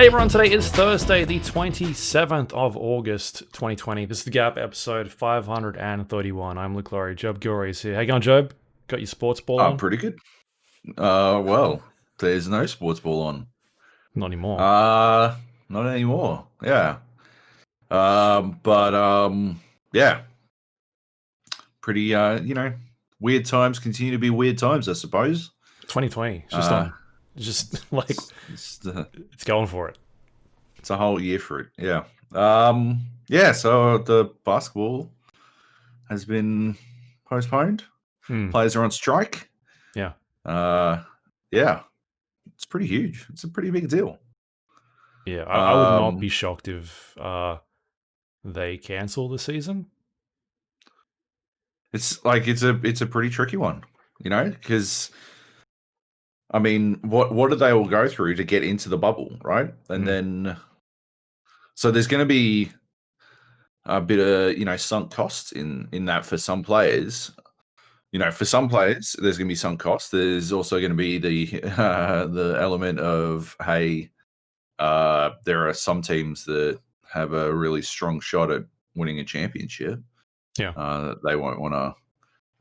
Hey everyone, today is Thursday, the 27th of August, 2020. This is The Gap, episode 531. I'm Lawrie. Joab Gilroy is here. How you going, Joab? Got your sports ball on? Pretty good. Well, there's no sports ball on. Not anymore. Not anymore. Yeah. Yeah. Pretty, weird times continue to be weird times, I suppose. 2020. It's it's going for it. It's a whole year for it. Yeah. So the basketball has been postponed. Players are on strike. Yeah. Yeah. It's pretty huge. It's a pretty big deal. Yeah, I would not be shocked if they cancel the season. It's a pretty tricky one, because I mean, what do they all go through to get into the bubble, right? And then, so there's going to be a bit of sunk costs in that for some players. For some players, there's going to be sunk costs. There's also going to be the element of, hey, there are some teams that have a really strong shot at winning a championship. Yeah. They won't want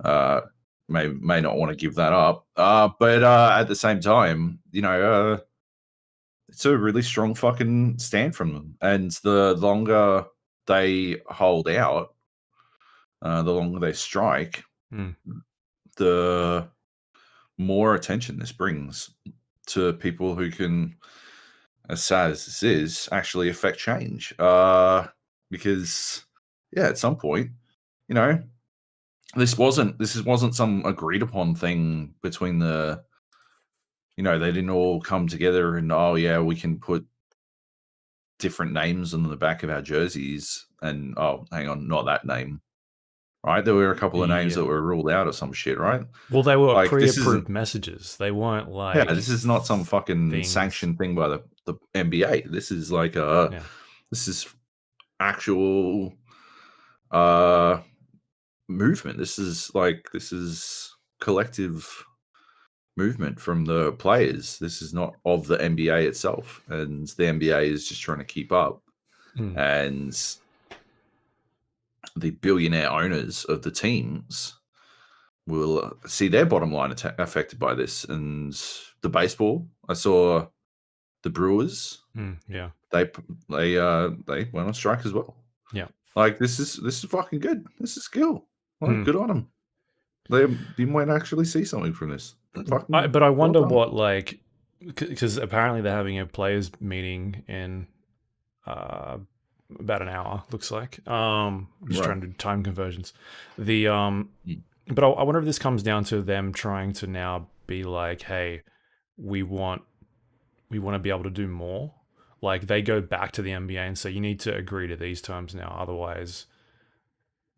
to, may not want to give that up. But at the same time, it's a really strong fucking stand from them. And the longer they hold out, the longer they strike, the more attention this brings to people who can, as sad as this is, actually affect change. Because at some point, this wasn't some agreed upon thing between the, they didn't all come together and, oh yeah, we can put different names on the back of our jerseys and, oh, hang on, not that name. Right? There were a couple of names that were ruled out or some shit, right? Well, they were pre-approved messages. They weren't like... Yeah, this is not some fucking sanctioned thing by the NBA. This is like this is actual movement. This is collective movement from the players. This is not of the NBA itself. And the NBA is just trying to keep up. And the billionaire owners of the teams will see their bottom line affected by this. And the baseball, I saw the Brewers. They went on strike as well. Yeah, like this is fucking good. This is skill. Good on them. They might actually see something from this. But I wonder what, like, because apparently they're having a players meeting in about an hour, looks like. Just trying to do time conversions. But I wonder if this comes down to them trying to now be like, hey, we want to be able to do more. Like, they go back to the NBA and say, you need to agree to these terms now, otherwise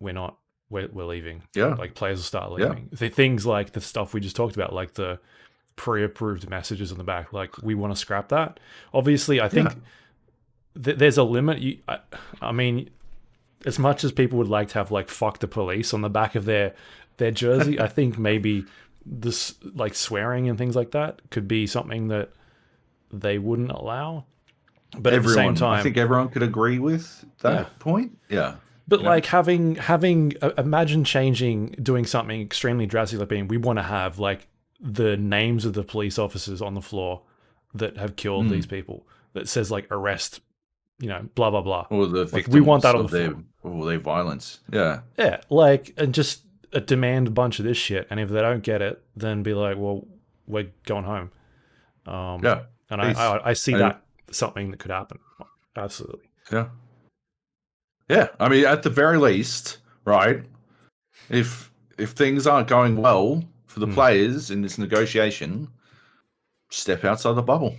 we're leaving. Yeah. Like, players will start leaving. Yeah. Things like the stuff we just talked about, like the pre-approved messages on the back, like, we want to scrap that. Obviously, I think there's a limit. I mean, as much as people would like to have, like, fuck the police on the back of their jersey, I think maybe this, like, swearing and things like that could be something that they wouldn't allow. But at the same time, I think everyone could agree with that point. Yeah. But like having imagine doing something extremely drastic, like being, we want to have like the names of the police officers on the floor that have killed these people, that says like arrest, blah blah blah, or the victims, like, we want that on the floor. Or their violence. Yeah, like, and just demand a bunch of this shit, and if they don't get it, then be like, well, we're going home. And I see that something that could happen. Absolutely. Yeah. I mean, at the very least, right? If things aren't going well for the players in this negotiation, step outside the bubble.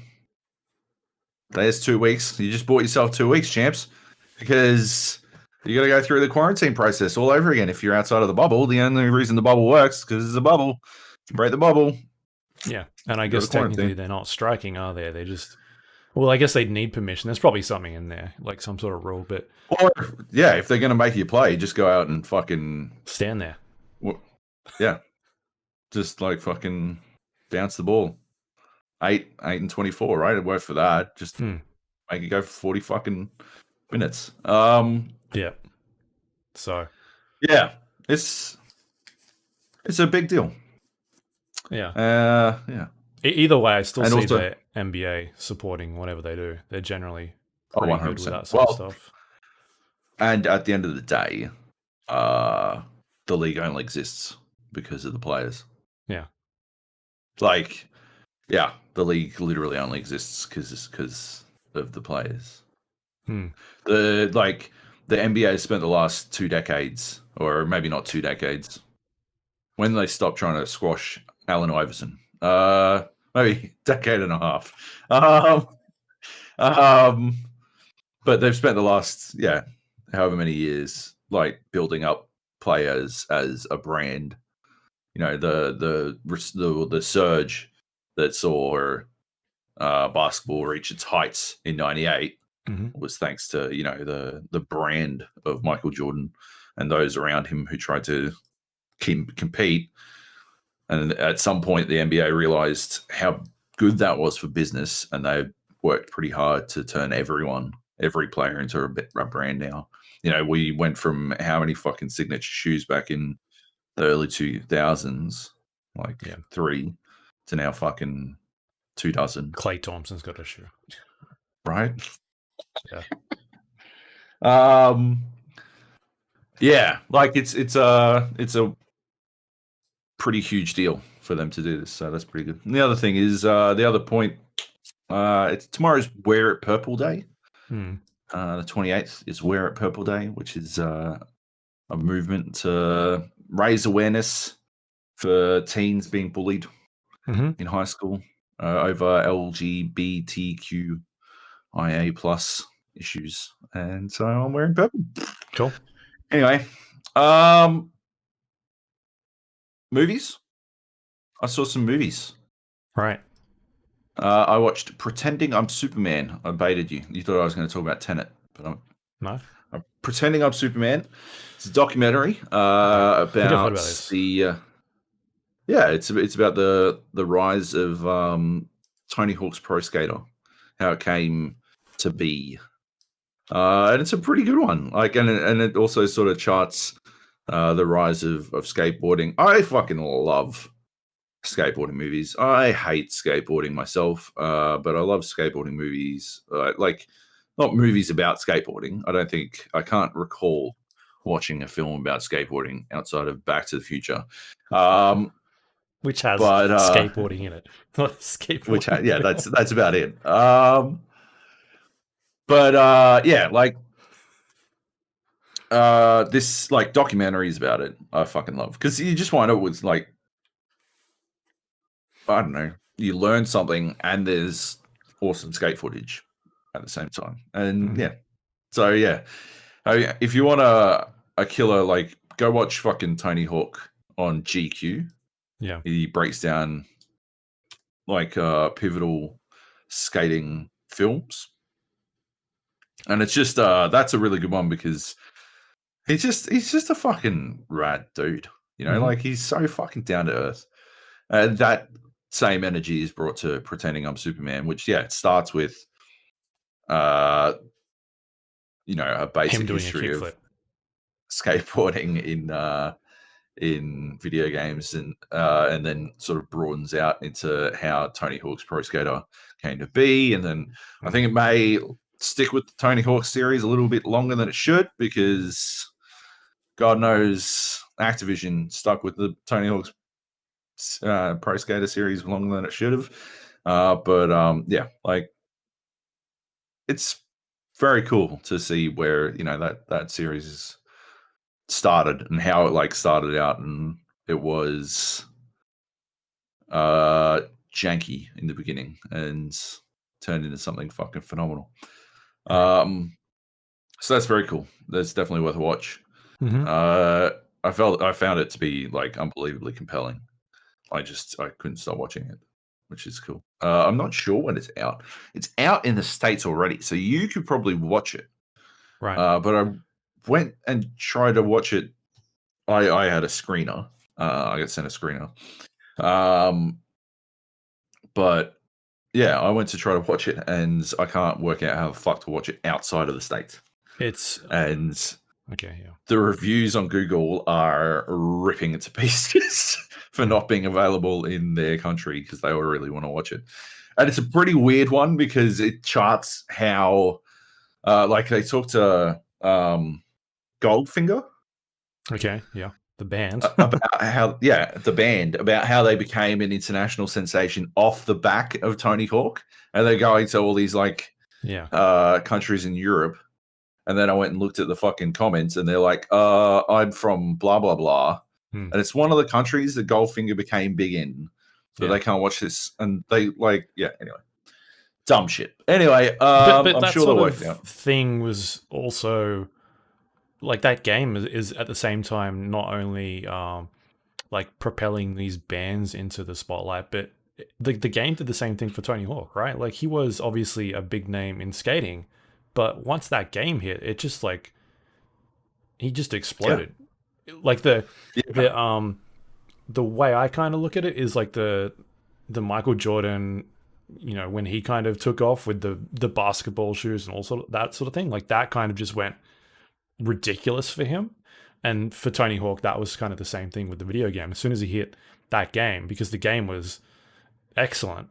There's 2 weeks. You just bought yourself 2 weeks, champs, because you got to go through the quarantine process all over again. If you're outside of the bubble, the only reason the bubble works is because it's a bubble. If you break the bubble. Yeah, and I guess technically they're not striking, are they? They just... Well, I guess they'd need permission. There's probably something in there, like some sort of rule, but... Or, if they're going to make you play, just go out and fucking... Stand there. Yeah. Just, like, fucking bounce the ball. 8 and 24, right? It worked for that. Just make it go for 40 fucking minutes. Yeah. So yeah, it's a big deal. yeah. Yeah. Either way, I still And see also, the NBA supporting whatever they do. They're generally oh, pretty good with 100%. that sort of Well, stuff. and at the end of the day, the league only exists because of the players. Yeah. Like, yeah, the league literally only exists because of the players. Hmm. The NBA spent the last 2 decades, or maybe not 2 decades, when they stopped trying to squash Allen Iverson. Maybe decade and a half. Um, but they've spent the last however many years like building up players as a brand. You know, the surge that saw basketball reach its heights in '98 was thanks to the brand of Michael Jordan and those around him who tried to compete. And at some point, the NBA realized how good that was for business, and they worked pretty hard to turn every player into a brand now. You know, we went from how many fucking signature shoes back in the early 2000s, like 3, to now fucking 24. Klay Thompson's got a shoe. Right? Yeah. Yeah, like it's a pretty huge deal for them to do this, so that's pretty good. And the other thing is the other point. It's tomorrow's Wear It Purple Day. The 28th is Wear It Purple Day, which is a movement to raise awareness for teens being bullied in high school over LGBTQIA plus issues, and so I'm wearing purple. Cool. Anyway, movies. I saw some movies. Right. I watched Pretending I'm Superman. I baited you. You thought I was going to talk about Tenet, but No. I'm Pretending I'm Superman. It's a documentary I think I've heard about about this. it's about the rise of Tony Hawk's Pro Skater, how it came to be, and it's a pretty good one. Like, and it also sort of charts the rise of skateboarding. I fucking love skateboarding movies. I hate skateboarding myself, but I love skateboarding movies. Like, not movies about skateboarding. I can't recall watching a film about skateboarding outside of Back to the Future, which has skateboarding in it. Skateboarding. That's about it. This like documentaries about it, I fucking love, because you just wind up with like, I don't know, you learn something and there's awesome skate footage at the same time. And if you want a killer, like, go watch fucking Tony Hawk on GQ. Yeah. He breaks down like pivotal skating films. And it's just that's a really good one because he's just a fucking rad dude. You know, like, he's so fucking down to earth. And that same energy is brought to Pretending I'm Superman, which it starts with a basic history of skateboarding in video games, and then sort of broadens out into how Tony Hawk's Pro Skater came to be. And then I think it may stick with the Tony Hawk series a little bit longer than it should, because God knows Activision stuck with the Tony Hawk's Pro Skater series longer than it should have. Like, it's very cool to see where that series started and how it like started out, and it was janky in the beginning and turned into something fucking phenomenal. So that's very cool. That's definitely worth a watch. I found it to be like unbelievably compelling. I couldn't stop watching it, which is cool. I'm not sure when it's out. It's out in the States already, so you could probably watch it. Right. But I went and tried to watch it. I had a screener. I got sent a screener. But yeah, I went to try to watch it, and I can't work out how the fuck to watch it outside of the States. It's And okay. Yeah. the reviews on Google are ripping it to pieces for not being available in their country because they all really want to watch it. And it's a pretty weird one because it charts how, like, they talk to Goldfinger. Okay. Yeah. The band. About how, the band, about how they became an international sensation off the back of Tony Hawk. And they're going to all these, like, countries in Europe. And then I went and looked at the fucking comments, and they're like, I'm from blah, blah, blah. And it's one of the countries that Goldfinger became big in. So they can't watch this. And they, like, anyway. Dumb shit. Anyway, but I'm that sure sort they'll of work out. thing was also, like, that game is at the same time not only like propelling these bands into the spotlight, but the game did the same thing for Tony Hawk, right? Like, he was obviously a big name in skating, but once that game hit, it just, like, he just exploded. Like the way I kind of look at it is like the Michael Jordan, you know, when he kind of took off with the basketball shoes and all sort of that sort of thing, like that kind of just went ridiculous for him. And for Tony Hawk, that was kind of the same thing with the video game. As soon as he hit that game, because the game was excellent,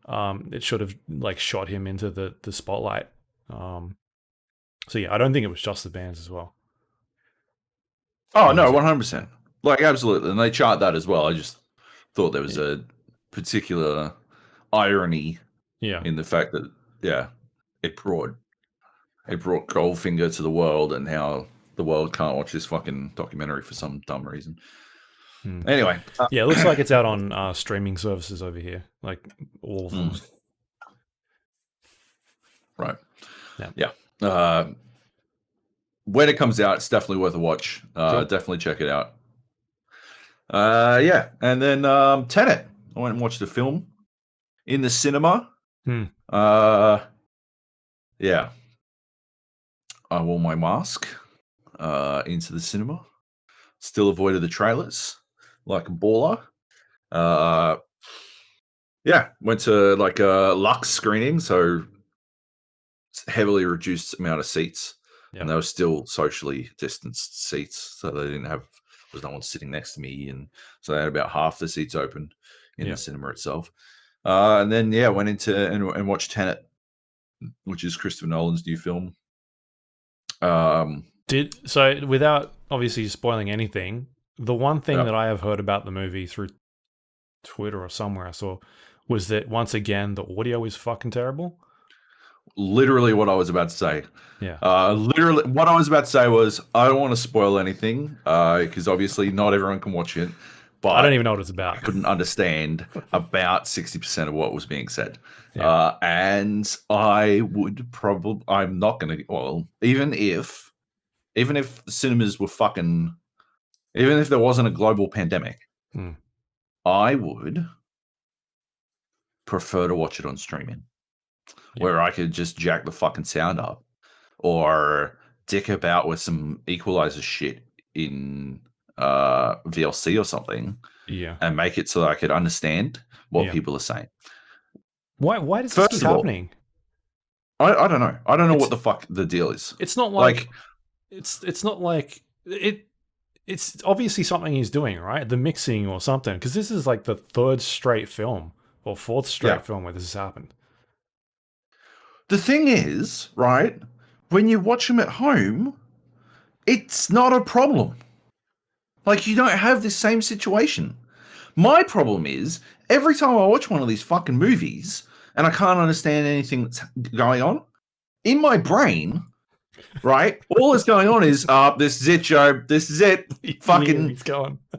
it should have, like, shot him into the spotlight. So yeah, I don't think it was just the bands as well. Oh, no, 100%. Like, absolutely. And they chart that as well. I just thought there was a particular irony in the fact that, it brought Goldfinger to the world, and how the world can't watch this fucking documentary for some dumb reason. Anyway. Yeah, it looks like it's out on streaming services over here. Like, all of them. Right. Yeah. When it comes out, it's definitely worth a watch. Definitely check it out. And then Tenet. I went and watched the film in the cinema. Yeah. I wore my mask into the cinema. Still avoided the trailers like a baller. Went to, like, a Lux screening, so heavily reduced amount of seats. And they were still socially distanced seats, so they didn't have, there's no one sitting next to me, and so they had about half the seats open in the cinema itself. And then went into and watched Tenet, which is Christopher Nolan's new film. So without obviously spoiling anything, the one thing that I have heard about the movie through Twitter or somewhere I saw was that, once again, the audio is fucking terrible. Literally what I was about to say. Literally what I was about to say was, I don't want to spoil anything because obviously not everyone can watch it. But I don't even know what it's about. I couldn't understand about 60% of what was being said. And I would probably, I'm not going to, well, even if the cinemas were fucking, even if there wasn't a global pandemic, I would prefer to watch it on streaming, where I could just jack the fucking sound up or dick about with some equalizer shit in VLC or something, and make it so that I could understand what people are saying. Why does this keep happening? I don't know. I don't know what the fuck the deal is. It's not like it's not like it. It's obviously something he's doing, right? The mixing or something, because this is like the third straight film or fourth straight film where this has happened. The thing is, right, when you watch them at home, it's not a problem. Like, you don't have this same situation. My problem is, every time I watch one of these fucking movies and I can't understand anything that's going on, in my brain, right, all that's going on is, this is it, Joe. This is it. Fucking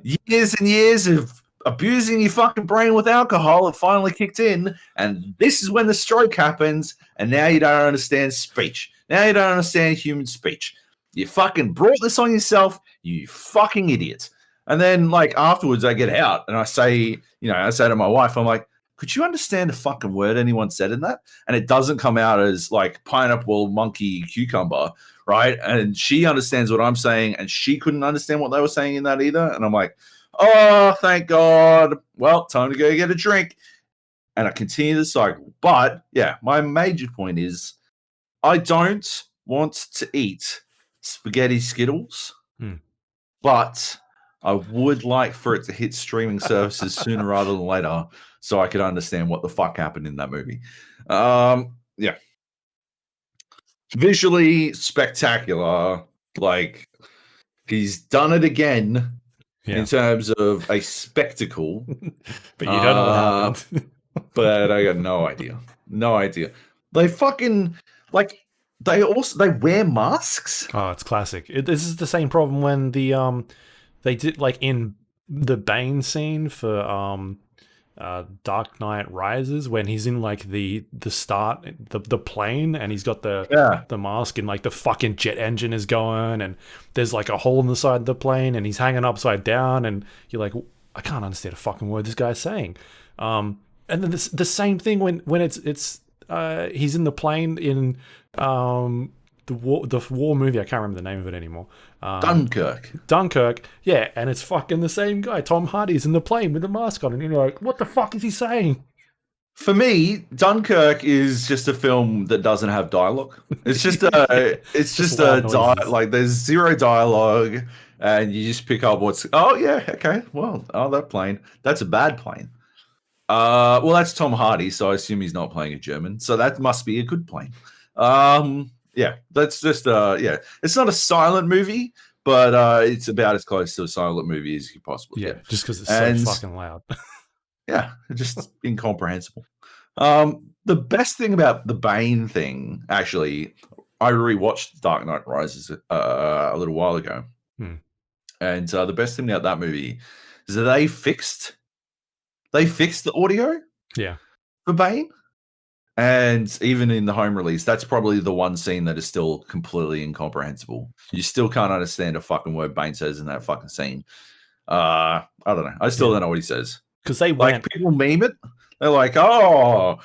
years and years of abusing your fucking brain with alcohol have finally kicked in, and this is when the stroke happens, and now you don't understand speech. Now you don't understand human speech. You fucking brought this on yourself, you fucking idiot. And then, like, afterwards I get out and I say to my wife, I'm like, could you understand a fucking word anyone said in that? And it doesn't come out as, like, pineapple, monkey, cucumber, right? And she understands what I'm saying, and she couldn't understand what they were saying in that either. And I'm like, oh, thank God. Well, time to go get a drink. and I continue the cycle. But yeah, my major point is I don't want to eat spaghetti Skittles, but I would like for it to hit streaming services sooner rather than later so I could understand what the fuck happened in that movie. Yeah. Visually spectacular. Like, he's done it again in terms of a spectacle. But you don't know what happened. But I got no idea. No idea. They fucking, like, they wear masks. Oh, it's classic. This is the same problem when they did, like, in the Bane scene for Dark Knight Rises, when he's in, like, the plane, and he's got the mask, and, like, the fucking jet engine is going, and there's, like, a hole in the side of the plane, and he's hanging upside down, and you're like, I can't understand a fucking word this guy's saying. And then the same thing when it's he's in the plane in the war movie. I can't remember the name of it anymore. Dunkirk, yeah, and it's fucking the same guy. Tom Hardy's in the plane with the mask on, and you're like, what the fuck is he saying? For me, Dunkirk is just a film that doesn't have dialogue. It's just like there's zero dialogue, and you just pick up that plane. That's a bad plane. Well, that's Tom Hardy, so I assume he's not playing a German. So that must be a good plane. Yeah, that's just it's not a silent movie, but it's about as close to a silent movie as you possibly get. Just because it's so fucking loud. Yeah, just incomprehensible. The best thing about the Bane thing, actually, I rewatched Dark Knight Rises a little while ago, and the best thing about that movie is that they fixed the audio, for Bane. And even in the home release, that's probably the one scene that is still completely incomprehensible. You still can't understand a fucking word Bane says in that fucking scene. I don't know. I still don't know what he says. Because they people meme it. They're like, oh,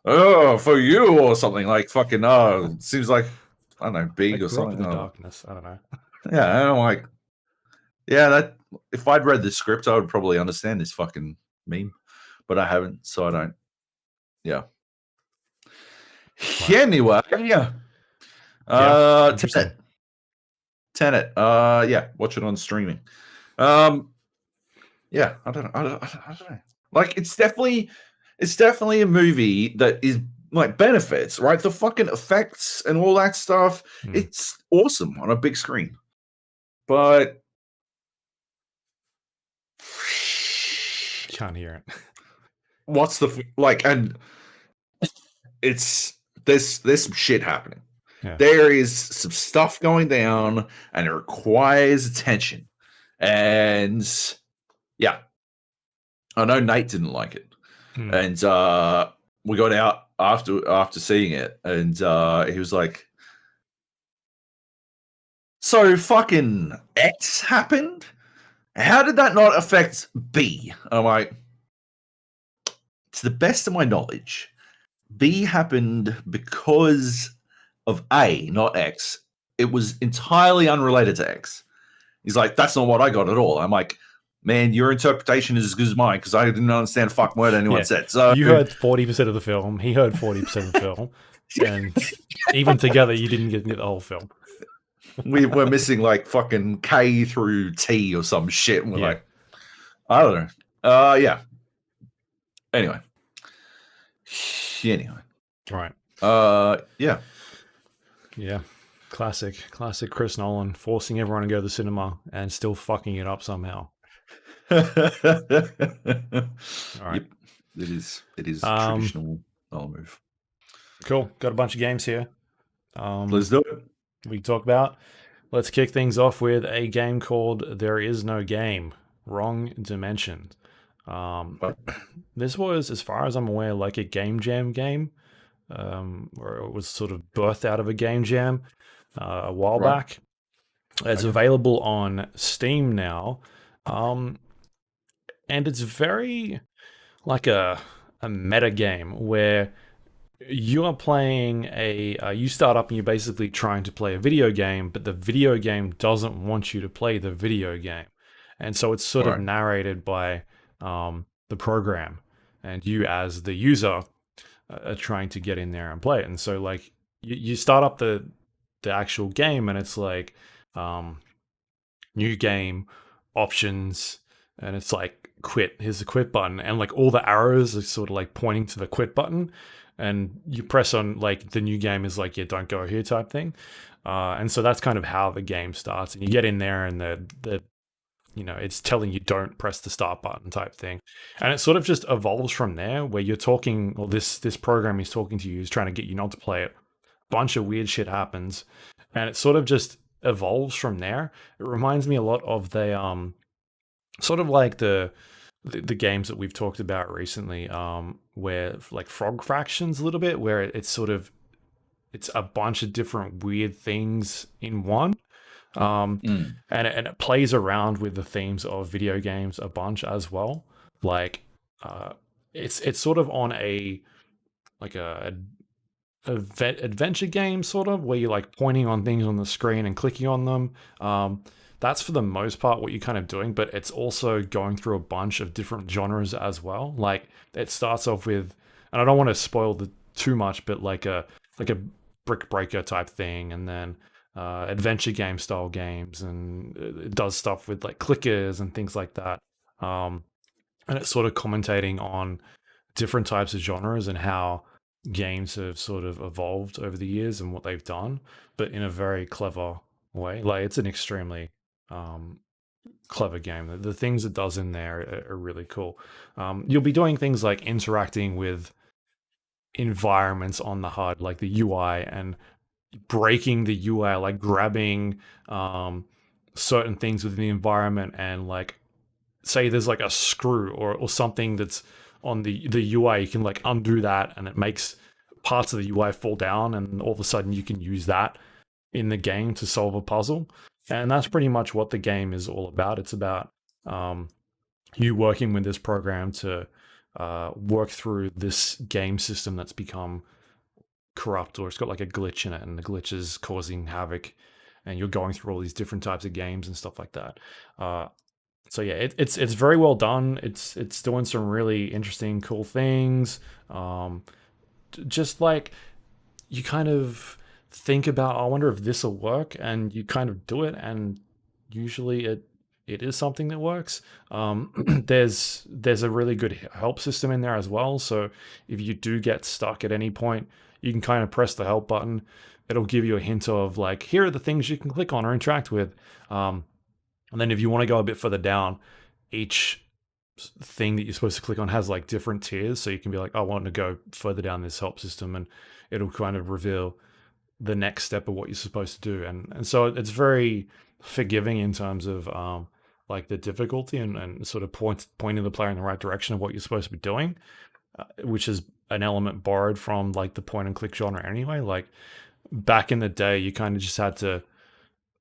for you or something. Like fucking, it seems like, I don't know, big or something. In the darkness. I don't know. Yeah, and I'm like, that if I'd read the script, I would probably understand this fucking meme. But I haven't, so I don't. Yeah. Wow. Anyway, Tenet. Watch it on streaming. I don't know. Like, it's definitely a movie that is like benefits, right? The fucking effects and all that stuff. It's awesome on a big screen, but can't hear it. What's the and it's. There's some shit happening. Yeah. There is some stuff going down, and it requires attention. And yeah, I know Nate didn't like it, and we got out after seeing it, and he was like, "So fucking X happened? How did that not affect B?" I'm like, to the best of my knowledge, B happened because of A, not X. It was entirely unrelated to X. He's like, that's not what I got at all. I'm like, man, your interpretation is as good as mine because I didn't understand a fucking word anyone said. So you heard 40% of the film. He heard 40% of the film. And even together, you didn't get the whole film. We're missing like fucking K through T or some shit. And we're like, I don't know. Anyway. Right. Yeah. Classic Chris Nolan forcing everyone to go to the cinema and still fucking it up somehow. All right. Yep. It is traditional Nolan move. Cool. Got a bunch of games here. Let's do it. We can talk about. Let's kick things off with a game called There Is No Game, Wrong Dimension. This was, as far as I'm aware, like a game jam game, or it was sort of birthed out of a game jam a while back. It's available on Steam now, and it's very like a meta game where you are playing you start up and you're basically trying to play a video game, but the video game doesn't want you to play the video game, and so it's sort of narrated by the program. and you as the user are trying to get in there and play it. And so like you start up the actual game, and it's like new game options, and it's like quit. Here's the quit button, and like all the arrows are sort of like pointing to the quit button, and you press on like the new game is like, yeah, don't go here type thing. And so that's kind of how the game starts, and you get in there, and the it's telling you don't press the start button type thing, and it sort of just evolves from there, where you're talking, or this program is talking to you, is trying to get you not to play it. Bunch of weird shit happens, and it sort of just evolves from there. It reminds me a lot of the sort of like the games that we've talked about recently, where like Frog Fractions a little bit, where it's sort of it's a bunch of different weird things in one. And it plays around with the themes of video games a bunch as well. Like it's sort of on a like a adventure game sort of, where you're like pointing on things on the screen and clicking on them. That's for the most part what you're kind of doing, but it's also going through a bunch of different genres as well. Like it starts off with, and I don't want to spoil too much, but like a brick breaker type thing, and then adventure game style games, and it does stuff with like clickers and things like that. And it's sort of commentating on different types of genres and how games have sort of evolved over the years and what they've done, but in a very clever way. Like it's an extremely clever game. The things it does in there are really cool. You'll be doing things like interacting with environments on the HUD, like the UI, and breaking the UI, like grabbing certain things within the environment, and like say there's like a screw or something that's on the UI, you can like undo that, and it makes parts of the UI fall down, and all of a sudden you can use that in the game to solve a puzzle. And that's pretty much what the game is all about. It's about you working with this program to work through this game system that's become corrupt, or it's got like a glitch in it, and the glitch is causing havoc, and you're going through all these different types of games and stuff like that. So yeah, it's very well done. It's doing some really interesting, cool things. Just like you kind of think about, I wonder if this will work, and you kind of do it, and usually it is something that works. There's a really good help system in there as well. So if you do get stuck at any point, you can kind of press the help button. It'll give you a hint of like, here are the things you can click on or interact with. And then if you want to go a bit further down, each thing that you're supposed to click on has like different tiers. So you can be like, I want to go further down this help system, and it'll kind of reveal the next step of what you're supposed to do. And so it's very forgiving in terms of like the difficulty, and sort of pointing the player in the right direction of what you're supposed to be doing, which is an element borrowed from like the point and click genre anyway. Like back in the day, you kind of just had to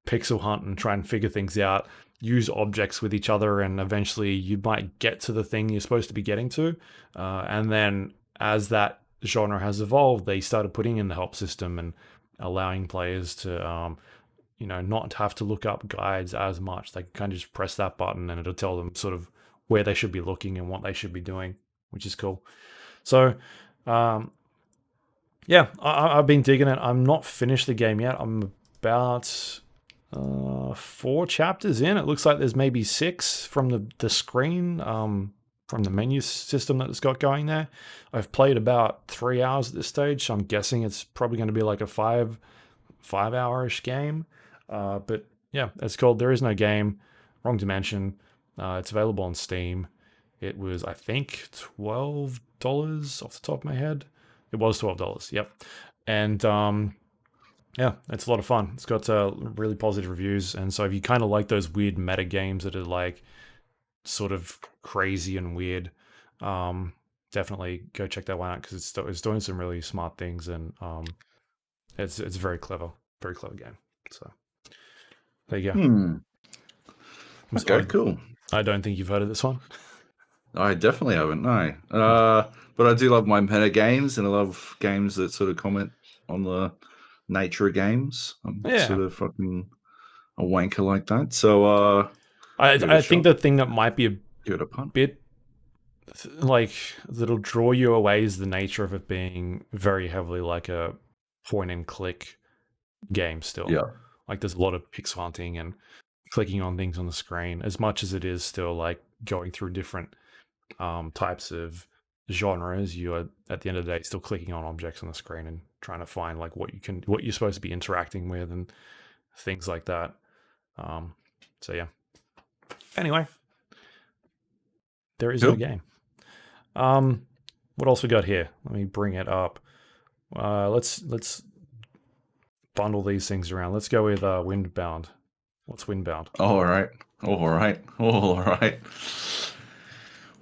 pixel hunt and try and figure things out, use objects with each other, and eventually you might get to the thing you're supposed to be getting to. And then as that genre has evolved, they started putting in the help system and allowing players to not have to look up guides as much. They can kind of just press that button, and it'll tell them sort of where they should be looking and what they should be doing, which is cool. So yeah, I've been digging it. I'm not finished the game yet. I'm about 4 chapters in. It looks like there's maybe 6 from the screen, from the menu system that it's got going there. I've played about 3 hours at this stage, so I'm guessing it's probably going to be like a 5-hour-ish game. But yeah, it's called There Is No Game, Wrong Dimension. It's available on Steam. It was, I think, $12 off the top of my head. It was $12, yep. And yeah, it's a lot of fun. It's got really positive reviews. And so if you kind of like those weird meta games that are like sort of crazy and weird, definitely go check that one out, because it's doing some really smart things, and it's very clever game. So there you go. Okay, cool. I don't think you've heard of this one. I definitely haven't, no. But I do love my meta games, and I love games that sort of comment on the nature of games. I'm sort of fucking a wanker like that. So I think the thing that might be a give it a punt. bit like that'll draw you away is the nature of it being very heavily like a point and click game still. Yeah. Like there's a lot of pixel hunting and clicking on things on the screen, as much as it is still like going through different types of genres. You are at the end of the day still clicking on objects on the screen and trying to find like what you're supposed to be interacting with and things like that. So yeah. Anyway, there is no Cool. game. What else we got here? Let me bring it up. Let's bundle these things around. Let's go with Windbound. What's Windbound? All right.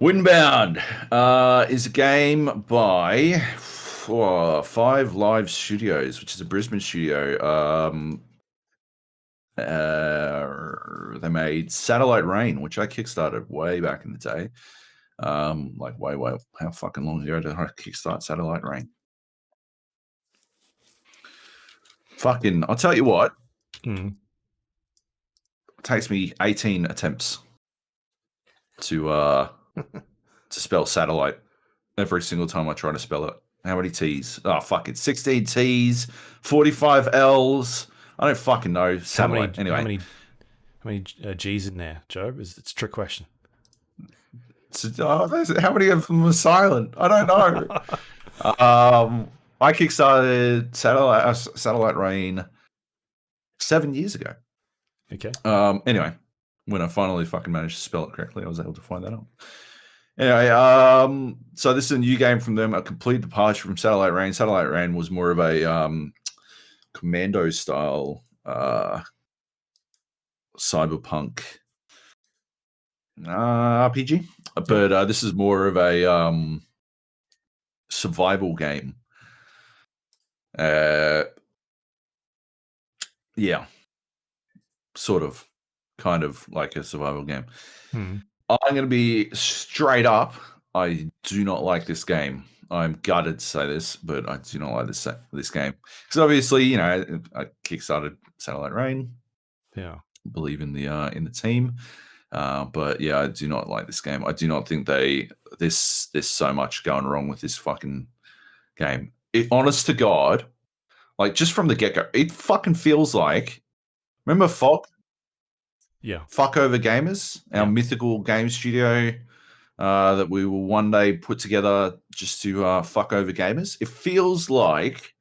Windbound is a game by 5 Live Studios, which is a Brisbane studio. They made Satellite Rain, which I kickstarted way back in the day. Like way, how fucking long ago did I kickstart Satellite Rain? Fucking, I'll tell you what. It takes me 18 attempts to spell satellite every single time I try to spell it. How many T's? Oh, fuck it. 16 T's, 45 L's. I don't fucking know. Satellite. Anyway. How many G's in there, Joab? It's a trick question. How many of them are silent? I don't know. I kickstarted Satellite Rain 7 years ago. Okay. Anyway, when I finally fucking managed to spell it correctly, I was able to find that out. Anyway, so this is a new game from them, a complete departure from Satellite Rain. Satellite Rain was more of a commando style cyberpunk RPG, but this is more of a survival game. Yeah, sort of, kind of like a survival game. I'm going to be straight up. I do not like this game. I'm gutted to say this, but I do not like this game because obviously, you know, I kickstarted Satellite Rain. Yeah, believe in the team, but yeah, I do not like this game. I do not think there's so much going wrong with this fucking game. Honest to God, like just from the get go, it fucking feels like. Remember Fuck Over Gamers, our mythical game studio that we will one day put together just to fuck over gamers. It feels like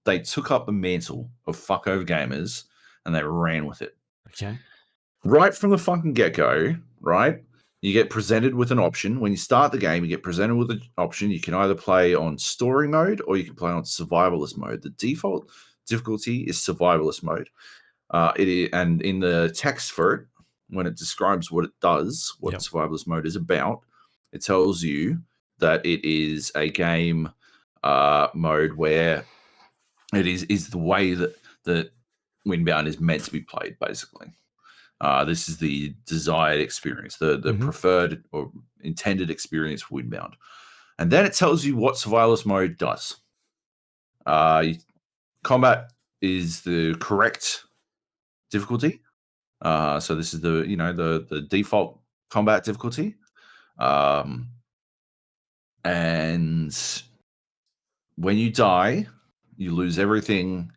they took up the mantle of Fuck Over Gamers and they ran with it. Okay. Right from the fucking get-go, right? You get presented with an option. When you start the game, you get presented with an option. You can either play on story mode or you can play on survivalist mode. The default difficulty is survivalist mode. And in the text for it, when it describes what it does, what survivalist mode is about, it tells you that it is a game mode where it is the way that Windbound is meant to be played, basically. This is the desired experience, the preferred or intended experience for Windbound. And then it tells you what survivalist mode does. Combat is the correct difficulty. So this is the default combat difficulty. And when you die, you lose everything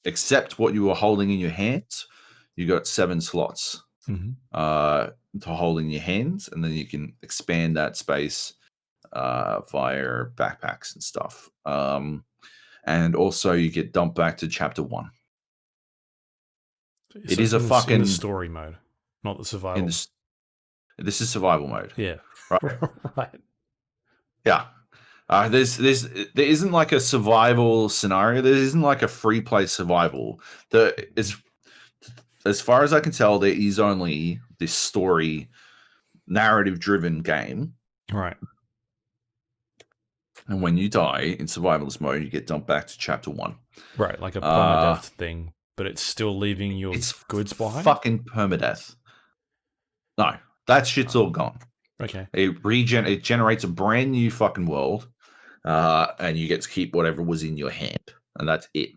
except what you were holding in your hands. You got 7 slots to hold in your hands, and then you can expand that space via backpacks and stuff. And also you get dumped back to chapter 1. It is a fucking in the story mode, not the survival. This is survival mode. Yeah. Right. Right. Yeah. There isn't like a survival scenario. There isn't like a free play survival. As far as I can tell, there is only this story narrative driven game. Right. And when you die in survivalist mode, you get dumped back to chapter 1. Right, like a permadeath thing, but it's still leaving your goods behind? Fucking permadeath. No, that shit's all gone. Okay. It generates a brand new fucking world, and you get to keep whatever was in your hand, and that's it.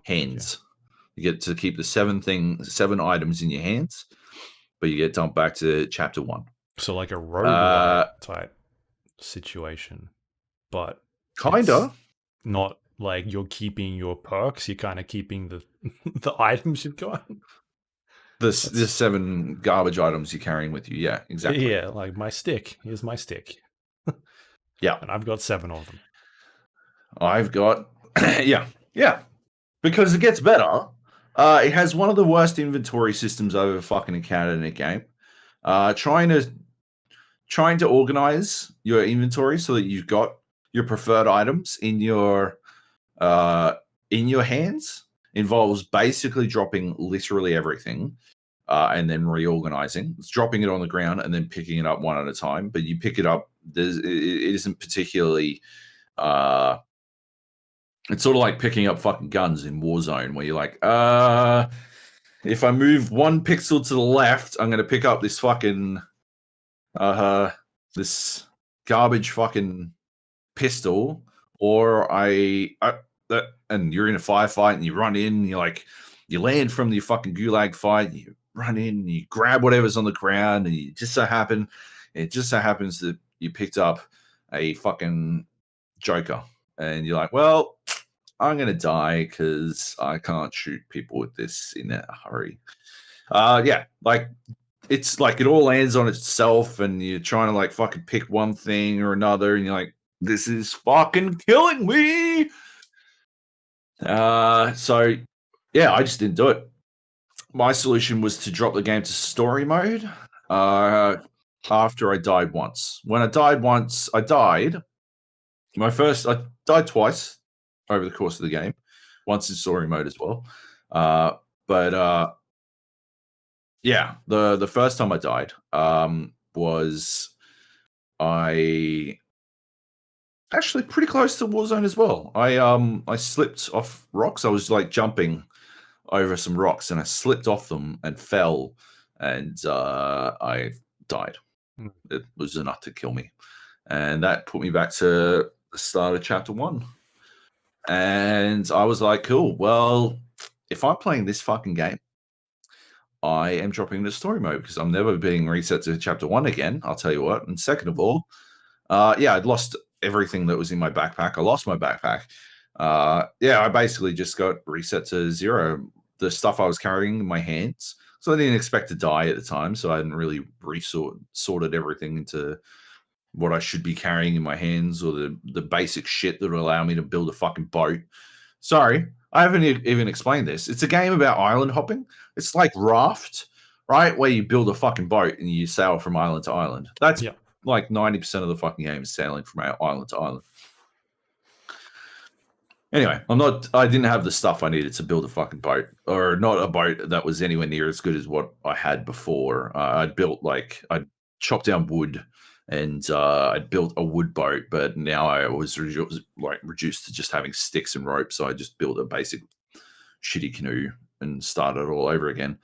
Hands. Okay. You get to keep the 7 items in your hands, but you get dumped back to chapter 1. So like a roguelite type situation, but it's Kinda. not like you're keeping your perks. You're kind of keeping the the items you've got. The That's 7 garbage items you're carrying with you. Yeah, exactly. yeah, like my stick. Here's my stick, Yeah. and I've got 7 of them. I've got yeah. Because it gets better. It has one of the worst inventory systems I've ever fucking encountered in a game. Trying to organize your inventory so that you've got your preferred items in your hands involves basically dropping literally everything and then reorganizing. It's dropping it on the ground and then picking it up one at a time. But you pick it up. It isn't particularly. It's sort of like picking up fucking guns in Warzone, where you're like, if I move 1 pixel to the left, I'm gonna pick up this fucking this garbage fucking pistol, or and you're in a firefight and you run in, and you land from the fucking gulag fight, and you run in, and you grab whatever's on the ground, and it just so happens that you picked up a fucking Joker, and you're like, well, I'm gonna die because I can't shoot people with this in a hurry. Yeah, like it's like it all lands on itself, and you're trying to like fucking pick one thing or another, and you're like, this is fucking killing me. So yeah, I just didn't do it. My solution was to drop the game to story mode. After I died once. When I died once, I died. I died twice over the course of the game, once in story mode as well. But yeah, the first time I died was I actually pretty close to Warzone as well. I slipped off rocks. I was like jumping over some rocks and I slipped off them and fell, and I died. Mm. It was enough to kill me, and that put me back to the start of chapter 1. And I was like, cool. Well, if I'm playing this fucking game, I am dropping into story mode because I'm never being reset to chapter 1 again. I'll tell you what. And second of all, yeah, I'd lost everything that was in my backpack. I lost my backpack. Yeah, I basically just got reset to 0. The stuff I was carrying in my hands. So I didn't expect to die at the time. So I hadn't really sorted everything into what I should be carrying in my hands, or the basic shit that will allow me to build a fucking boat. Sorry, I haven't even explained this. It's a game about island hopping. It's like Raft, right? Where you build a fucking boat and you sail from island to island. That's like 90% of the fucking game is sailing from island to island. Anyway, I didn't have the stuff I needed to build a fucking boat, or not a boat that was anywhere near as good as what I had before. I'd chopped down wood, and I'd built a wood boat, but now I was reduced to just having sticks and ropes. So I just built a basic shitty canoe and started all over again.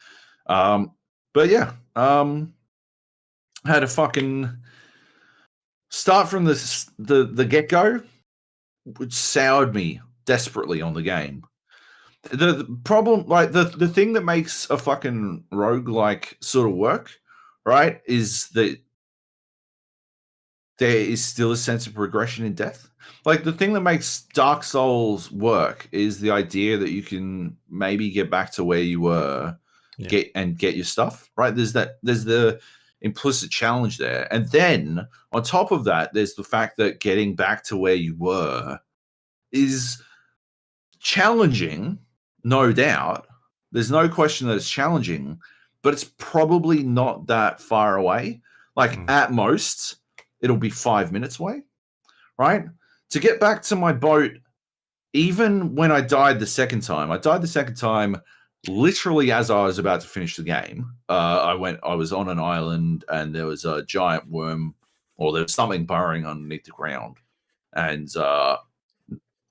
But yeah, had a fucking start from the get go, which soured me desperately on the game. The problem, like the thing that makes a fucking roguelike sort of work, right, is that there is still a sense of progression in death. Like the thing that makes Dark Souls work is the idea that you can maybe get back to where you were, get your stuff, right? There's the implicit challenge there. And then on top of that, there's the fact that getting back to where you were is challenging, no doubt. There's no question that it's challenging, but it's probably not that far away. Like at most, it'll be 5 minutes away, right? To get back to my boat, even when I died the second time literally as I was about to finish the game. I was on an island and there was a giant worm, or there was something burrowing underneath the ground. And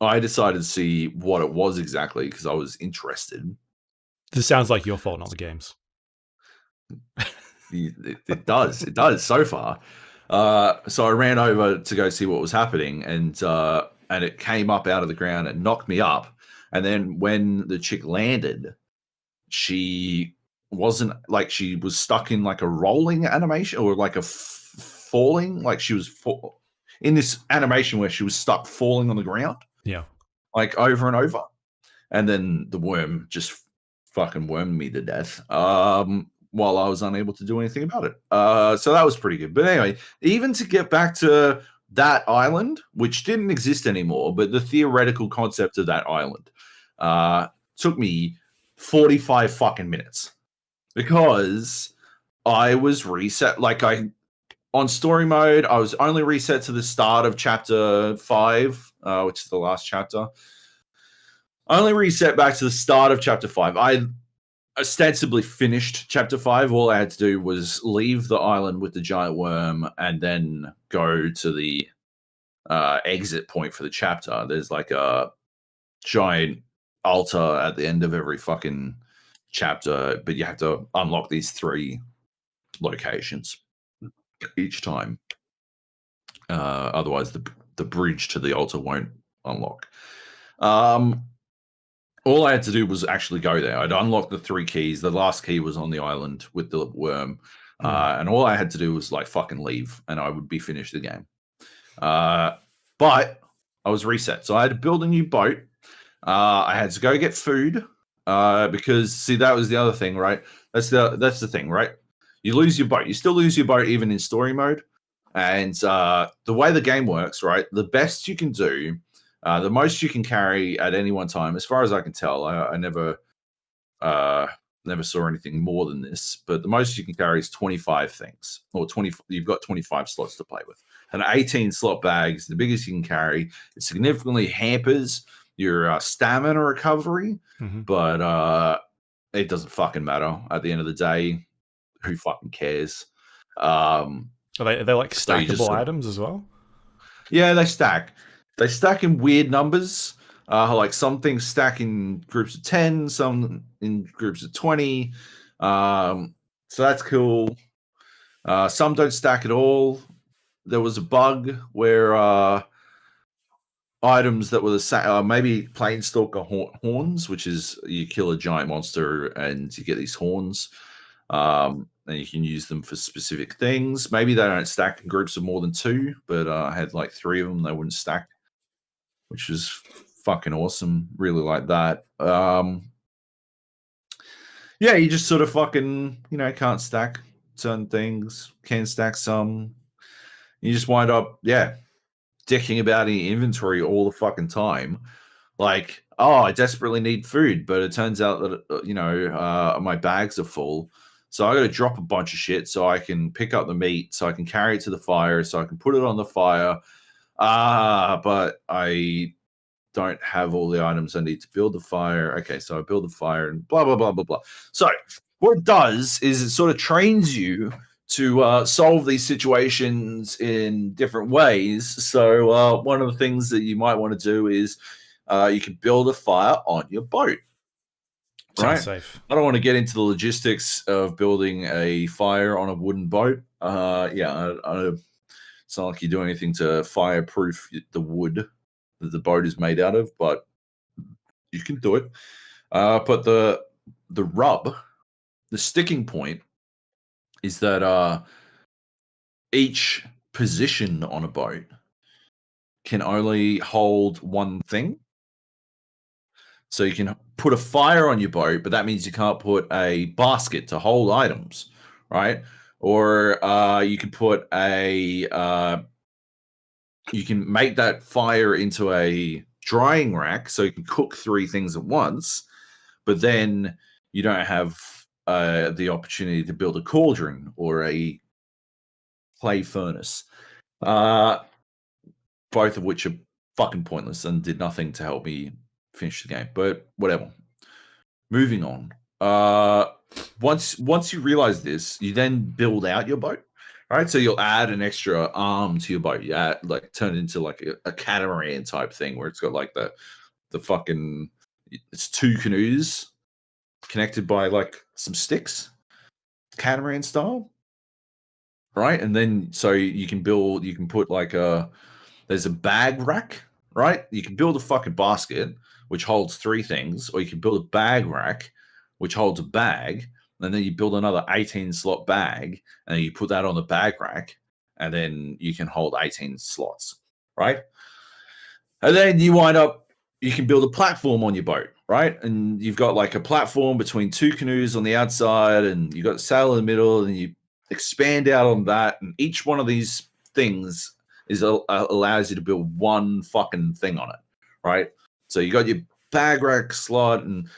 I decided to see what it was exactly because I was interested. This sounds like your fault, not the game's. It does so far. So I ran over to go see what was happening, and it came up out of the ground and knocked me up. And then when the chick landed, she wasn't like she was stuck in like a rolling animation or like a falling, like she was in this animation where she was stuck falling on the ground, like over and over, and then the worm just fucking wormed me to death. While I was unable to do anything about it. So that was pretty good. But anyway, even to get back to that island, which didn't exist anymore, but the theoretical concept of that island took me 45 fucking minutes because I was reset. Like on story mode, I was only reset to the start of chapter 5, which is the last chapter. I only reset back to the start of chapter 5. I ostensibly finished chapter 5. All I had to do was leave the island with the giant worm and then go to the exit point for the chapter. There's like a giant altar at the end of every fucking chapter, but you have to unlock these 3 locations each time. Otherwise, the bridge to the altar won't unlock. All I had to do was actually go there. I'd unlocked the 3 keys. The last key was on the island with the worm. And all I had to do was like fucking leave and I would be finished the game. But I was reset. So I had to build a new boat. I had to go get food because, see, that was the other thing, right? That's the thing, right? You lose your boat. You still lose your boat even in story mode. And the way the game works, right? The best you can do, the most you can carry at any one time, as far as I can tell, I never saw anything more than this, but the most you can carry is 25 things, or 20. You've got 25 slots to play with, and 18 slot bags. The biggest you can carry. It significantly hampers your stamina recovery, but it doesn't fucking matter at the end of the day. Who fucking cares? Are they like stackable items as well? Yeah, they stack. They stack in weird numbers. Like some things stack in groups of 10, some in groups of 20. So that's cool. Some don't stack at all. There was a bug where items that were the maybe Planestalker horns, which is you kill a giant monster and you get these horns. And you can use them for specific things. Maybe they don't stack in groups of more than 2, but I had like 3 of them. They wouldn't stack, which is fucking awesome. Really like that. Yeah, you just sort of fucking, can't stack certain things, can stack some. You just wind up, dicking about in inventory all the fucking time. Like, oh, I desperately need food, but it turns out that, my bags are full. So I got to drop a bunch of shit so I can pick up the meat, so I can carry it to the fire, so I can put it on the fire. But I don't have all the items I need to build the fire. Okay, so I build the fire and blah, blah, blah, blah, blah. So what it does is it sort of trains you to solve these situations in different ways. So one of the things that you might want to do is you can build a fire on your boat. Right? Safe. I don't want to get into the logistics of building a fire on a wooden boat. It's not like you do anything to fireproof the wood that the boat is made out of, but you can do it. But the rub, the sticking point, is that each position on a boat can only hold one thing. So you can put a fire on your boat, but that means you can't put a basket to hold items, right? Or you can put you can make that fire into a drying rack so you can cook 3 things at once, but then you don't have the opportunity to build a cauldron or a clay furnace, both of which are fucking pointless and did nothing to help me finish the game. But whatever. Moving on. Once you realize this, you then build out your boat. Right, so you'll add an extra arm to your boat. You add, like, turn it into like a catamaran type thing where it's got like the fucking, it's 2 canoes connected by like some sticks, catamaran style. Right, and then so you can put like there's a bag rack. Right, you can build a fucking basket which holds 3 things, or you can build a bag rack which holds a bag, and then you build another 18 slot bag, and you put that on the bag rack, and then you can hold 18 slots, right? And then you wind up, you can build a platform on your boat, right? And you've got like a platform between two canoes on the outside, and you've got a sail in the middle, and you expand out on that. And each one of these things allows you to build one fucking thing on it, right? So you got your bag rack slot, and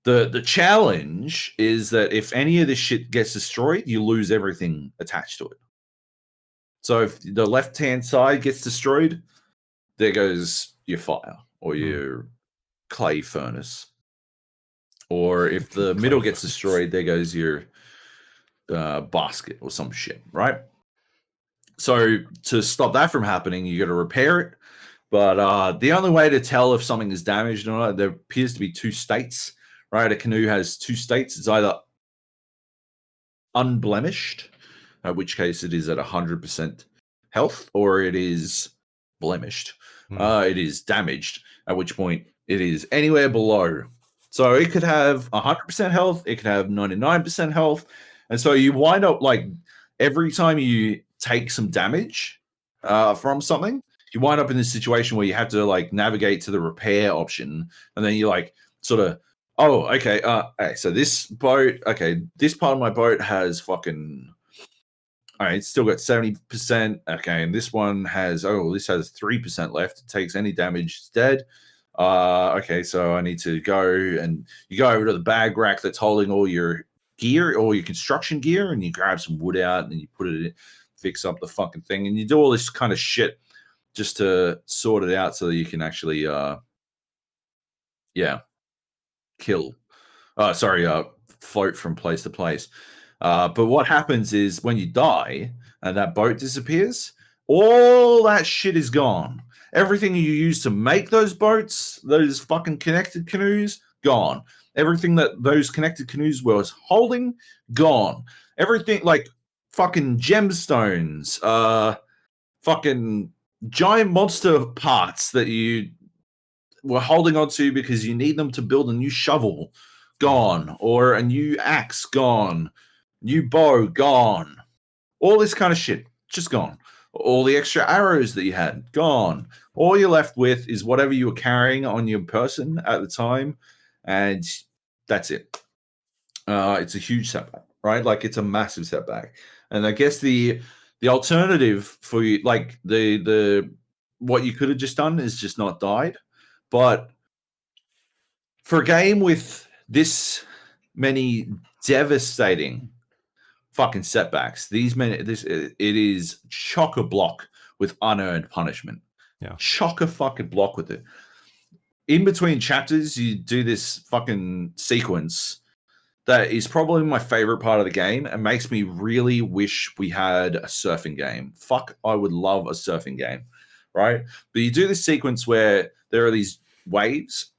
the challenge is that if any of this shit gets destroyed, you lose everything attached to it. So if the left-hand side gets destroyed, there goes your fire or your clay furnace. Or if the middle gets destroyed, there goes your basket or some shit, right? So to stop that from happening, you got to repair it. But the only way to tell if something is damaged or not, there appears to be two states, right? A canoe has two states. It's either unblemished, in which case it is at 100% health, or it is blemished. It is damaged, at which point it is anywhere below. So it could have 100% health, it could have 99% health. And so you wind up like every time you take some damage from something, you wind up in this situation where you have to like navigate to the repair option. And then you like sort of, oh, okay. So this boat, okay, this part of my boat has fucking, all right, it's still got 70%. Okay, and this one has, this has 3% left. It takes any damage, it's dead. Okay, so I need to go, and you go over to the bag rack that's holding all your gear, all your construction gear, and you grab some wood out and you put it in, fix up the fucking thing, and you do all this kind of shit just to sort it out so that you can actually, float from place to place. But what happens is when you die and that boat disappears, all that shit is gone. Everything you used to make those boats, those fucking connected canoes, gone. Everything that those connected canoes were holding, gone. Everything like fucking gemstones, fucking giant monster parts that you were holding on to because you need them to build a new shovel, gone. Or a new axe, gone. New bow, gone. All this kind of shit, just gone. All the extra arrows that you had, gone. All you're left with is whatever you were carrying on your person at the time, and that's it. It's a huge setback, right? Like it's a massive setback. And I guess the alternative for you, like the what you could have just done is just not died. But for a game with this many devastating fucking setbacks, it is chock-a-block with unearned punishment. Yeah. Chock-a-fucking block with it. In between chapters, you do this fucking sequence that is probably my favorite part of the game and makes me really wish we had a surfing game. Fuck, I would love a surfing game, right? But you do this sequence where there are these waves,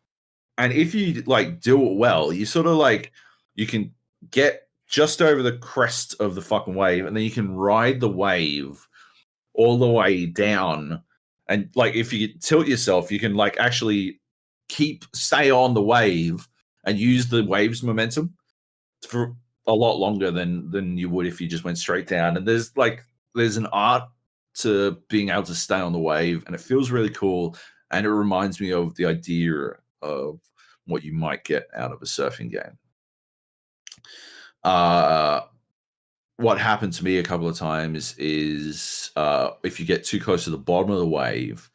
and if you like do it well, you sort of like you can get just over the crest of the fucking wave, and then you can ride the wave all the way down. And like if you tilt yourself, you can like actually stay on the wave and use the wave's momentum for a lot longer than you would if you just went straight down. And there's an art to being able to stay on the wave, and it feels really cool. And it reminds me of the idea of what you might get out of a surfing game. What happened to me a couple of times is if you get too close to the bottom of the wave,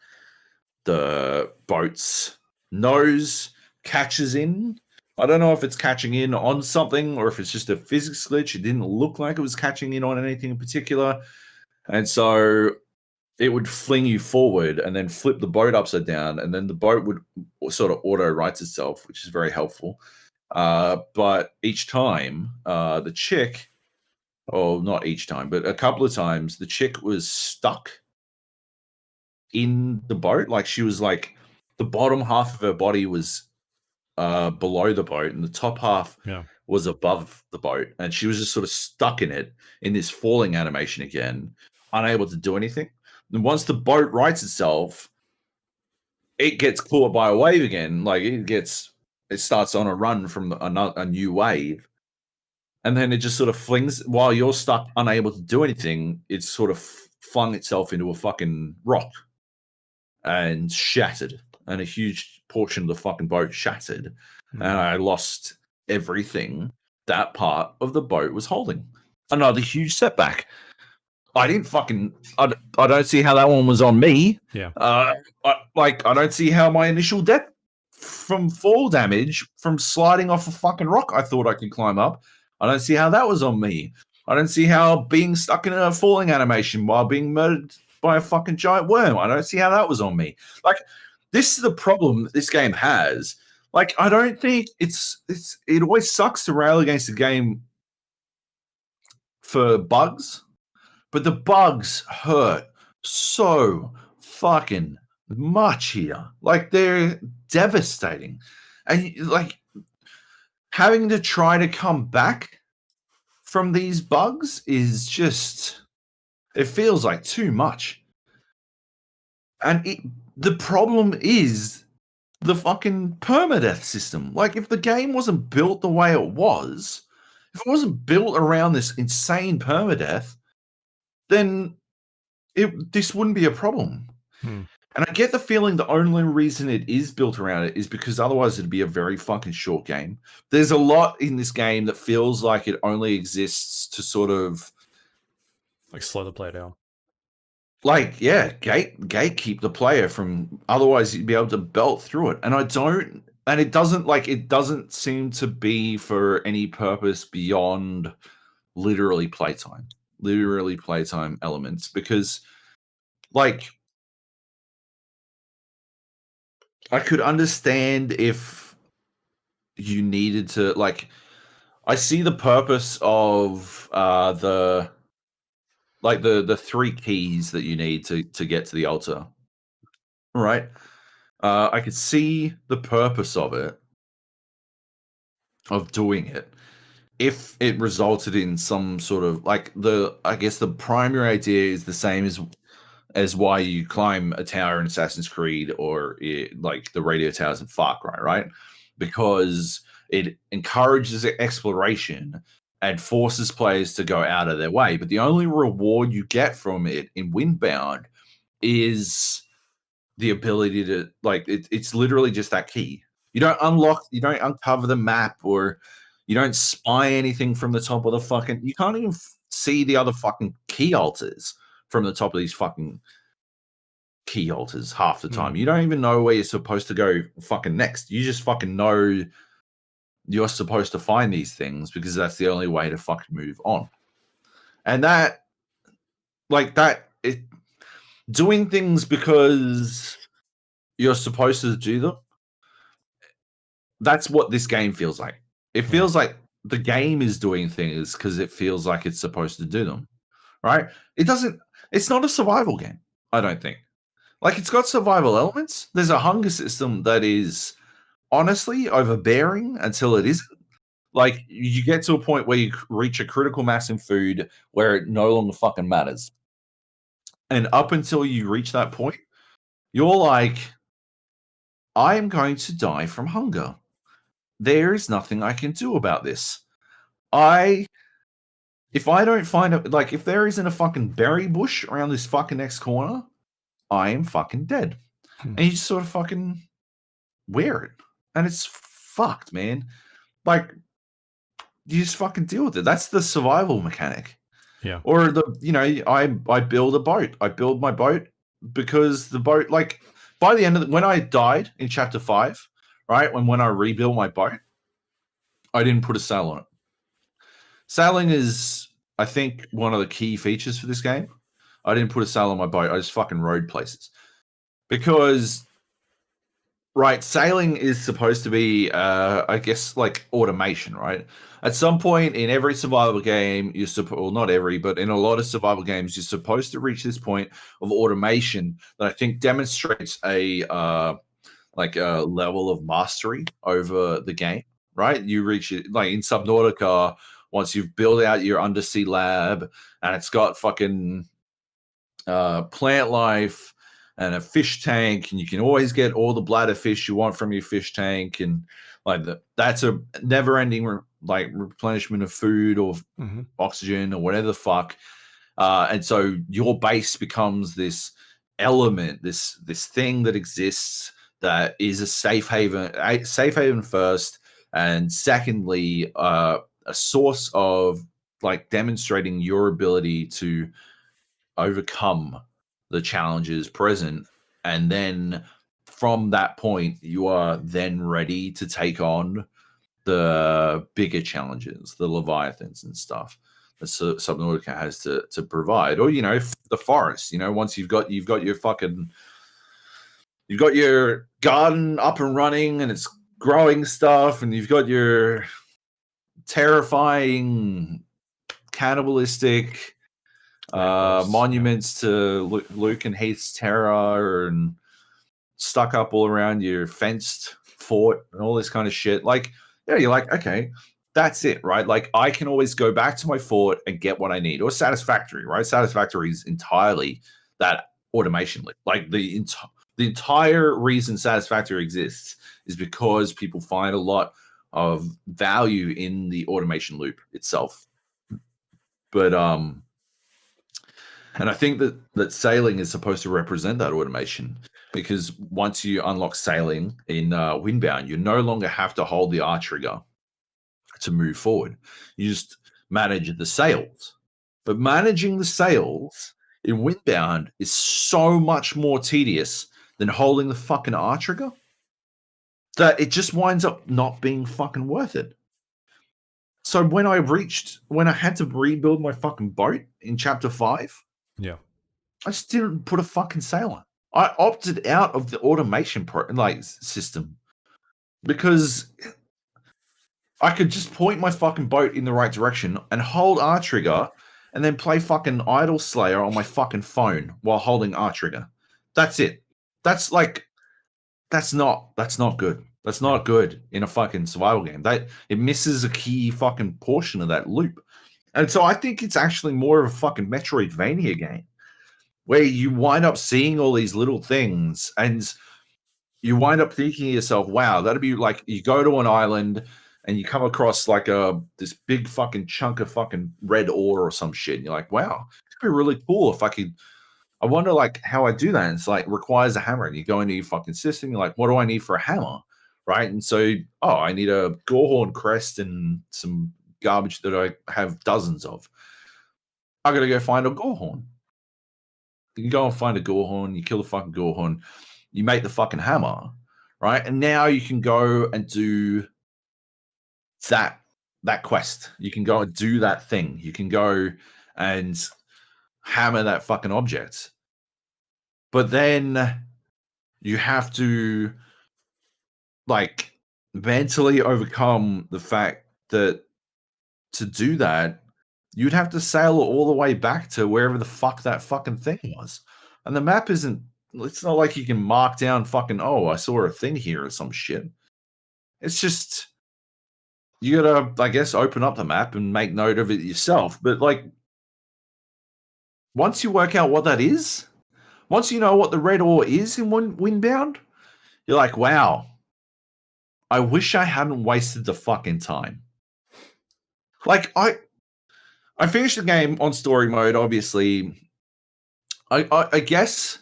the boat's nose catches in. I don't know if it's catching in on something or if it's just a physics glitch. It didn't look like it was catching in on anything in particular. And so it would fling you forward and then flip the boat upside down, and then the boat would sort of auto rights itself, which is very helpful. But each time, the chick, or not each time, but a couple of times, the chick was stuck in the boat. Like she was like, the bottom half of her body was below the boat, and the top half was above the boat, and she was just sort of stuck in it in this falling animation again, unable to do anything. And once the boat rights itself, it gets caught by a wave again. Like it starts on a run from a new wave, and then it just sort of flings while you're stuck, unable to do anything. It's sort of flung itself into a fucking rock and shattered, and a huge portion of the fucking boat shattered, and I lost everything that part of the boat was holding. Another huge setback. I didn't fucking. I don't see how that one was on me. Yeah. I don't see how my initial death from fall damage from sliding off a fucking rock I thought I could climb up. I don't see how that was on me. I don't see how being stuck in a falling animation while being murdered by a fucking giant worm. I don't see how that was on me. Like, this is the problem that this game has. Like, I don't think it always sucks to rail against the game for bugs, but the bugs hurt so fucking much here. Like, they're devastating. And like having to try to come back from these bugs is just, it feels like too much. And the problem is the fucking permadeath system. Like, if the game wasn't built the way it was, if it wasn't built around this insane permadeath, then this wouldn't be a problem. And I get the feeling the only reason it is built around it is because otherwise it'd be a very fucking short game. There's a lot in this game that feels like it only exists to sort of like slow the play down. Like, yeah, gatekeep the player from, otherwise you'd be able to belt through it. And it doesn't seem to be for any purpose beyond literally playtime elements, because like, I could understand if you needed to, like, I see the purpose of the 3 keys that you need to get to the altar, right? I could see the purpose of it, of doing it, if it resulted in some sort of, like, I guess the primary idea is the same as why you climb a tower in Assassin's Creed or like the radio towers in Far Cry, right? Because it encourages exploration and forces players to go out of their way. But the only reward you get from it in Windbound is the ability to, like, it's literally just that key. You don't uncover the map, or you don't spy anything from the top of the fucking, you can't even see the other fucking key altars from the top of these fucking key altars half the time. You don't even know where you're supposed to go fucking next. You just fucking know you're supposed to find these things because that's the only way to fucking move on. And doing things because you're supposed to do them, that's what this game feels like. It feels like the game is doing things because it feels like it's supposed to do them, right? It's not a survival game, I don't think. Like, it's got survival elements. There's a hunger system that is honestly overbearing until it isn't. Like, you get to a point where you reach a critical mass in food where it no longer fucking matters. And up until you reach that point, you're like, I am going to die from hunger. There is nothing I can do about this. If I don't find it, like, if there isn't a fucking berry bush around this fucking next corner, I am fucking dead. And you just sort of fucking wear it. And it's fucked, man. Like, you just fucking deal with it. That's the survival mechanic. Yeah. Or I build a boat. I build my boat because the boat, like, by the end of when I died in chapter 5, right, when I rebuilt my boat, I didn't put a sail on it. Sailing is, I think, one of the key features for this game. I didn't put a sail on my boat. I just fucking rode places. Because, right, sailing is supposed to be, I guess, like, automation, right? At some point in every survival game, well, not every, but in a lot of survival games, you're supposed to reach this point of automation that I think demonstrates a level of mastery over the game, right? You reach it, like in Subnautica, once you've built out your undersea lab and it's got fucking plant life and a fish tank, and you can always get all the bladder fish you want from your fish tank, and like that's a never-ending like replenishment of food or oxygen or whatever the fuck. And so your base becomes this element, this thing that exists that is a safe haven first, and secondly, a source of like demonstrating your ability to overcome the challenges present, and then from that point, you are then ready to take on the bigger challenges, the leviathans and stuff. That's Subnautica has to provide, or the forest. Once you've got your fucking, you've got your garden up and running, and it's growing stuff, and you've got your terrifying, cannibalistic monuments to Luke and Heath's terror, and stuck up all around your fenced fort and all this kind of shit. Like, you're like, okay, that's it, right? Like, I can always go back to my fort and get what I need. Or Satisfactory, right? Satisfactory is entirely that automation loop. Like, the entire reason Satisfactory exists is because people find a lot of value in the automation loop itself. But and I think that sailing is supposed to represent that automation, because once you unlock sailing in Windbound, you no longer have to hold the R trigger to move forward. You just manage the sails. But managing the sails in Windbound is so much more tedious than holding the fucking R trigger that it just winds up not being fucking worth it. So when I had to rebuild my fucking boat in chapter 5, I just didn't put a fucking sail on. I opted out of the automation system because I could just point my fucking boat in the right direction and hold R trigger and then play fucking Idle Slayer on my fucking phone while holding R trigger. That's it. That's not good. That's not good in a fucking survival game. It misses a key fucking portion of that loop. And so I think it's actually more of a fucking Metroidvania game, where you wind up seeing all these little things and you wind up thinking to yourself, wow, that'd be like, you go to an island and you come across like this big fucking chunk of fucking red ore or some shit. And you're like, wow, it'd be really cool if I wonder like how I do that. And it's like, requires a hammer, and you go into your fucking system. You're like, what do I need for a hammer? Right. And so, I need a Gorehorn crest and some garbage that I have dozens of. I got to go find a Gorehorn. You go and find a Gorehorn, you kill the fucking Gorehorn, you make the fucking hammer, right? And now you can go and do that quest. You can go and do that thing. You can go and hammer that fucking object. But then you have to like mentally overcome the fact that to do that, you'd have to sail all the way back to wherever the fuck that fucking thing was. And the map it's not like you can mark down fucking, I saw a thing here or some shit. It's just, you gotta, I guess, open up the map and make note of it yourself. But like, once you work out what that is, once you know what the red ore is in Windbound, you're like, wow, I wish I hadn't wasted the fucking time. Like, I finished the game on story mode, obviously. I guess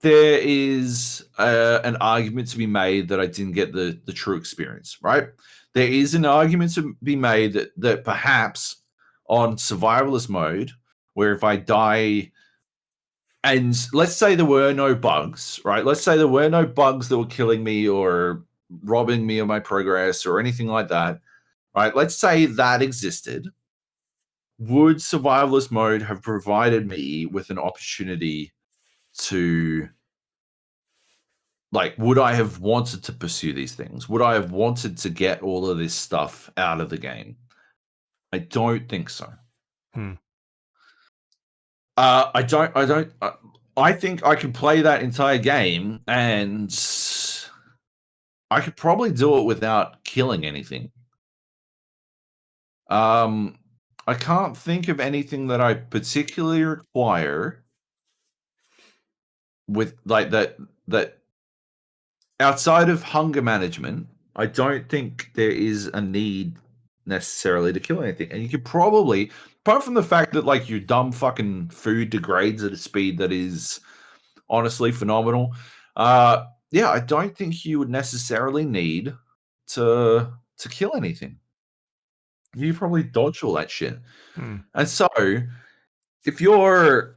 there is an argument to be made that I didn't get the true experience, right? There is an argument to be made that perhaps on survivalist mode, where if I die, and let's say there were no bugs, right? Let's say there were no bugs that were killing me or robbing me of my progress or anything like that, right? Let's say that existed. Would survivalist mode have provided me with an opportunity to, like, would I have wanted to pursue these things? Would I have wanted to get all of this stuff out of the game? I don't think so. I think I could play that entire game and I could probably do it without killing anything. I can't think of anything that I particularly require with like that outside of hunger management. I don't think there is a need necessarily to kill anything. And you could probably, apart from the fact that like your dumb fucking food degrades at a speed that is honestly phenomenal. Yeah, I don't think you would necessarily need to kill anything. You probably dodge all that shit. And so, if you're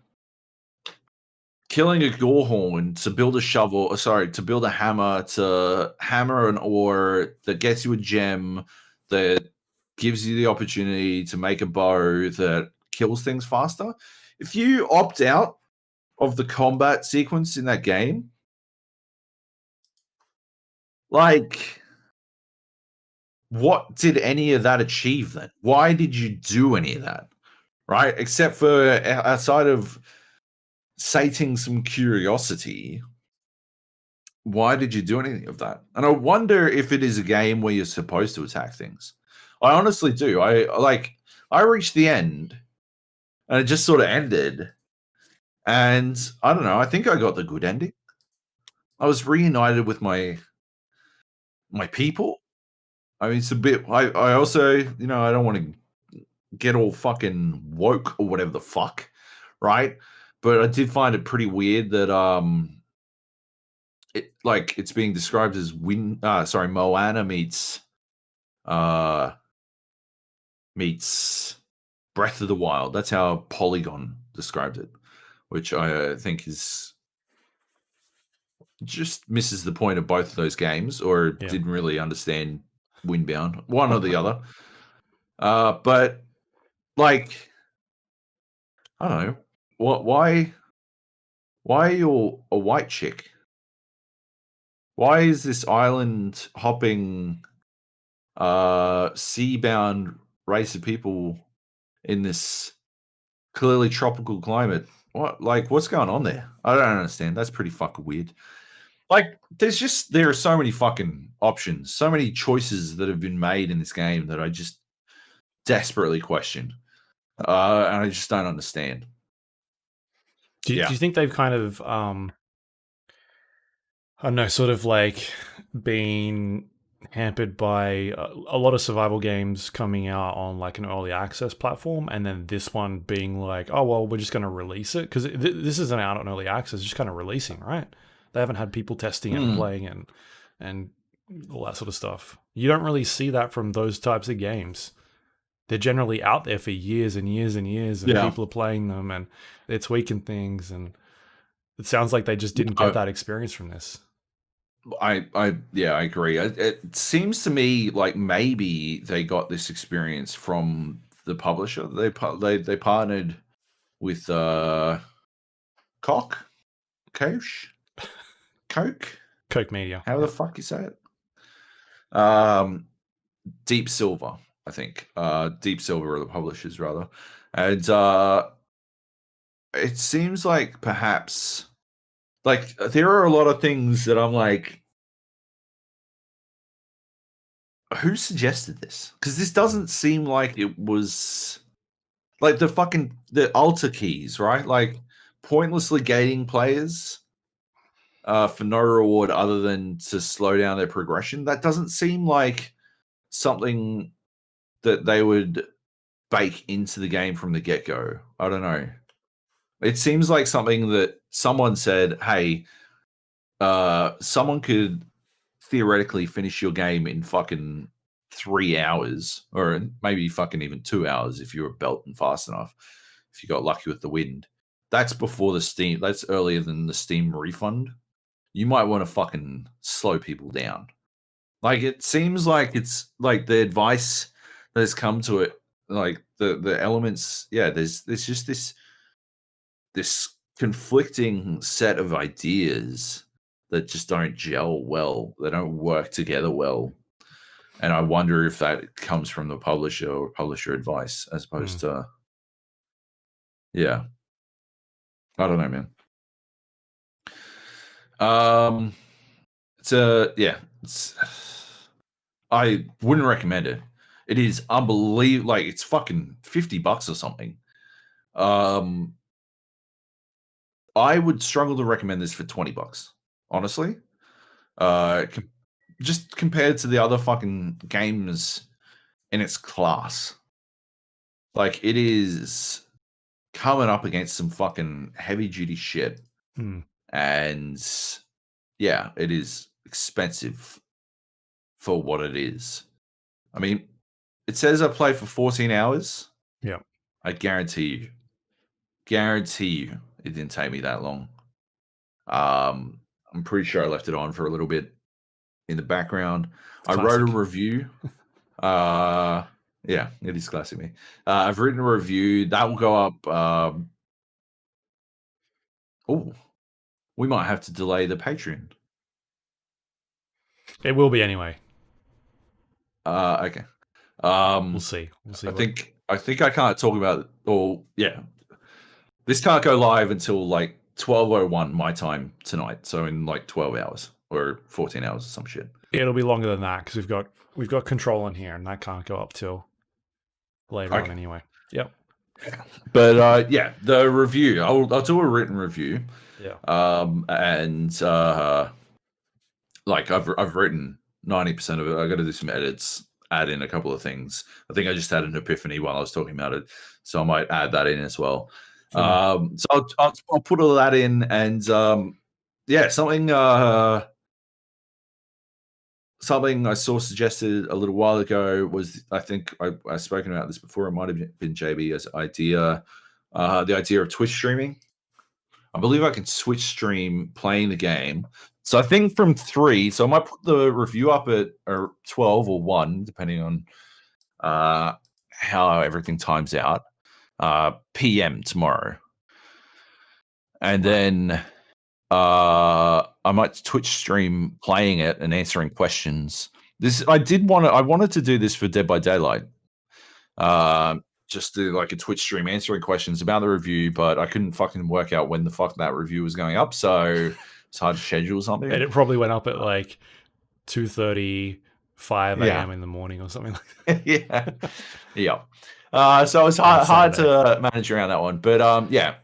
killing a gorehorn to build a shovel, to build a hammer, to hammer an ore that gets you a gem, that gives you the opportunity to make a bow that kills things faster, if you opt out of the combat sequence in that game, like, what did any of that achieve then? Why did you do any of that? Right? Except for outside of sating some curiosity, why did you do anything of that? And I wonder if it is a game where you're supposed to attack things. I honestly do. I reached the end and it just sort of ended. And I don't know, I think I got the good ending. I was reunited with my people. I mean, it's a bit. I also, I don't want to get all fucking woke or whatever the fuck, right? But I did find it pretty weird that it's being described as Moana meets Breath of the Wild. That's how Polygon described it, which I think is just misses the point of both of those games, or didn't really understand Windbound, one or the other. But like, I don't know, why are you a white chick? Why is this island hopping, seabound race of people in this clearly tropical climate? What's going on there? I don't understand. That's pretty fucking weird. Like, there are so many fucking options, so many choices that have been made in this game that I just desperately question. And I just don't understand. Do you think they've kind of, I don't know, sort of like been hampered by a lot of survival games coming out on like an early access platform, and then this one being like, oh, well, we're just going to release it? Because this isn't out on early access, it's just kind of releasing, right? They haven't had people testing it and playing it and all that sort of stuff. You don't really see that from those types of games. They're generally out there for years and years and years, and people are playing them, and they're tweaking things, and it sounds like they just didn't get that experience from this. I agree. It seems to me like maybe they got this experience from the publisher. They partnered with Coke Media. How the fuck you say it? Deep Silver, I think. Deep Silver are the publishers, rather. And it seems like perhaps, like, there are a lot of things that I'm like, who suggested this? Because this doesn't seem like it was like the altar keys, right? Like, pointlessly gating players for no reward other than to slow down their progression. That doesn't seem like something that they would bake into the game from the get-go. I don't know. It seems like something that someone said, hey, someone could theoretically finish your game in fucking 3 hours, or maybe fucking even 2 hours if you were belting fast enough, if you got lucky with the wind. That's before the Steam, that's earlier than the Steam refund. You might want to fucking slow people down. Like, it seems like it's like the advice that has come to it, like the elements. Yeah, there's just this conflicting set of ideas that just don't gel well. They don't work together well. And I wonder if that comes from the publisher or publisher advice as opposed to, yeah. I don't know, man. I wouldn't recommend it. It is unbelievable. Like, it's fucking $50 or something. I would struggle to recommend this for $20, honestly. Just compared to the other fucking games in its class. Like, it is coming up against some fucking heavy duty shit. And yeah, it is expensive for what it is. I mean, it says I played for 14 hours. Yeah. I guarantee you it didn't take me that long. I'm pretty sure I left it on for a little bit in the background. Classic. I wrote a review. Yeah, it is classic me. I've written a review that will go up. We might have to delay the Patreon. It will be anyway. Okay. We'll see. I think I can't talk about it. Or yeah, this can't go live until like 12:01 my time tonight. So in like 12 hours or 14 hours or some shit. It'll be longer than that because we've got control in here, and that can't go up till later on anyway. Yep. But yeah, the review. I'll do a written review. Yeah. And like I've written 90% of it. I got to do some edits, add in a couple of things. I think I just had an epiphany while I was talking about it, so I might add that in as well. So I'll put all that in, and yeah, something I saw suggested a little while ago was, I think I've spoken about this before. It might have been JB's idea, the idea of Twitch streaming. I believe I can Switch stream playing the game. So I think from 3, so I might put the review up at 12 or 1, depending on how everything times out, PM tomorrow. And then I might Twitch stream playing it and answering questions. I wanted to do this for Dead by Daylight. Just do like a Twitch stream answering questions about the review, but I couldn't fucking work out when the fuck that review was going up, so it's hard to schedule something. And it probably went up at like 2:30, 5 a.m. in the morning or something like that. Yeah. So it's hard to manage around that one. But yeah,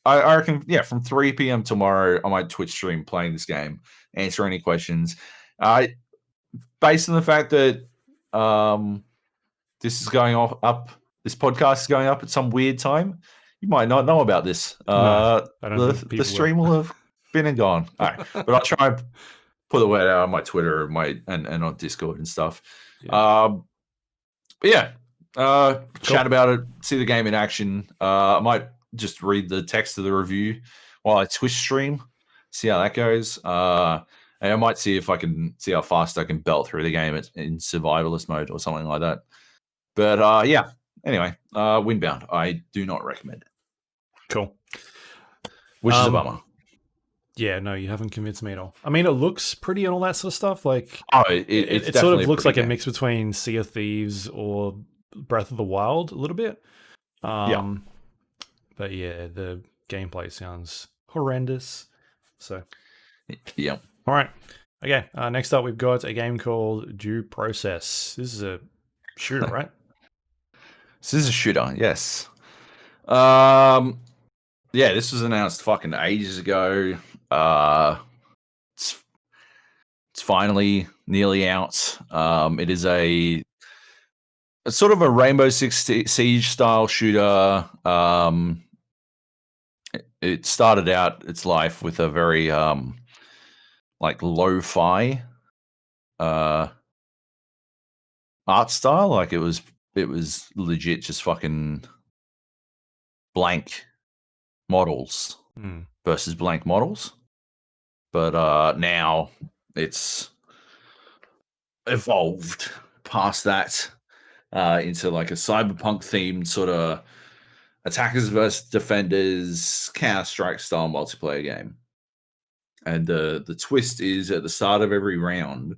I reckon, yeah, from 3 p.m. tomorrow, I might Twitch stream playing this game, answer any questions. Based on the fact that this is going up, this podcast is going up at some weird time, you might not know about this. No, I don't think the stream will have been and gone. All right, but I'll try and put the word out on my Twitter and on Discord and stuff. Yeah. But yeah, cool. Chat about it, see the game in action. I might just read the text of the review while I Twitch stream, see how that goes. And I might see if I can see how fast I can belt through the game in survivalist mode or something like that. But yeah, anyway, Windbound, I do not recommend it. Cool. Which is a bummer. Yeah, no, you haven't convinced me at all. I mean, it looks pretty and all that sort of stuff. Like, it sort of looks like a mix between Sea of Thieves or Breath of the Wild a little bit. Yeah. But yeah, the gameplay sounds horrendous. So, yeah. All right. Okay. Next up, we've got a game called Due Process. This is a shooter, right? This is a shooter, yes. Yeah, this was announced fucking ages ago. It's finally nearly out. It is a sort of a Rainbow Six Siege style shooter. It started out its life with a very like lo-fi art style. Like it was legit just fucking blank models versus blank models. But now it's evolved past that into like a cyberpunk themed sort of attackers versus defenders Counter-Strike style multiplayer game. And the twist is at the start of every round,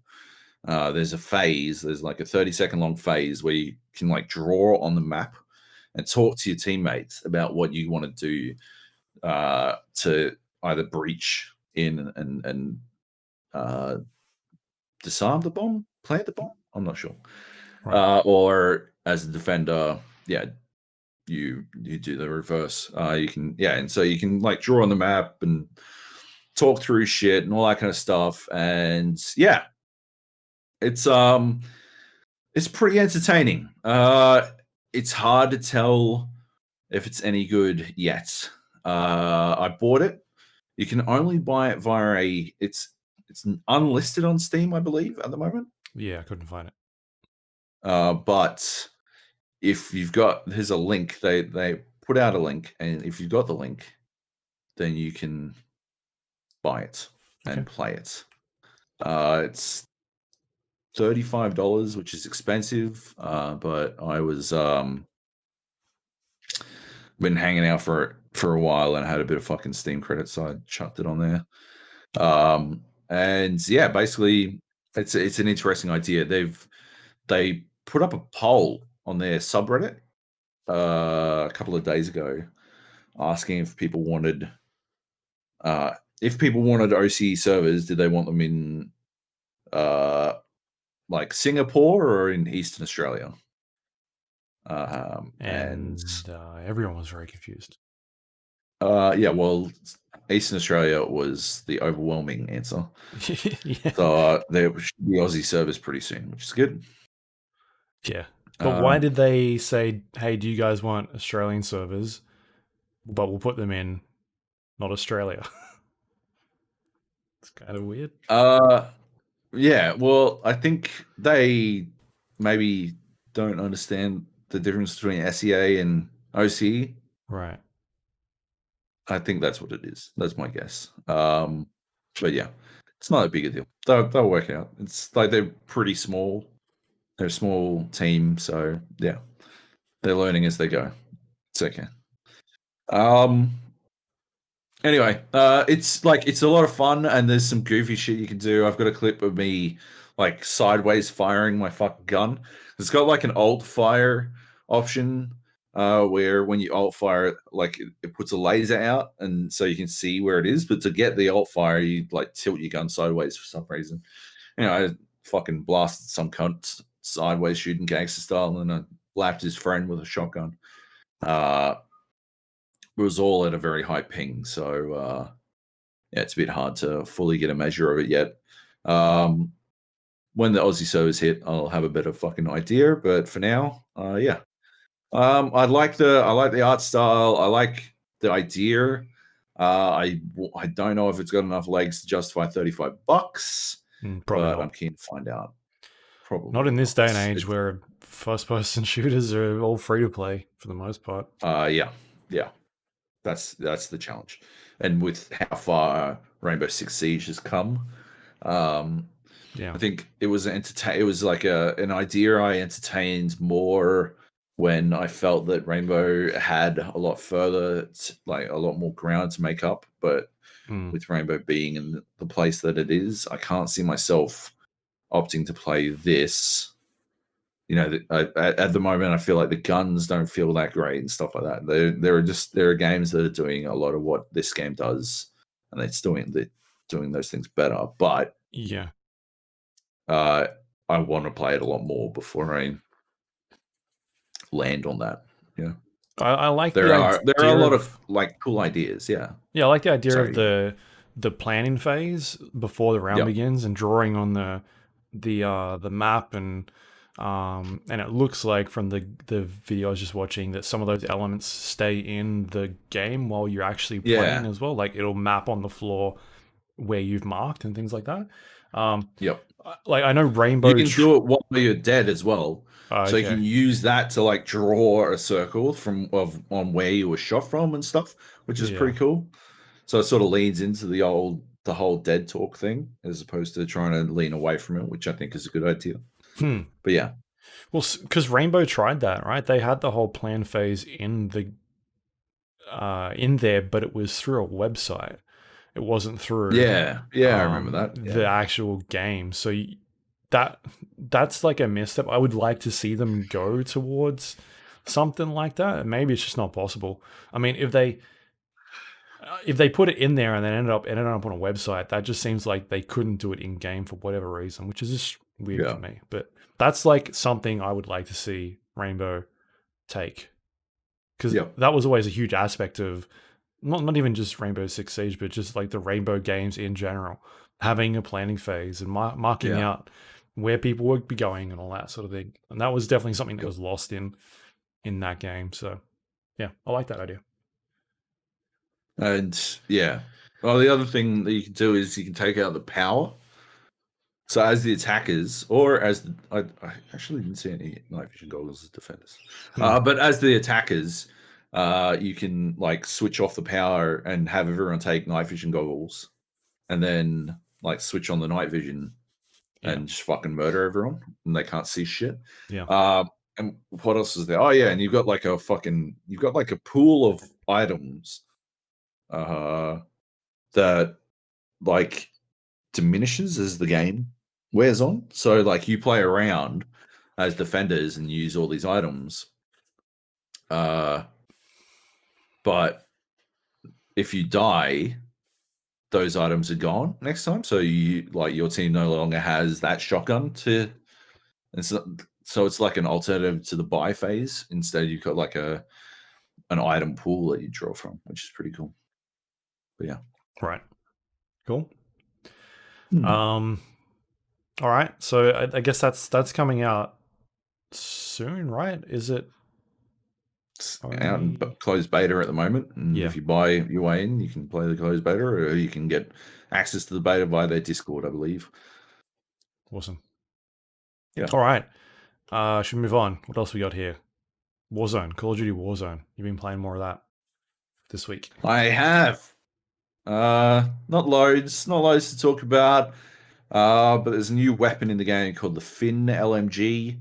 there's a phase. There's like a 30-second long phase where you can like draw on the map and talk to your teammates about what you want to do to either breach in and disarm the bomb, plant the bomb. I'm not sure. Right. Or as a defender, yeah, you do the reverse. You can, yeah, and so you can like draw on the map and talk through shit and all that kind of stuff. And yeah, it's It's pretty entertaining. It's hard to tell if it's any good yet. I bought it. You can only buy it via it's unlisted on Steam, I believe, at the moment. Yeah, I couldn't find it. But if you've got, there's a link. They put out a link, and if you've got the link, then you can buy it and play it. It's $35, which is expensive. But I was been hanging out for a while and had a bit of fucking Steam credit, so I chucked it on there. And yeah, basically, it's an interesting idea. They put up a poll on their subreddit a couple of days ago, asking if people wanted OCE servers, did they want them in like Singapore or in Eastern Australia? And everyone was very confused. Yeah, well, Eastern Australia was the overwhelming answer. Yeah. So there should be Aussie servers pretty soon, which is good. Yeah. But why did they say, hey, do you guys want Australian servers? But we'll put them in not Australia. It's kind of weird. Yeah, well, I think they maybe don't understand the difference between SEA and OCE. Right. I think that's what it is. That's my guess. But yeah, it's not a big a deal. They'll work out. It's like they're pretty small. They're a small team, so yeah, they're learning as they go. It's okay. Anyway, it's a lot of fun, and there's some goofy shit you can do. I've got a clip of me like sideways firing my fucking gun. It's got like an alt fire option, where when you alt fire, like it puts a laser out, and so you can see where it is. But to get the alt fire, you like tilt your gun sideways for some reason. I fucking blasted some cunt sideways shooting gangster style, and I lapped his friend with a shotgun. It was all at a very high ping, so yeah, it's a bit hard to fully get a measure of it yet. When the Aussie servers hit, I'll have a better fucking idea. But for now, yeah, I like the art style. I like the idea. I don't know if it's got enough legs to justify $35, Probably but not. I'm keen to find out. Probably not in this day and age where first-person shooters are all free to play for the most part. Yeah. That's the challenge, and with how far Rainbow Six Siege has come, yeah, I think it was It was like an idea I entertained more when I felt that Rainbow had a lot further, like a lot more ground to make up. But with Rainbow being in the place that it is, I can't see myself opting to play this. At the moment, I feel like the guns don't feel that great and stuff like that. There are games that are doing a lot of what this game does, and they're doing those things better. But yeah, I want to play it a lot more before I land on that. Yeah, I like there are a lot of like cool ideas. Yeah, I like the idea of the planning phase before the round begins and drawing on the map and it looks like from the video I was just watching that some of those elements stay in the game while you're actually playing as well. Like it'll map on the floor where you've marked and things like that. Like I know Rainbow. You can do it while you're dead as well. Okay. So you can use that to like draw a circle on where you were shot from and stuff, which is pretty cool. So it sort of leads into the whole dead talk thing, as opposed to trying to lean away from it, which I think is a good idea. But yeah, well, because Rainbow tried that, right? They had the whole plan phase in there, but it was through a website. It wasn't through I remember that the actual game. So that's like a misstep. I would like to see them go towards something like that. Maybe it's just not possible. I mean, if they put it in there and then ended up on a website, that just seems like they couldn't do it in game for whatever reason, which is just weird for me. But that's like something I would like to see Rainbow take, because that was always a huge aspect of not even just Rainbow Six Siege, but just like the Rainbow games in general, having a planning phase and marking out where people would be going and all that sort of thing. And that was definitely something that Yep. was lost in that game. So yeah, I like that idea. And yeah, well, the other thing that you can do is you can take out the power. So as the attackers, or as the, I actually didn't see any night vision goggles as defenders, but as the attackers, you can like switch off the power and have everyone take night vision goggles, and then like switch on the night vision Yeah. and just fucking murder everyone, and they can't see shit. Yeah. And what else is there? Oh yeah, and you've got like a pool of items, that like diminishes as the game wears on. So like you play around as defenders and use all these items. But if you die, those items are gone next time. So you like your team no longer has that shotgun to, and so it's like an alternative to the buy phase. Instead, you've got like an item pool that you draw from, which is pretty cool. But yeah. Right. Cool. Hmm. All right. So I guess that's coming out soon, right? Is it? It's out in Only... closed beta at the moment, and Yeah. if you buy your way in, you can play the closed beta, or you can get access to the beta via their Discord, I believe. Awesome. Yeah. All right. Should we move on? What else we got here? Warzone, Call of Duty Warzone. You've been playing more of that this week. I have. Not loads to talk about. But there's a new weapon in the game called the Fin LMG.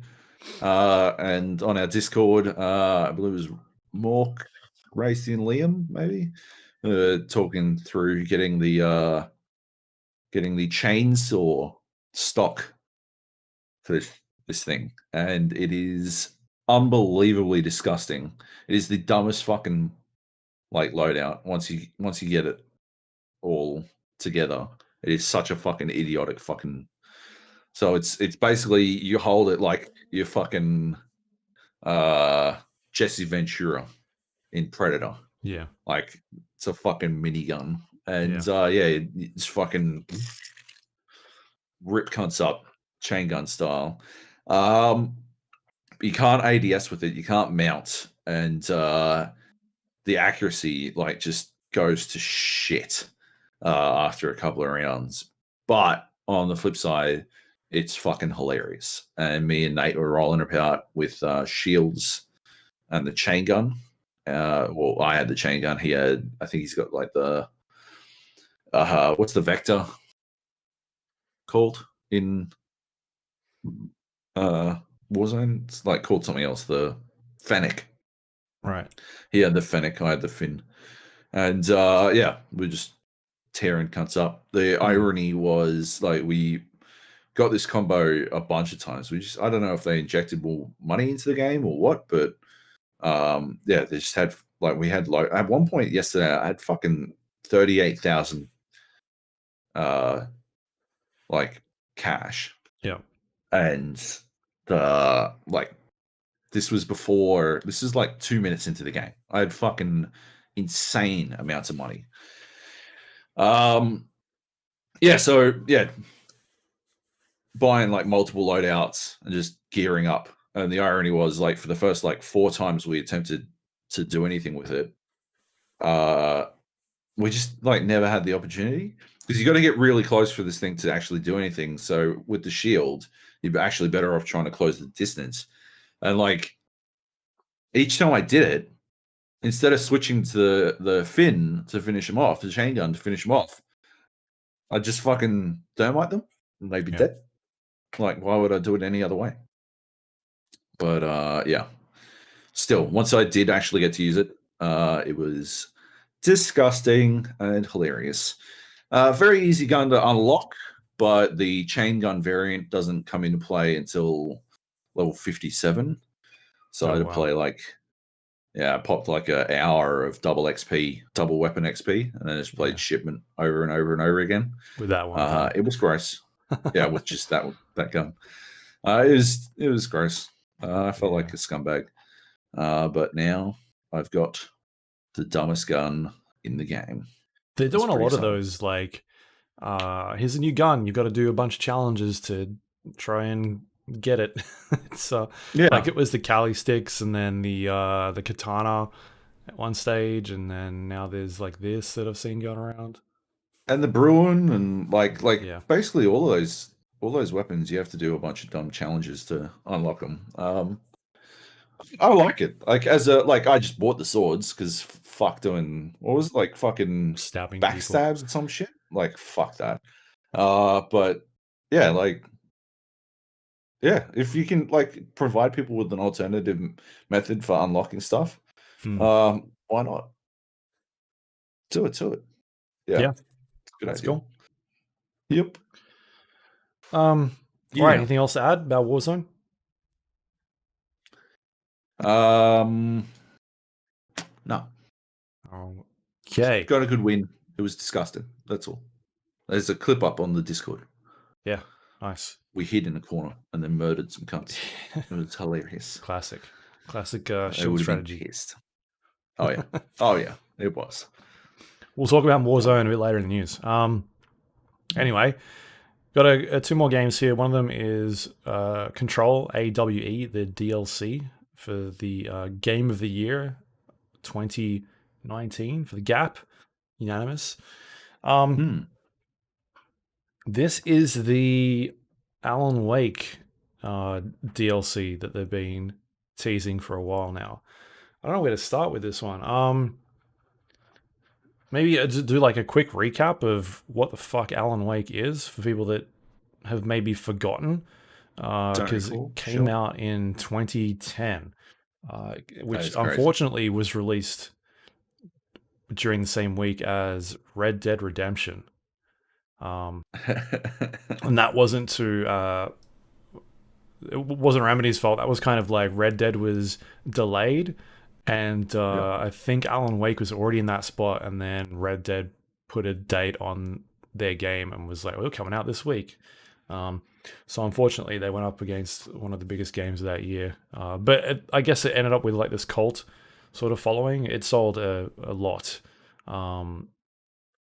And on our Discord, I believe it was Mork, Racy, and Liam, maybe, talking through getting the chainsaw stock for this thing, and it is unbelievably disgusting. It is the dumbest fucking like loadout. Once you get it all together, it is such a fucking idiotic fucking. So it's basically you hold it like you're fucking Jesse Ventura in Predator. Yeah. Like it's a fucking minigun, and Yeah. it's fucking rip cunts up, chain gun style. You can't ADS with it. You can't mount, and the accuracy like just goes to shit after a couple of rounds. But on the flip side, it's fucking hilarious. And me and Nate were rolling about with shields and the chain gun. Well, I had the chain gun. I think he's got like the what's the vector called in Warzone? It's like called something else. The Fennec. Right. He had the Fennec. I had the Fin. And we're just tearing cunts up. The irony was like we got this combo a bunch of times. I don't know if they injected more money into the game or what, but they just had like we had like at one point yesterday I had fucking 38,000 like cash. Yeah. And like this is like 2 minutes into the game. I had fucking insane amounts of money. Buying like multiple loadouts and just gearing up. And the irony was like for the first like 4 times we attempted to do anything with it, we just like never had the opportunity because you got to get really close for this thing to actually do anything. So with the shield, you're actually better off trying to close the distance. And like each time I did it, instead of switching to the fin to finish them off, the chain gun to finish them off, I just fucking thermite them and they'd be dead. Like, why would I do it any other way? But still, once I did actually get to use it, it was disgusting and hilarious. Very easy gun to unlock, but the chain gun variant doesn't come into play until level 57. So I had to play I popped like an hour of double XP, double weapon XP, and then just played shipment over and over and over again. With that one. It was gross. With just that gun. It was gross. I felt like a scumbag. But now I've got the dumbest gun in the game. They're doing a lot of those, like, here's a new gun. You've got to do a bunch of challenges to try and get it. It's like Yeah, it was the Kali sticks and then the katana at one stage, and then now there's like this that I've seen going around. and the Bruin and like Yeah. basically all those weapons, you have to do a bunch of dumb challenges to unlock them. I like it. Like as a like, I just bought the swords because fuck doing what was it, like fucking Stabbing people. backstabs and some shit. Like fuck that. But yeah, like yeah, if you can like provide people with an alternative method for unlocking stuff, Hmm. why not? Do it to it. Yeah, Yeah, it's a good that's idea. cool. Yep. All right. Yeah. Anything else to add about Warzone? Um, no. Okay. Got a good win. It was disgusting. That's all. There's a clip up on the Discord. Yeah. Nice. We hid in a corner and then murdered some cunts. It was hilarious. Classic. Classic They shield would have been strategy. pissed. Oh yeah. Oh yeah. It was. We'll talk about Oh Warzone yeah. a bit later in the news. Anyway, got two more games here. One of them is Control AWE, the DLC for the Game of the Year 2019 for the Gap, unanimous. Hmm. This is the Alan Wake DLC that they've been teasing for a while now. I don't know where to start with this one. Maybe do like a quick recap of what the fuck Alan Wake is for people that have maybe forgotten, Don't because it recall. came Sure. out in 2010, That which is crazy. unfortunately was released during the same week as Red Dead Redemption. And that wasn't it wasn't Remedy's fault. That was kind of like Red Dead was delayed, and Yep. I think Alan Wake was already in that spot, and then Red Dead put a date on their game and was like, "We're coming out this week." Um, so unfortunately, they went up against one of the biggest games of that year. I guess it ended up with like this cult sort of following. It sold a lot. Um,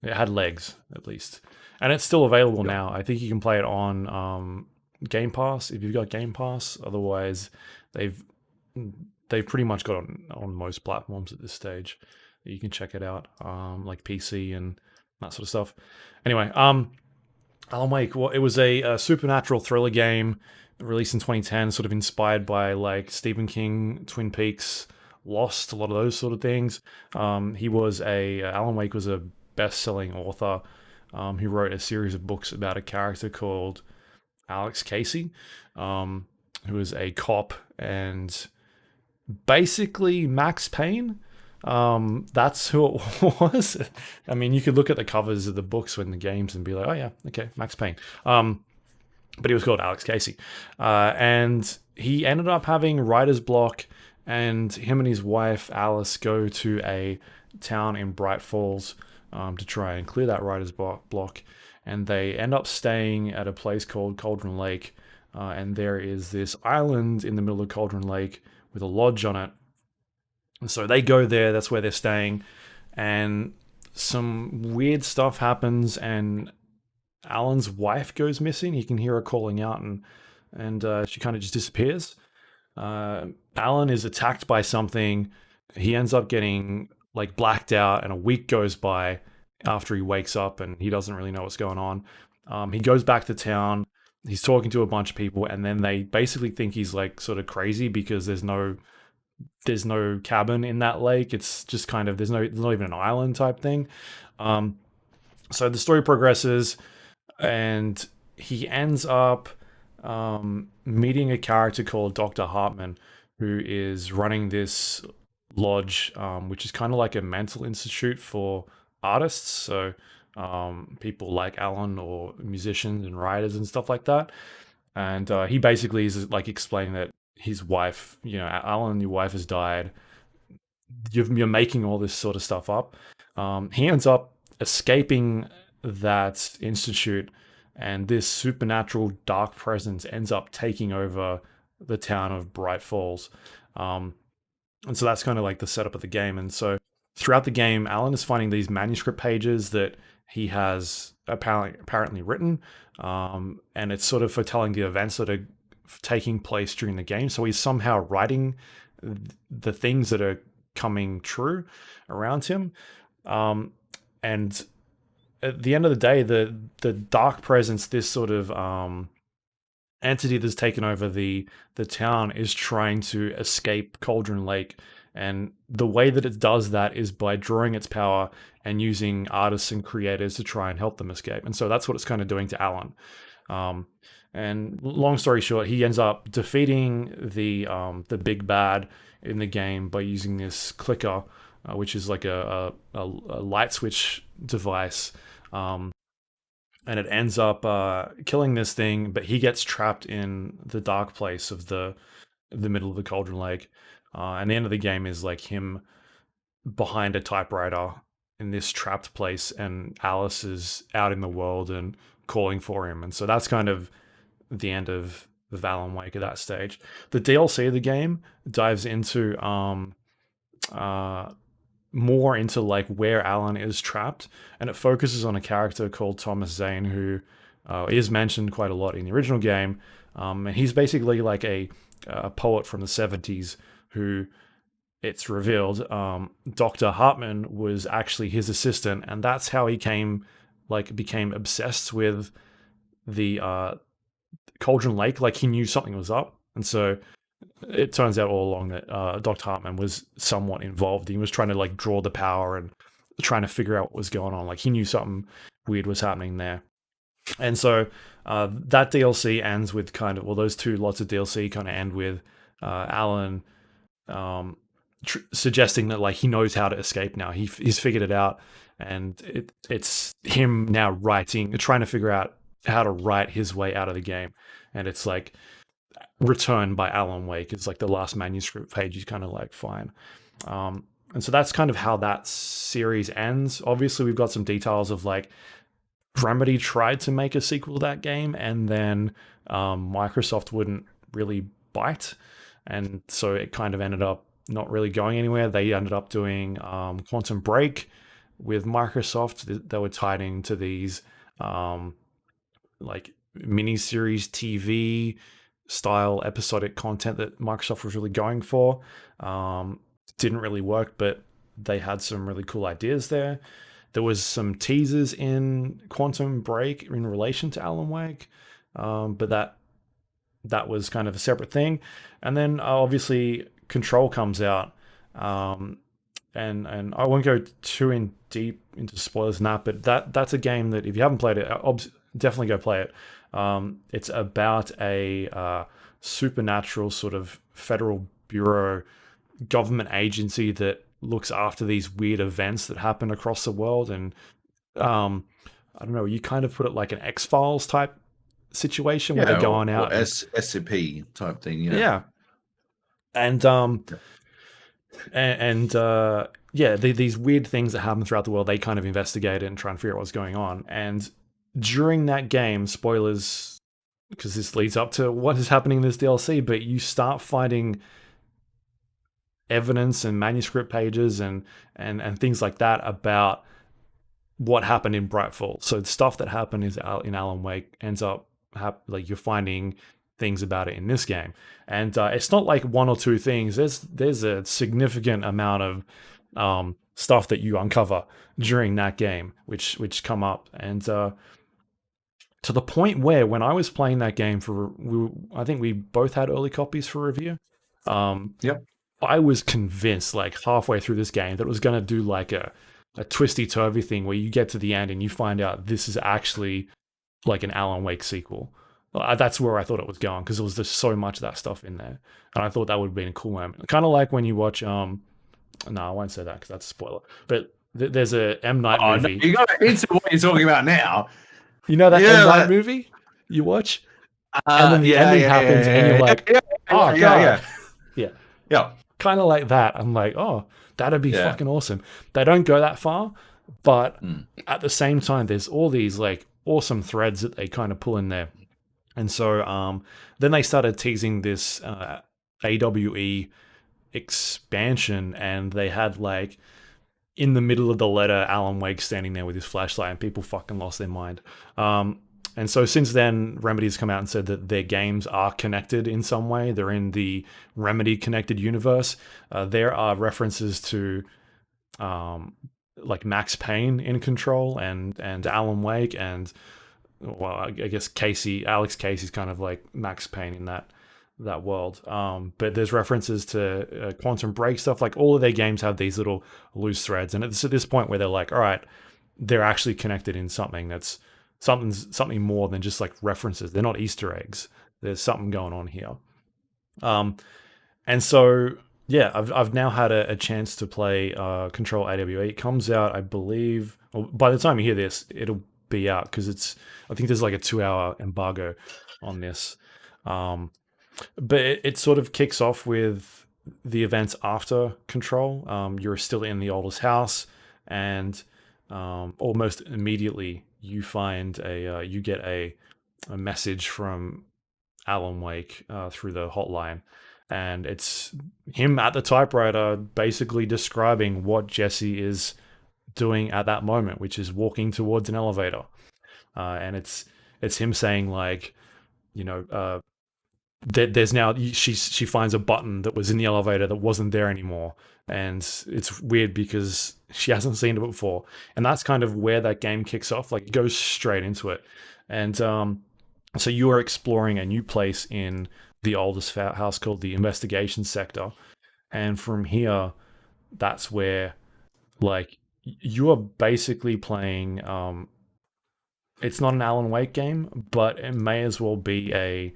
it had legs at least, and it's still available Yep. now. I think you can play it on Game Pass if you've got Game Pass. Otherwise, they've they've pretty much got on most platforms at this stage. You can check it out, like PC and that sort of stuff. Anyway, Alan Wake. Well, it was a supernatural thriller game released in 2010, sort of inspired by like Stephen King, Twin Peaks, Lost, a lot of those sort of things. He was Alan Wake was a best-selling author who wrote a series of books about a character called Alex Casey, who was a cop and basically Max Payne. That's who it was. I mean, you could look at the covers of the books when the games and be like, oh yeah, okay, Max Payne. But he was called Alex Casey, and he ended up having writer's block, and him and his wife Alice go to a town in Bright Falls to try and clear that writer's block, and they end up staying at a place called Cauldron Lake, and there is this island in the middle of Cauldron Lake with a lodge on it. And so they go there, that's where they're staying, and some weird stuff happens, and Alan's wife goes missing. He can hear her calling out, and she kind of just disappears. Alan is attacked by something. He ends up getting like blacked out, and a week goes by after he wakes up, and he doesn't really know what's going on. He goes back to town. He's talking to a bunch of people, and then they basically think he's like sort of crazy because there's no cabin in that lake. It's just kind of there's not even an island type thing. So the story progresses, and he ends up meeting a character called Dr. Hartman, who is running this lodge, which is kind of like a mental institute for artists. So people like Alan or musicians and writers and stuff like that. And he basically is like explaining that his wife, Alan, your wife has died. You're making all this sort of stuff up. He ends up escaping that institute, and this supernatural dark presence ends up taking over the town of Bright Falls. And so that's kind of like the setup of the game. And so throughout the game, Alan is finding these manuscript pages that he has apparently written, and it's sort of foretelling the events that are taking place during the game. So he's somehow writing the things that are coming true around him. And at the end of the day, the dark presence, this sort of entity that's taken over the town, is trying to escape Cauldron Lake. And the way that it does that is by drawing its power and using artists and creators to try and help them escape. And so that's what it's kind of doing to Alan. And long story short, he ends up defeating the big bad in the game by using this clicker, which is like a light switch device. And it ends up killing this thing, but he gets trapped in the dark place of the middle of the Cauldron Lake. And the end of the game is like him behind a typewriter in this trapped place, and Alice is out in the world and calling for him. And so that's kind of the end of Alan Wake at that stage. The DLC of the game dives into more into like where Alan is trapped, and it focuses on a character called Thomas Zane, who is mentioned quite a lot in the original game. And he's basically like a poet from the 70s who, it's revealed, Dr. Hartman was actually his assistant, and that's how he became obsessed with the Cauldron Lake. Like, he knew something was up, and so it turns out all along that Dr. Hartman was somewhat involved. He was trying to like draw the power and trying to figure out what was going on. Like, he knew something weird was happening there. And so that DLC ends with kind of, well, those two lots of DLC kind of end with Alan suggesting that like he knows how to escape now. He's figured it out, and it's him now trying to figure out how to write his way out of the game. And it's like Return by Alan Wake. It's like the last manuscript page. He's kind of like, fine. And so that's kind of how that series ends. Obviously, we've got some details of like Remedy tried to make a sequel to that game, and then Microsoft wouldn't really bite. And so it kind of ended up not really going anywhere. They ended up doing Quantum Break with Microsoft. They were tied into these like miniseries TV style episodic content that Microsoft was really going for. Didn't really work, but they had some really cool ideas there. There was some teasers in Quantum Break in relation to Alan Wake, but that was kind of a separate thing. And then obviously Control comes out, and I won't go too in deep into spoilers in that, but that's a game that if you haven't played it, definitely go play it. It's about a supernatural sort of federal bureau government agency that looks after these weird events that happen across the world. And I don't know, you kind of put it like an X-Files type situation where they're going out. Or SCP type thing, you know? Yeah. These weird things that happen throughout the world, they kind of investigate it and try and figure out what's going on. And during that game, spoilers, because this leads up to what is happening in this DLC, but you start finding evidence and manuscript pages and things like that about what happened in Bright Falls. So the stuff that happened in Alan Wake ends up like you're finding things about it in this game. And it's not like one or two things. There's a significant amount of stuff that you uncover during that game, which come up. And to the point where when I was playing that game I think we both had early copies for review. Yep. I was convinced like halfway through this game that it was going to do like a twisty turvy thing where you get to the end and you find out this is actually like an Alan Wake sequel. That's where I thought it was going, because there was just so much of that stuff in there, and I thought that would have been a cool moment. Kind of like when you watch no, I won't say that because that's a spoiler. But there's a M. Night movie. No, you got into what you're talking about now. You know that M. Night movie you watch, and then the ending happens, and you're like, oh god, yeah. Kind of like that. I'm like, oh, that'd be fucking awesome. They don't go that far, but at the same time, there's all these like awesome threads that they kind of pull in there. And so then they started teasing this AWE expansion, and they had like in the middle of the letter, Alan Wake standing there with his flashlight, and people fucking lost their mind. And so since then, Remedy's come out and said that their games are connected in some way. They're in the Remedy connected universe. There are references to like Max Payne in Control and Alan Wake, and well, I guess Alex Casey's kind of like Max Payne in that world. But there's references to Quantum Break stuff. Like all of their games have these little loose threads, and it's at this point where they're like, all right, they're actually connected in something that's something more than just like references. They're not Easter eggs. There's something going on here. And so yeah, I've now had a chance to play Control AWE. It comes out, I believe, or by the time you hear this, it'll be out because I think there's like a 2-hour embargo on this. But it sort of kicks off with the events after Control. You're still in the oldest house, and almost immediately you find you get a message from Alan Wake through the hotline, and it's him at the typewriter basically describing what Jesse is doing at that moment, which is walking towards an elevator, and it's him saying like, you know, there's now she finds a button that was in the elevator that wasn't there anymore, and it's weird because she hasn't seen it before, and that's kind of where that game kicks off. Like it goes straight into it, and so you are exploring a new place in the oldest house called the investigation sector, and from here, that's where like you are basically playing. It's not an Alan Wake game, but it may as well be a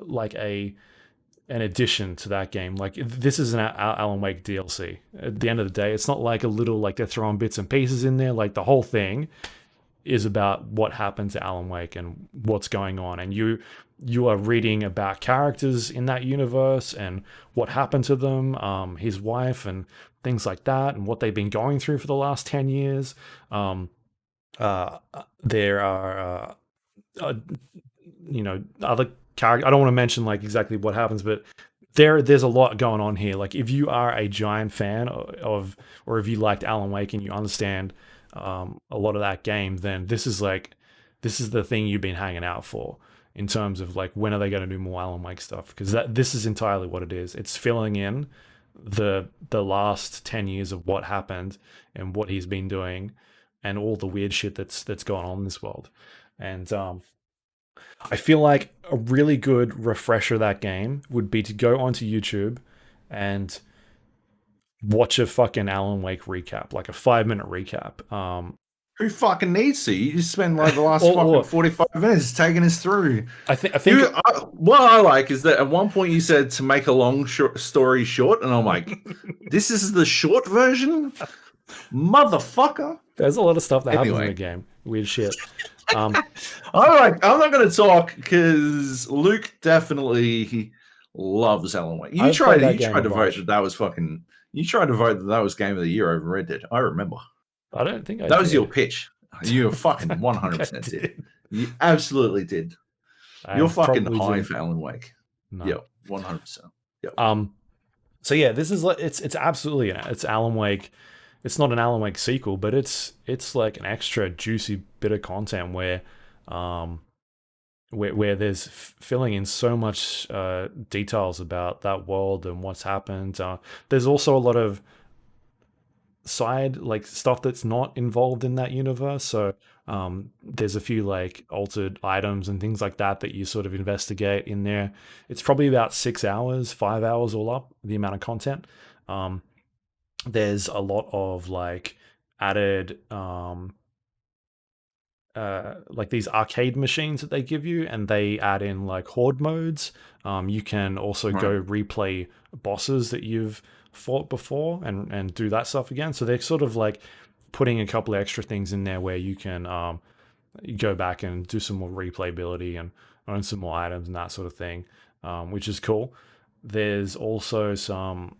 like an addition to that game. Like this is an Alan Wake DLC. At the end of the day, it's not like a little like they're throwing bits and pieces in there. Like the whole thing is about what happened to Alan Wake and what's going on, and you are reading about characters in that universe and what happened to them, his wife and things like that, and what they've been going through for the last 10 years. There are you know, other characters. I don't want to mention like exactly what happens, but there's a lot going on here. Like if you are a giant fan of, or if you liked Alan Wake and you understand a lot of that game, then this is the thing you've been hanging out for in terms of like when are they going to do more Alan Wake stuff, because this is entirely what it is. It's filling in the last 10 years of what happened and what he's been doing and all the weird shit that's going on in this world. And I feel like a really good refresher of that game would be to go onto YouTube and watch a fucking Alan Wake recap, like a 5-minute recap. Who fucking needs to? You just spend like the last fucking 45 minutes taking us through. I think what I like is that at one point you said to make a long story short, and I'm like, this is the short version? Motherfucker. There's a lot of stuff that happens in the game. Weird shit. I'm not going to talk because Luke definitely loves Alan Wake. You tried to vote that was fucking. You tried to vote that was Game of the Year over Red Dead. I remember. I don't think that was your pitch. You fucking 100% did. You absolutely did. You're fucking high for Alan Wake. No. Yeah, 100%. Yeah. So yeah, this is like it's absolutely it's Alan Wake. It's not an Alan Wake sequel, but it's like an extra juicy bit of content where there's filling in so much details about that world and what's happened. There's also a lot of side like stuff that's not involved in that universe. So there's a few like altered items and things like that you sort of investigate in there. It's probably about 6 hours, 5 hours all up, the amount of content. There's a lot of like added like these arcade machines that they give you, and they add in like horde modes. You can also go replay bosses that you've fought before and do that stuff again. So they're sort of like putting a couple of extra things in there where you can go back and do some more replayability and own some more items and that sort of thing, which is cool. There's also some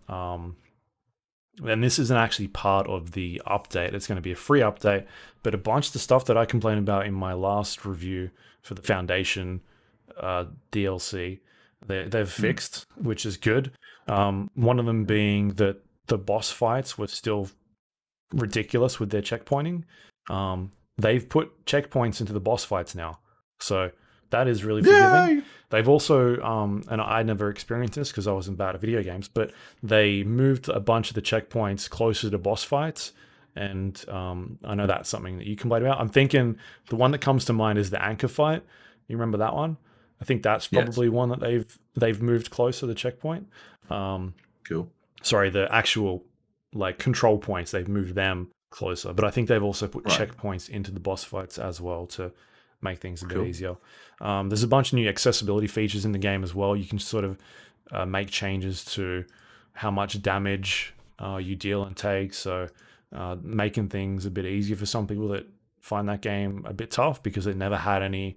and this isn't actually part of the update. It's going to be a free update, but a bunch of the stuff that I complained about in my last review for the Foundation DLC, they've fixed, which is good. One of them being that the boss fights were still ridiculous with their checkpointing. They've put checkpoints into the boss fights now, so that is really forgiving. Yay! They've also, and I never experienced this because I wasn't bad at video games, but they moved a bunch of the checkpoints closer to boss fights, and I know that's something that you complained about. I'm thinking the one that comes to mind is the anchor fight. You remember that one? I think that's Yes. probably one that they've moved closer to the checkpoint. Cool. Sorry, the actual like control points, they've moved them closer, but I think they've also put Right. checkpoints into the boss fights as well to make things a bit Cool. easier. There's a bunch of new accessibility features in the game as well. You can sort of make changes to how much damage you deal and take, so making things a bit easier for some people that find that game a bit tough because it never had any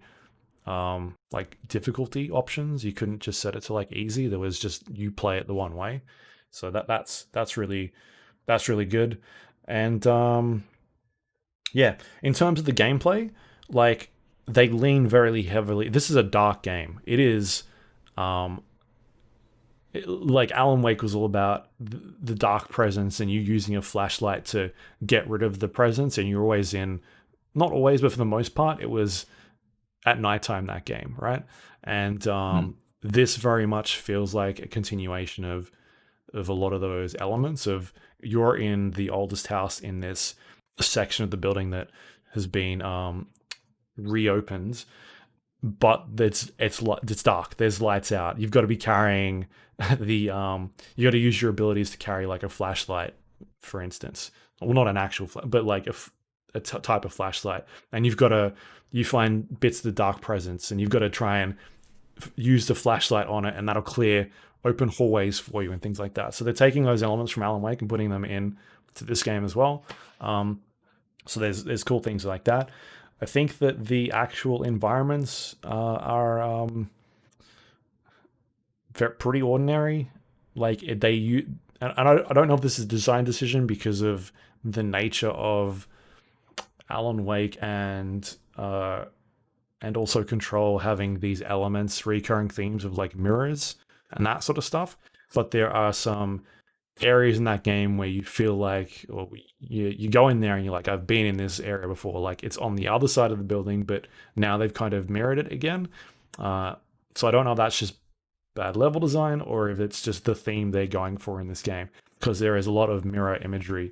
like difficulty options. You couldn't just set it to like easy. There was just you play it the one way. So that's really good. And yeah, in terms of the gameplay, like they lean very heavily. This is a dark game. It is like Alan Wake was all about the dark presence and you using a flashlight to get rid of the presence, and you're always in, not always, but for the most part, it was at nighttime, that game, right? And this very much feels like a continuation of a lot of those elements of you're in the oldest house in this section of the building that has been reopened, but it's dark. There's lights out. You've got to be carrying the you got to use your abilities to carry like a flashlight, for instance. Well, not an actual, but like a type of flashlight, and you find bits of the dark presence, and you've got to try and use the flashlight on it, and that'll clear open hallways for you and things like that. So they're taking those elements from Alan Wake and putting them in to this game as well. So there's cool things like that. I think that the actual environments are pretty ordinary. Like and I don't know if this is a design decision because of the nature of Alan Wake and also Control having these elements, recurring themes of like mirrors and that sort of stuff. But there are some areas in that game where you feel like, or you go in there and you're like, I've been in this area before. Like it's on the other side of the building, but now they've kind of mirrored it again. So I don't know if that's just bad level design or if it's just the theme they're going for in this game, because there is a lot of mirror imagery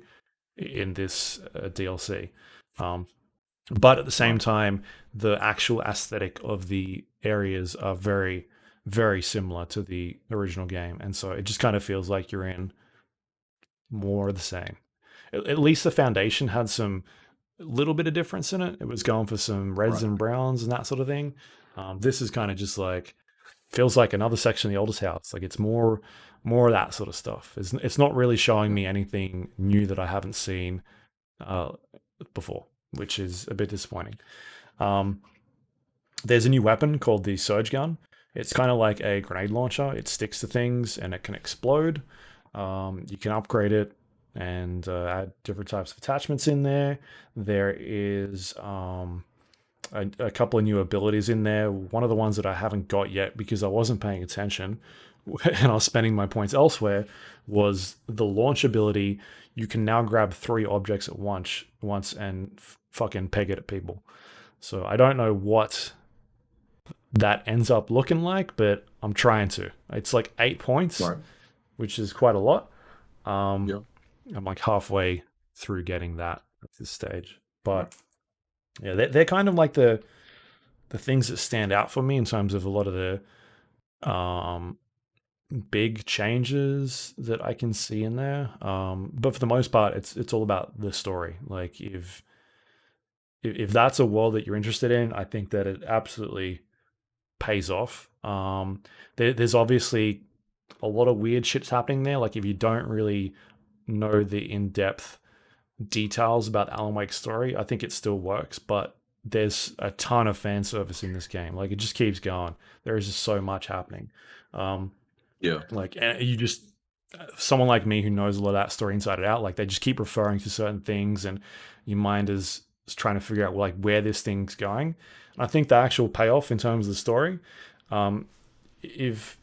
in this DLC. But at the same time, the actual aesthetic of the areas are very, very similar to the original game. And so it just kind of feels like you're in more of the same. At least the Foundation had some little bit of difference in it. It was going for some reds and browns and that sort of thing. This is kind of just like, feels like another section of the oldest house. Like it's more of that sort of stuff. It's not really showing me anything new that I haven't seen before, which is a bit disappointing. There's a new weapon called the Surge Gun. It's kind of like a grenade launcher. It sticks to things and it can explode. You can upgrade it and add different types of attachments in there. There is a couple of new abilities in there. One of the ones that I haven't got yet because I wasn't paying attention and I was spending my points elsewhere was the launch ability. You can now grab 3 objects at once and fucking peg it at people. So I don't know what that ends up looking like, but I'm trying to. It's like 8 points, which is quite a lot. I'm like halfway through getting that at this stage. But yeah, they're kind of like the things that stand out for me in terms of a lot of the big changes that I can see in there. But for the most part, it's all about the story. Like if that's a world that you're interested in, I think that it absolutely pays off. There's obviously a lot of weird shit's happening there. Like if you don't really know the in-depth details about Alan Wake's story, I think it still works, but there's a ton of fan service in this game. Like it just keeps going. There is just so much happening. Like you just, someone like me who knows a lot of that story inside and out, like they just keep referring to certain things and your mind is trying to figure out like where this thing's going. And I think the actual payoff in terms of the story, if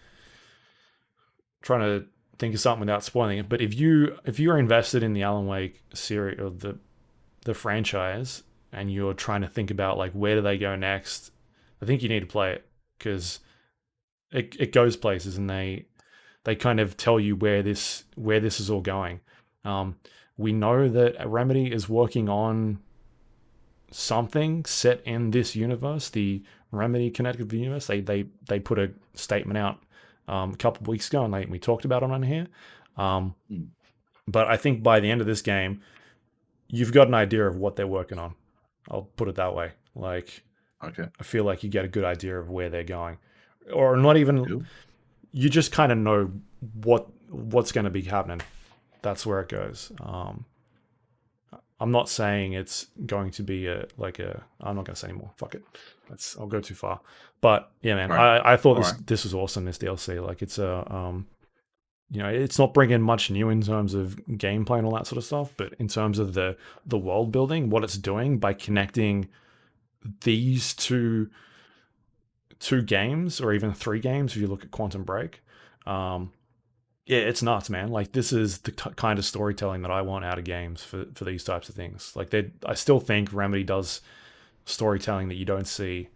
trying to think of something without spoiling it. But if you're invested in the Alan Wake series or the franchise, and you're trying to think about like where do they go next, I think you need to play it because it goes places, and they kind of tell you where this is all going. Um, we know that Remedy is working on something set in this universe, the Remedy Connected Universe. They put a statement out a couple of weeks ago, and we talked about it on here. But I think by the end of this game, you've got an idea of what they're working on. I'll put it that way. Like, Okay. I feel like you get a good idea of where they're going, or not even. Cool. You just kind of know what's going to be happening. That's where it goes. I'm not saying it's going to be I'm not going to say anymore. Fuck it. I'll go too far. But yeah, man, Right. I thought Right. this was awesome. This DLC, like it's it's not bringing much new in terms of gameplay and all that sort of stuff, but in terms of the world building, what it's doing by connecting these two games, or even 3 games if you look at Quantum Break. Yeah, it's nuts, man. Like, this is the kind of storytelling that I want out of games for these types of things. Like, I still think Remedy does storytelling that you don't see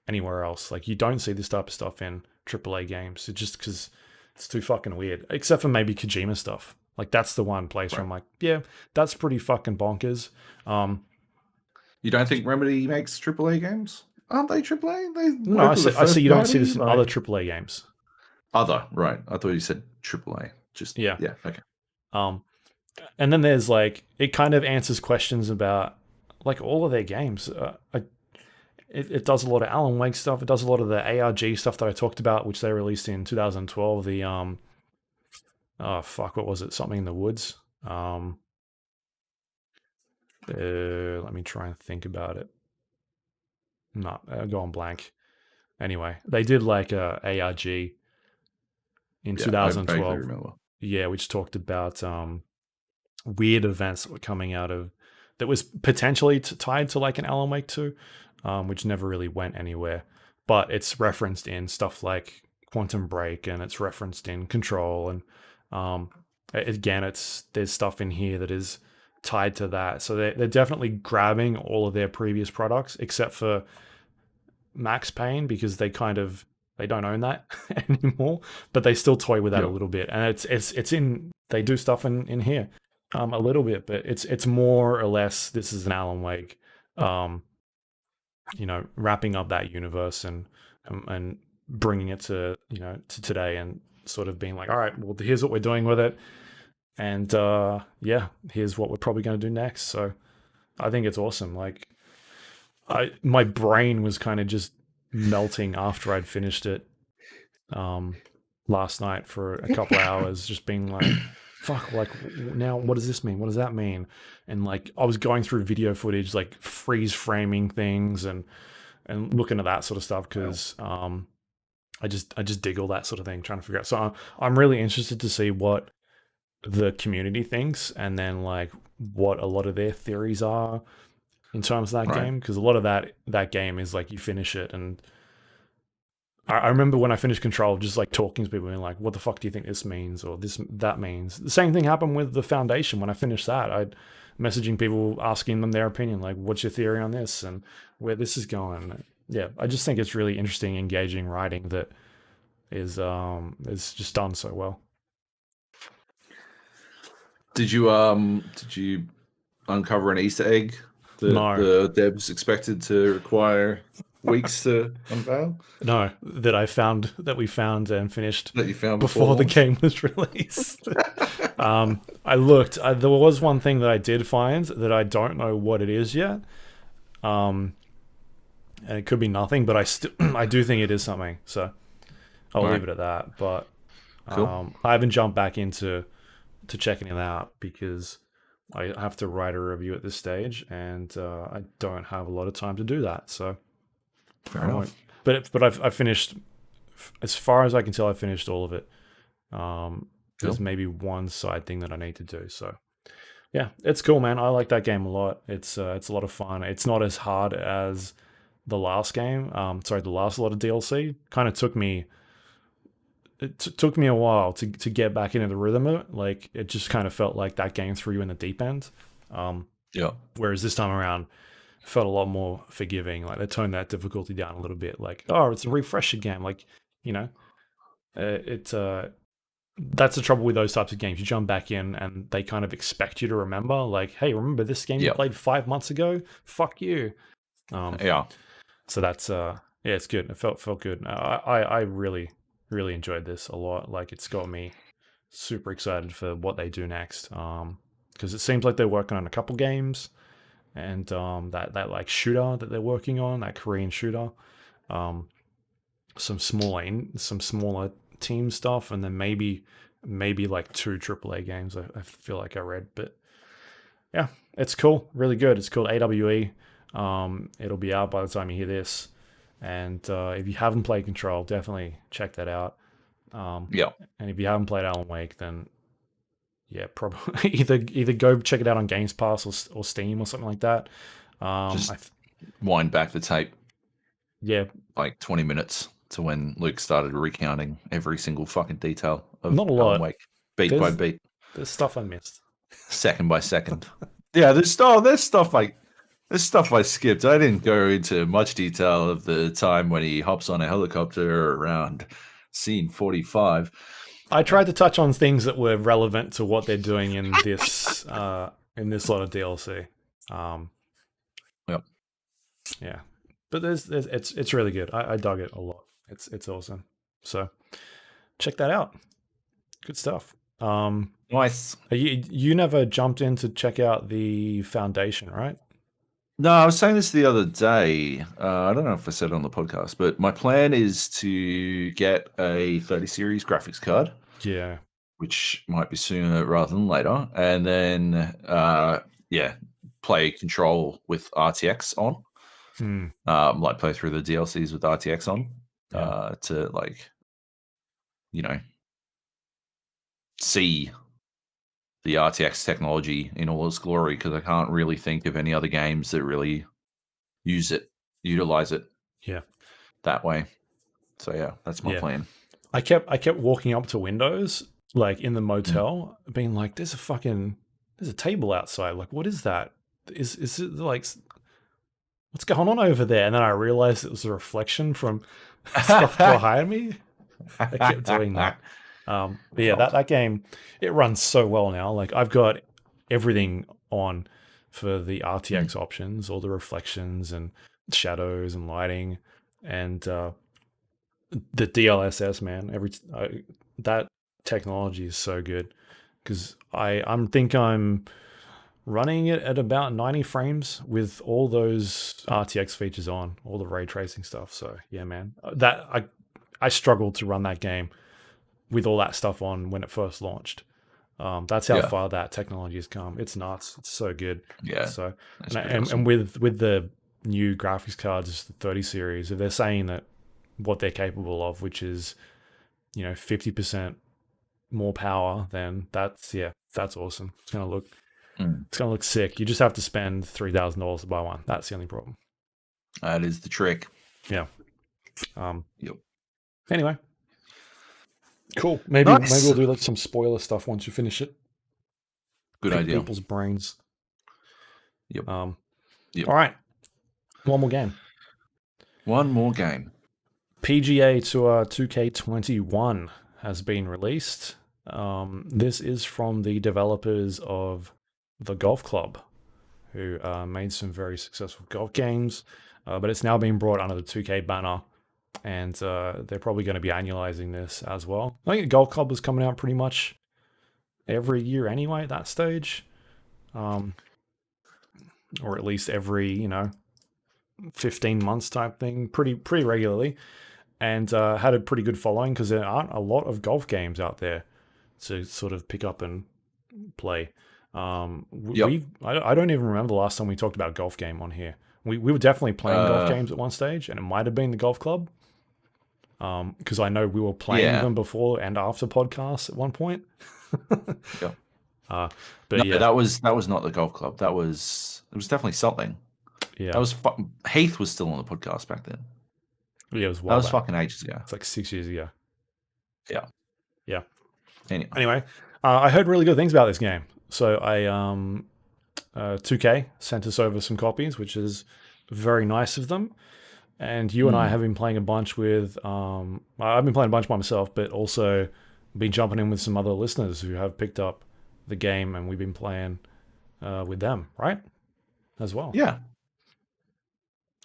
anywhere else. Like, you don't see this type of stuff in AAA games. It's just because it's too fucking weird. Except for maybe Kojima stuff. Like, that's the one place where I'm like, yeah, that's pretty fucking bonkers. You don't think Remedy makes AAA games? Aren't they AAA? They No, I see you don't see this in other like... AAA games. Other, right. I thought you said AAA. Just, Yeah. Okay. And then there's like, it kind of answers questions about like all of their games. It does a lot of Alan Wake stuff. It does a lot of the ARG stuff that I talked about, which they released in 2012. The what was it? Something in the Woods. Let me try and think about it. Go on blank. Anyway, they did like a ARG in 2012. I vaguely remember. Yeah, which talked about weird events that were coming out of that was potentially tied to like an Alan Wake 2, which never really went anywhere. But it's referenced in stuff like Quantum Break, and it's referenced in Control, and again, there's stuff in here that is tied to that. So they're definitely grabbing all of their previous products, except for Max Payne, because they don't own that anymore, but they still toy with that a little bit. And it's in, they do stuff in here a little bit, but it's more or less, this is an Alan Wake, wrapping up that universe and bringing it to today, and sort of being like, all right, well, here's what we're doing with it, and here's what we're probably going to do next. So I think it's awesome. Like, my brain was kind of just melting after I'd finished it last night for a couple of hours, just being like, fuck, like, now what does this mean? What does that mean? And like, I was going through video footage, like freeze framing things and looking at that sort of stuff, because I just dig all that sort of thing, trying to figure out. So I'm really interested to see what the community thinks, and then like what a lot of their theories are in terms of that game, because a lot of that game is like, you finish it, and I remember when I finished Control, just like talking to people and like, what the fuck do you think this means, or that means? The same thing happened with the Foundation. When I finished that, I'd messaging people, asking them their opinion, like, what's your theory on this and where this is going. Yeah, I just think it's really interesting, engaging writing that is just done so well. Did you uncover an Easter egg that No. the devs expected to require weeks to unveil? No, that we found and finished that you found before the game was released. I looked. There was one thing that I did find that I don't know what it is yet. And it could be nothing, but I do think it is something. So I'll leave it at that. But cool. I haven't jumped back into checking it out, because I have to write a review at this stage, and I don't have a lot of time to do that. So fair enough. But I've finished, as far as I can tell, I finished all of it. There's maybe one side thing that I need to do. So yeah, it's cool, man. I like that game a lot. It's a lot of fun. It's not as hard as the last game. The last lot of DLC kind of took me took me a while to get back into the rhythm of it. Like it just kind of felt like that game threw you in the deep end. Yeah. Whereas this time around, it felt a lot more forgiving. Like they toned that difficulty down a little bit. Like, oh, it's a refresher game. Like, you know, that's the trouble with those types of games. You jump back in and they kind of expect you to remember. Like, hey, remember this game you played 5 months ago? Fuck you. Yeah. So that's yeah, it's good. It felt good. I really enjoyed this a lot. Like it's got me super excited for what they do next. Because it seems like they're working on a couple games, and that like shooter that they're working on, that Korean shooter, some smaller team stuff, and then maybe like 2 AAA games. I feel like I read, but yeah, it's cool, really good. It's called AWE. It'll be out by the time you hear this, and if you haven't played Control, definitely check that out. Yeah. And if you haven't played Alan Wake, then yeah, probably either go check it out on Games Pass or Steam or something like that. Just wind back the tape. Yeah, like 20 minutes to when Luke started recounting every single fucking detail of not a lot. Alan Wake, beat by beat. There's stuff I missed, second by second. Yeah, there's stuff I skipped. I didn't go into much detail of the time when he hops on a helicopter around scene 45. I tried to touch on things that were relevant to what they're doing in this lot of DLC. Yep. Yeah, but it's really good. I dug it a lot. It's awesome. So check that out. Good stuff. Nice. You never jumped in to check out the Foundation, right? No, I was saying this the other day. I don't know if I said it on the podcast, but my plan is to get a 30 series graphics card. Yeah. Which might be sooner rather than later. And then, play Control with RTX on. Like play through the DLCs with RTX on. To like, see the RTX technology in all its glory, because I can't really think of any other games that really utilize it that way. So yeah, that's my plan. I kept walking up to windows, like in the motel, being like, there's a table outside. Like, what is that? Is it like, what's going on over there? And then I realized it was a reflection from stuff behind me. I kept doing that. But yeah, that game, it runs so well now. Like I've got everything on for the RTX options, all the reflections and shadows and lighting, and the DLSS, man. That technology is so good, because I'm running it at about 90 frames with all those RTX features on, all the ray tracing stuff. So yeah, man, that I struggled to run that game with all that stuff on when it first launched. That's how far that technology has come. It's nuts. It's so good. Yeah. So and with the new graphics cards, the 30 series, if they're saying that what they're capable of, which is 50% more power, then that's awesome. It's gonna look sick. You just have to spend $3,000 to buy one. That's the only problem. That is the trick. Yeah. Yep. Anyway, cool. Maybe we'll do like some spoiler stuff once you finish it. Good idea. People's brains. Yep. All right. One more game. PGA Tour 2K21 has been released. This is from the developers of the Golf Club, who made some very successful golf games, but it's now being brought under the 2K banner, and they're probably going to be annualizing this as well. I think the Golf Club was coming out pretty much every year anyway at that stage, or at least every 15 months type thing, pretty regularly, and had a pretty good following, because there aren't a lot of golf games out there to sort of pick up and play. I don't even remember the last time we talked about a golf game on here. We were definitely playing golf games at one stage, and it might have been the Golf Club, because I know we were playing them before and after podcasts at one point. But that was not the Golf Club. It was definitely something. Yeah, that was Heath was still on the podcast back then. Yeah, it was fucking ages ago. It's like 6 years ago. Yeah. Yeah. Anyway. Anyway, I heard really good things about this game. So 2K sent us over some copies, which is very nice of them. And you and I have been playing a bunch with. I've been playing a bunch by myself, but also been jumping in with some other listeners who have picked up the game, and we've been playing with them, right? As well. Yeah.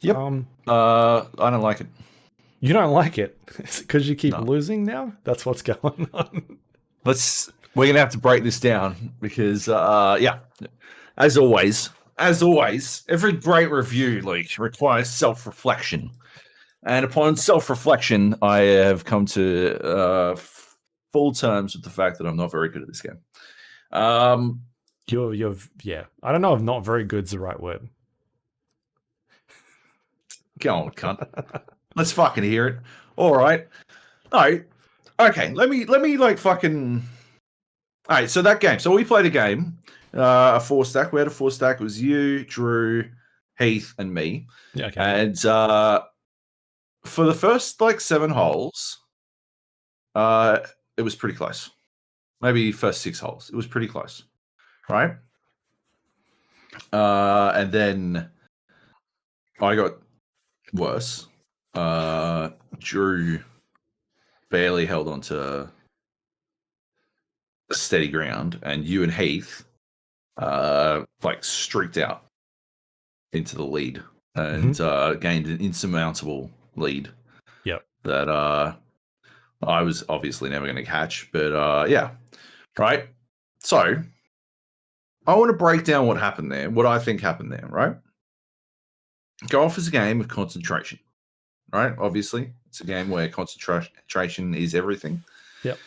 Yep. I don't like it. You don't like it because you keep No. losing now? That's what's going on. We're gonna have to break this down because yeah, as always, every great review requires self-reflection. And upon self-reflection, I have come to full terms with the fact that I'm not very good at this game. Yeah. I don't know if not very good's the right word. Go on, cunt. Let's fucking hear it. All right. No. Okay. Let me fucking. All right. So that game. So we played a game, a 4-stack. We had a 4-stack. It was you, Drew, Heath, and me. Yeah. Okay. And for the first 7 holes, it was pretty close. Maybe first 6 holes. It was pretty close. Right. And then I got worse. Drew barely held on to steady ground, and you and Heath streaked out into the lead and gained an insurmountable lead. Yep. That I was obviously never going to catch, but yeah. Right. So I want to break down what happened there, what I think happened there, right? Golf is a game of concentration, right? Obviously, it's a game where concentration is everything. Yep.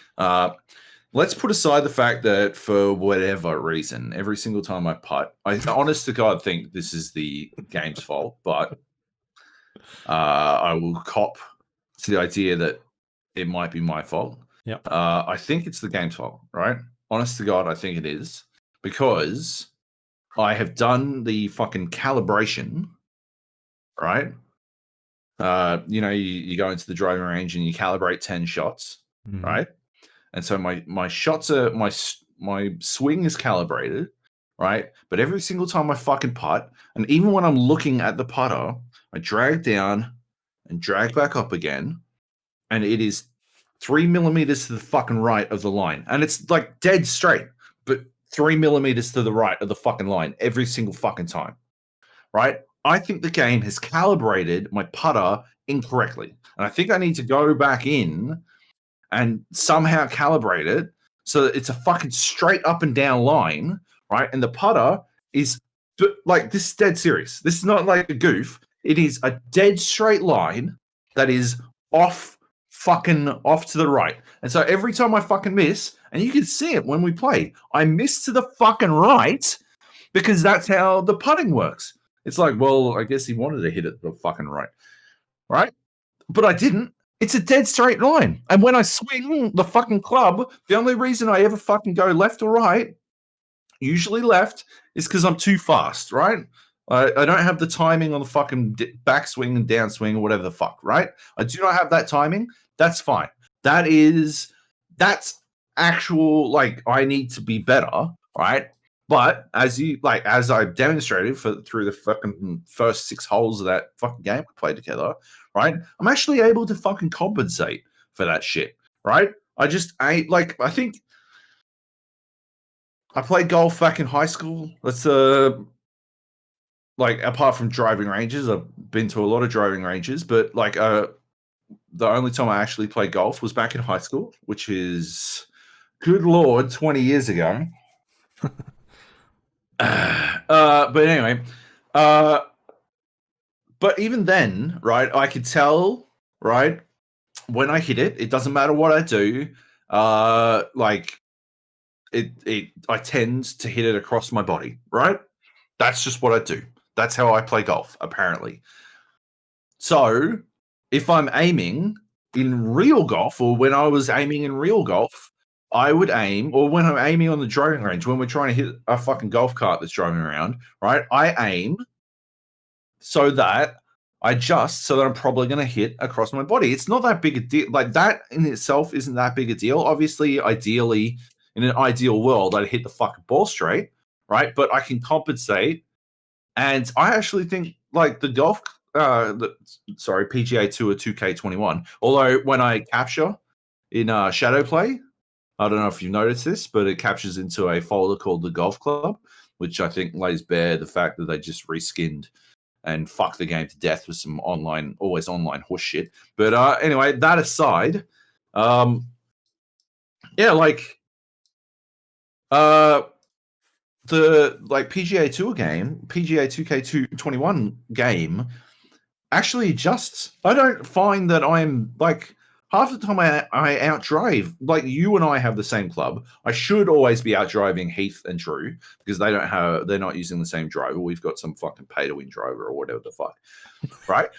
Let's put aside the fact that for whatever reason, every single time I putt, I honest to God think this is the game's fault, but I will cop to the idea that it might be my fault. Yep. I think it's the game's fault, right? Honest to God, I think it is because I have done the fucking calibration, right? You go into the driving range and you calibrate 10 shots, right? And so my shots are my swing is calibrated, right? But every single time I fucking putt, and even when I'm looking at the putter, I drag down and drag back up again, and it is 3 millimeters to the fucking right of the line, and it's dead straight, but 3 millimeters to the right of the fucking line every single fucking time, right? I think the game has calibrated my putter incorrectly, and I think I need to go back in and somehow calibrate it so that it's a fucking straight up and down line, right? And the putter is this is dead serious. This is not like a goof. It is a dead straight line that is off to the right. And so every time I fucking miss, and you can see it when we play, I miss to the fucking right because that's how the putting works. It's well, I guess he wanted to hit it the fucking right. Right? But I didn't. It's a dead straight line. And when I swing the fucking club, the only reason I ever fucking go left or right, usually left, is because I'm too fast, right? I don't have the timing on the fucking backswing and downswing or whatever the fuck, right? I do not have that timing. That's fine. That's actual, I need to be better, right? But as I demonstrated through the fucking first 6 holes of that fucking game we played together, right? I'm actually able to fucking compensate for that shit, right? I think I played golf back in high school. That's apart from driving ranges, I've been to a lot of driving ranges, but the only time I actually played golf was back in high school, which is, good Lord, 20 years ago. But anyway, but even then, right, I could tell, right, when I hit it, it doesn't matter what I do, I tend to hit it across my body, right? That's just what I do. That's how I play golf, apparently. So if I'm aiming in real golf, or when I was aiming in real golf, I would aim, or when I'm aiming on the driving range, when we're trying to hit a fucking golf cart that's driving around, right? I aim so that I adjust so that I'm probably going to hit across my body. It's not that big a deal. Like that in itself isn't that big a deal. Obviously, ideally, in an ideal world, I'd hit the fucking ball straight, right? But I can compensate. And I actually think like the PGA Tour 2K21. Although when I capture in Shadow Play, I don't know if you've noticed this, but it captures into a folder called the Golf Club, which I think lays bare the fact that they just reskinned and fuck the game to death with some always online horse shit. But anyway, that aside, yeah, like the PGA Tour game, PGA 2K21 game actually adjusts. I don't find that I'm like half the time I outdrive. Like you and I have the same club. I should always be outdriving Heath and Drew because they're not using the same driver. We've got some fucking pay to win driver or whatever the fuck, right?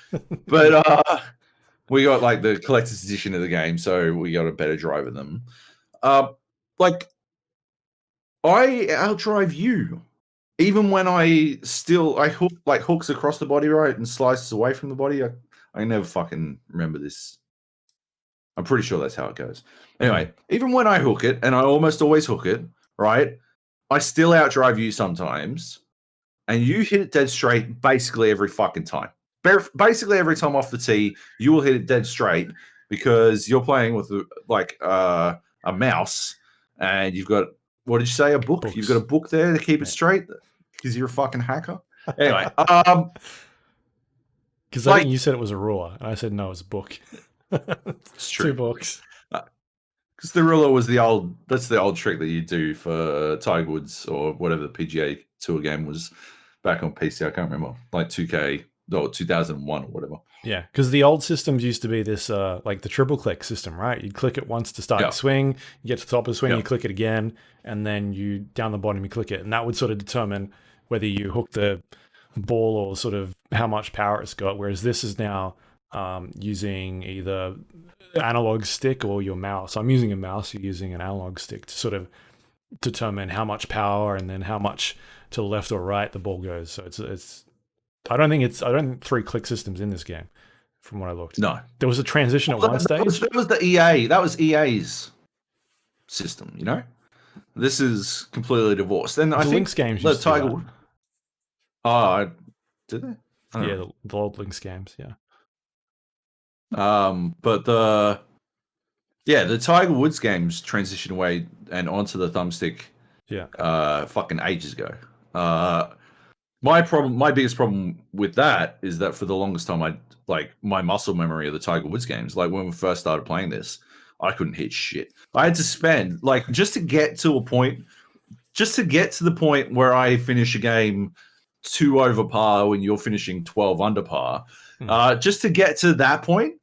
But we got like the collector's edition of the game, so we got a better driver than them. Like I outdrive you. Even when I hooks across the body, right, and slices away from the body, I never fucking remember this. I'm pretty sure that's how it goes. Anyway, even when I hook it, and I almost always hook it, right, I still outdrive you sometimes, and you hit it dead straight basically every fucking time. Basically every time off the tee, you will hit it dead straight because you're playing with a mouse, and you've got, what did you say, a book? Books. You've got a book there to keep it straight because you're a fucking hacker. Anyway, because I think you said it was a ruler, and I said no, it's a book. It's true. 2 books. Because the ruler was the old trick that you do for Tiger Woods or whatever the PGA Tour game was back on PC. I can't remember, like 2K or 2001 or whatever. Yeah, because the old systems used to be this like the triple click system, right? You'd click it once to start the swing, you get to the top of the swing, you click it again, and then you down the bottom you click it, and that would sort of determine whether you hook the ball or sort of how much power it's got. Whereas this is now using either analog stick or your mouse. I'm using a mouse, you're using an analog stick to sort of determine how much power and then how much to the left or right the ball goes. So it's I don't think 3-click systems in this game, from what I looked. No, there was a transition at one stage. That was the EA. That was EA's system. You know, this is completely divorced. And I think Lynx games. The Tiger. Oh, did they? Yeah, the old Lynx games. Yeah. But the Tiger Woods games transitioned away and onto the thumbstick. Yeah. Fucking ages ago. My biggest problem with that is that for the longest time, my muscle memory of the Tiger Woods games, like when we first started playing this, I couldn't hit shit. I had to spend just to get to the point where I finish a game 2 over par when you're finishing 12 under par. Just to get to that point,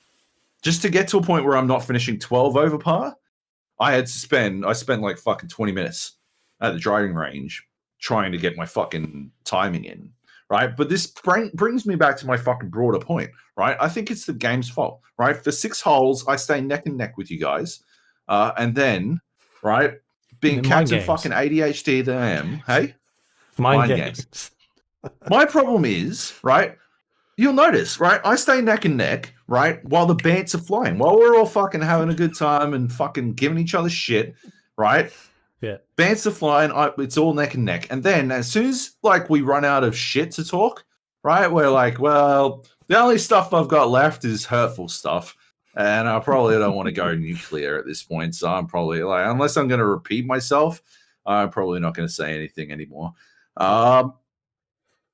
just to get to a point where I'm not finishing 12 over par, I spent like fucking 20 minutes at the driving range trying to get my fucking timing in, right? But this brings me back to my fucking broader point, right? I think it's the game's fault, right? For 6 holes, I stay neck and neck with you guys, and then, right, being Captain fucking ADHD that I am, hey? Mind games. My problem is, right, you'll notice, right, I stay neck and neck, right, while the bants are flying, while we're all fucking having a good time and fucking giving each other shit, right? Yeah. Bants are flying, it's all neck and neck. And then as soon as we run out of shit to talk, right, we're like, well, the only stuff I've got left is hurtful stuff. And I probably don't want to go nuclear at this point. So I'm probably unless I'm going to repeat myself, I'm probably not going to say anything anymore. Right.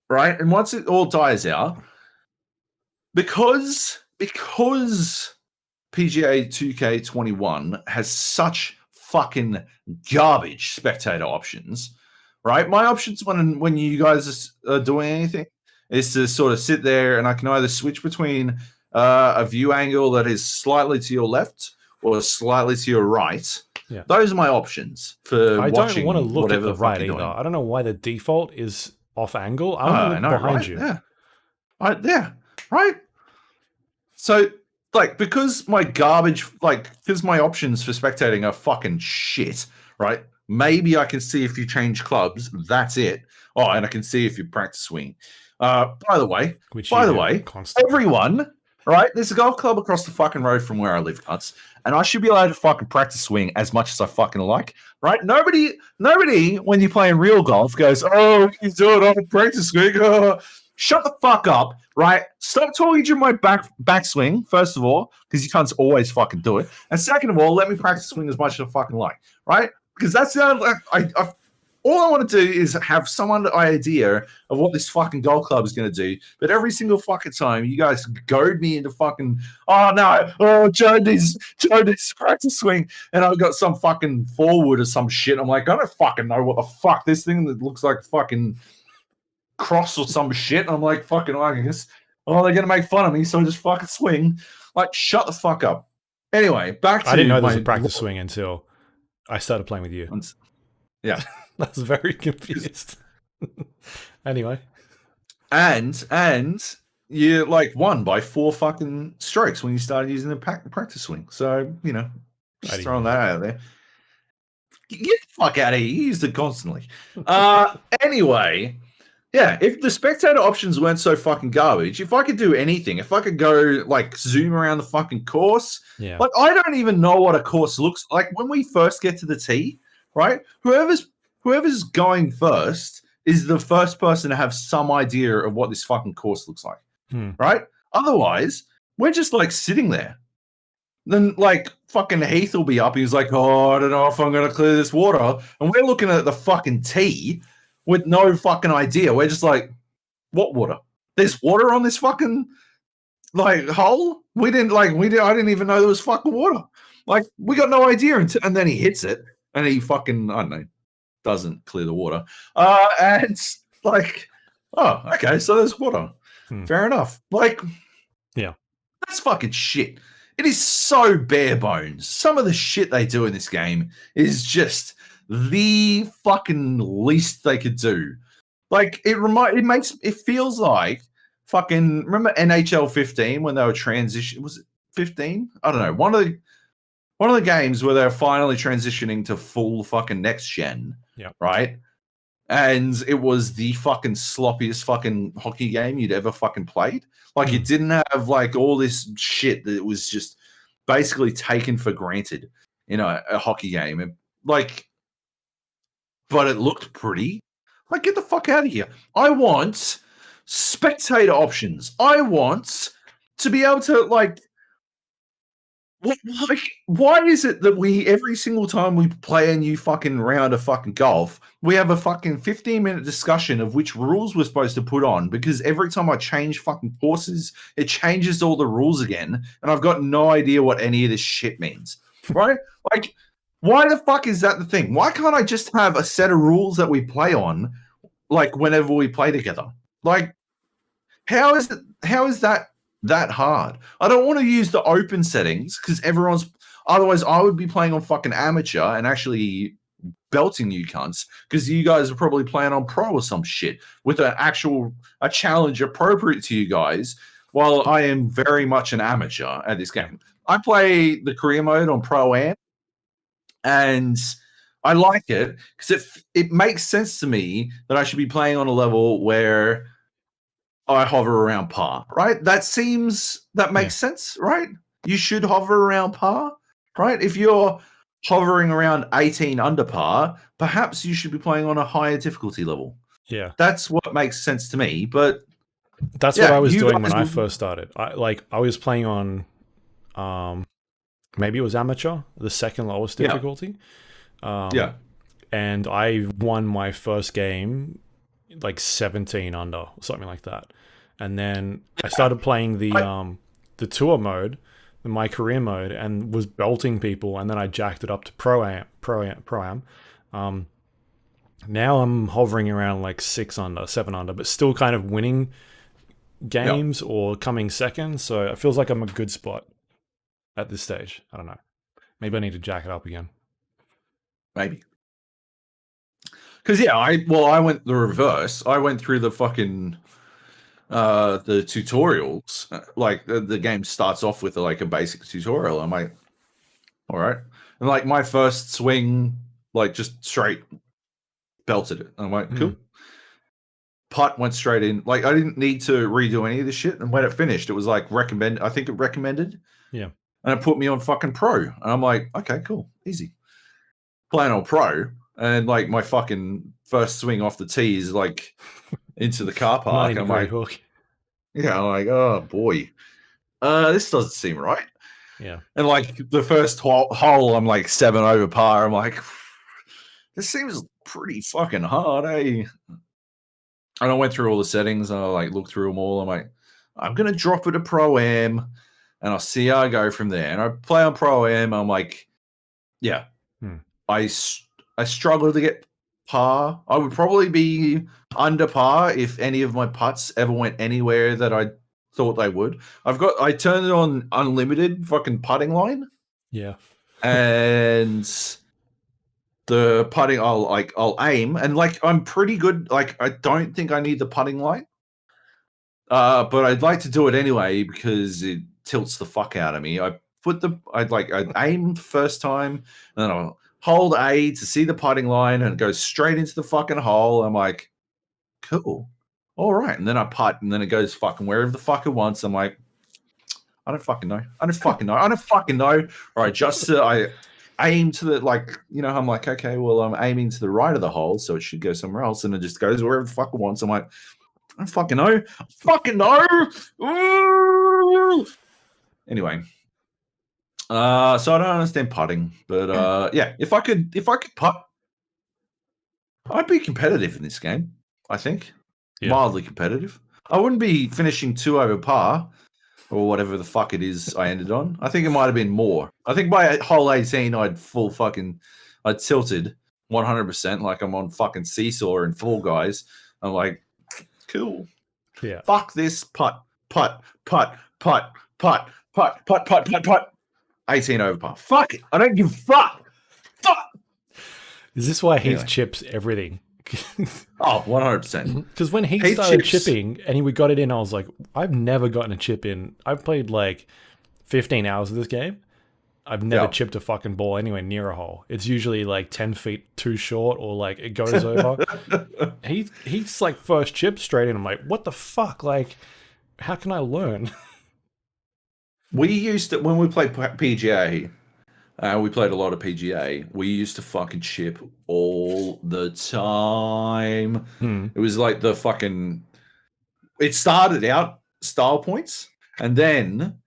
And once it all dies out, because PGA 2K21 has such fucking garbage spectator options, right? My options when you guys are doing anything is to sort of sit there and I can either switch between a view angle that is slightly to your left or slightly to your right. Yeah. Those are my options for I watching. Don't want to look at the right either. Doing. I don't know why the default is off angle. I want to look behind right? you. Yeah. Right. So because my because my options for spectating are fucking shit, right? Maybe I can see if you change clubs. That's it. Oh, and I can see if you practice swing. By the way, constantly. everyone, right? There's a golf club across the fucking road from where I live, cunts, and I should be allowed to fucking practice swing as much as I fucking like, right? Nobody, when you're playing real golf, goes, "Oh, you do it on practice swing." Shut the fuck up, right? Stop talking to my backswing, first of all, because you cunts always fucking do it, and second of all, let me practice swing as much as I fucking like, right? Because that's the only, all I want to do is have some idea of what this fucking golf club is going to do. But every single fucking time, you guys goad me into fucking, Joe needs practice swing. And I've got some fucking forward or some shit. I'm like, I don't fucking know what the fuck this thing that looks like fucking cross or some shit. And I'm like, fucking, I guess, they're going to make fun of me. So I just fucking swing. Like, shut the fuck up. Anyway, back to I didn't know there was a practice swing until I started playing with you. Yeah. I was very confused. Anyway. And you like won by 4 fucking strokes when you started using the practice swing. So, just throwing that out there. Get the fuck out of here. You used it constantly. Anyway, yeah, if the spectator options weren't so fucking garbage, if I could do anything, if I could go like zoom around the fucking course, like I don't even know what a course looks like. When we first get to the tee, right? Whoever's going first is the first person to have some idea of what this fucking course looks like, right? Otherwise, we're just like sitting there. Then like fucking Heath will be up. He's like, "Oh, I don't know if I'm going to clear this water." And we're looking at the fucking tee with no fucking idea. We're just like, "What water? There's water on this fucking like hole?" I didn't even know there was fucking water. Like we got no idea. And then he hits it and he fucking, I don't know, doesn't clear the water. And like, oh, okay, so there's water. Fair enough. Like, yeah, that's fucking shit. It is so bare bones. Some of the shit they do in this game is just the fucking least they could do. Like, it feels like fucking, remember NHL 15 when they were transitioning? Was it 15? I don't know. One of the games where they're finally transitioning to full fucking next gen. Yeah. Right? And it was the fucking sloppiest fucking hockey game you'd ever fucking played. Like, it didn't have, like, all this shit that was just basically taken for granted in a hockey game. And, like, but it looked pretty. Like, get the fuck out of here. I want spectator options. I want to be able to, like, why is it that every single time we play a new fucking round of fucking golf, we have a fucking 15-minute discussion of which rules we're supposed to put on? Because every time I change fucking courses, it changes all the rules again, and I've got no idea what any of this shit means, right? Like, why the fuck is that the thing? Why can't I just have a set of rules that we play on, like, whenever we play together? Like, how is that hard? I don't want to use the open settings because otherwise I would be playing on fucking amateur and actually belting you cunts because you guys are probably playing on pro or some shit with a challenge appropriate to you guys, while I am very much an amateur at this game. I play the career mode on Pro-Am and I like it because it makes sense to me that I should be playing on a level where I hover around par, right? That makes sense, right? You should hover around par, right? If you're hovering around 18 under par, perhaps you should be playing on a higher difficulty level. Yeah. That's what makes sense to me, but that's what I was doing when I first started. I was playing on maybe it was amateur, the second lowest difficulty. And I won my first game like 17 under, something like that. And then I started playing the tour mode, my career mode, and was belting people. And then I jacked it up to pro-am. Now I'm hovering around like 6 under, 7 under, but still kind of winning games or coming second. So it feels like I'm a good spot at this stage. I don't know. Maybe I need to jack it up again. Maybe. Because I went the reverse. I went through the fucking the tutorials. Like the game starts off with like a basic tutorial. I'm like, all right, and like my first swing, like just straight belted it. I'm like, cool. putt went straight in. Like I didn't need to redo any of this shit. And when it finished, it was like recommend. I think it recommended. Yeah. And it put me on fucking pro. And I'm like, okay, cool, easy. Playing on pro, and like my fucking first swing off the tee is like into the car park. I'm like, hook. yeah, I'm like, oh boy, this doesn't seem right. Yeah. And like the first hole, I'm like 7 over par. I'm like, this seems pretty fucking hard, eh? And I went through all the settings and I like looked through them all. I'm like, I'm gonna drop it to Pro-Am and I'll see how I go from there. And I play on Pro-Am. I'm like, yeah, I struggle to get par. I would probably be under par if any of my putts ever went anywhere that I thought they would. I turned it on unlimited fucking putting line. Yeah. And the putting, I'll aim, and like I'm pretty good. Like I don't think I need the putting line, but I'd like to do it anyway because it tilts the fuck out of me. I'd aim first time, and then I'll hold A to see the putting line, and it goes straight into the fucking hole. I'm like, cool, all right, and then I putt, and then it goes fucking wherever the fuck it wants. I'm like, I don't fucking know. I don't fucking know. All right, just I aim to the, like, you know, I'm like, okay, well, I'm aiming to the right of the hole, so it should go somewhere else, and it just goes wherever the fuck it wants. I'm like, I don't fucking know. I fucking know. Ooh. Anyway, so I don't understand putting, but yeah, if I could putt, I'd be competitive in this game. I think mildly competitive. I wouldn't be finishing 2 over par. Or whatever the fuck it is I ended on. I think it might have been more. I think by hole 18, I tilted 100%, like I'm on fucking Seesaw and Fall Guys. I'm like, cool. Yeah. Fuck this putt. 18 over par. Fuck it. I don't give a fuck. Fuck. Is this why Heath chips everything? Oh, 100%. Because when he started chipping and we got it in, I was like, I've never gotten a chip in. I've played like 15 hours of this game. I've never chipped a fucking ball anywhere near a hole. It's usually like 10 feet too short or like it goes over. He's like first chip straight in. I'm like, what the fuck? Like, how can I learn? We used to, when we played PGA, we played a lot of PGA. We used to fucking chip all the time. It was like the fucking... It started out style points, and then,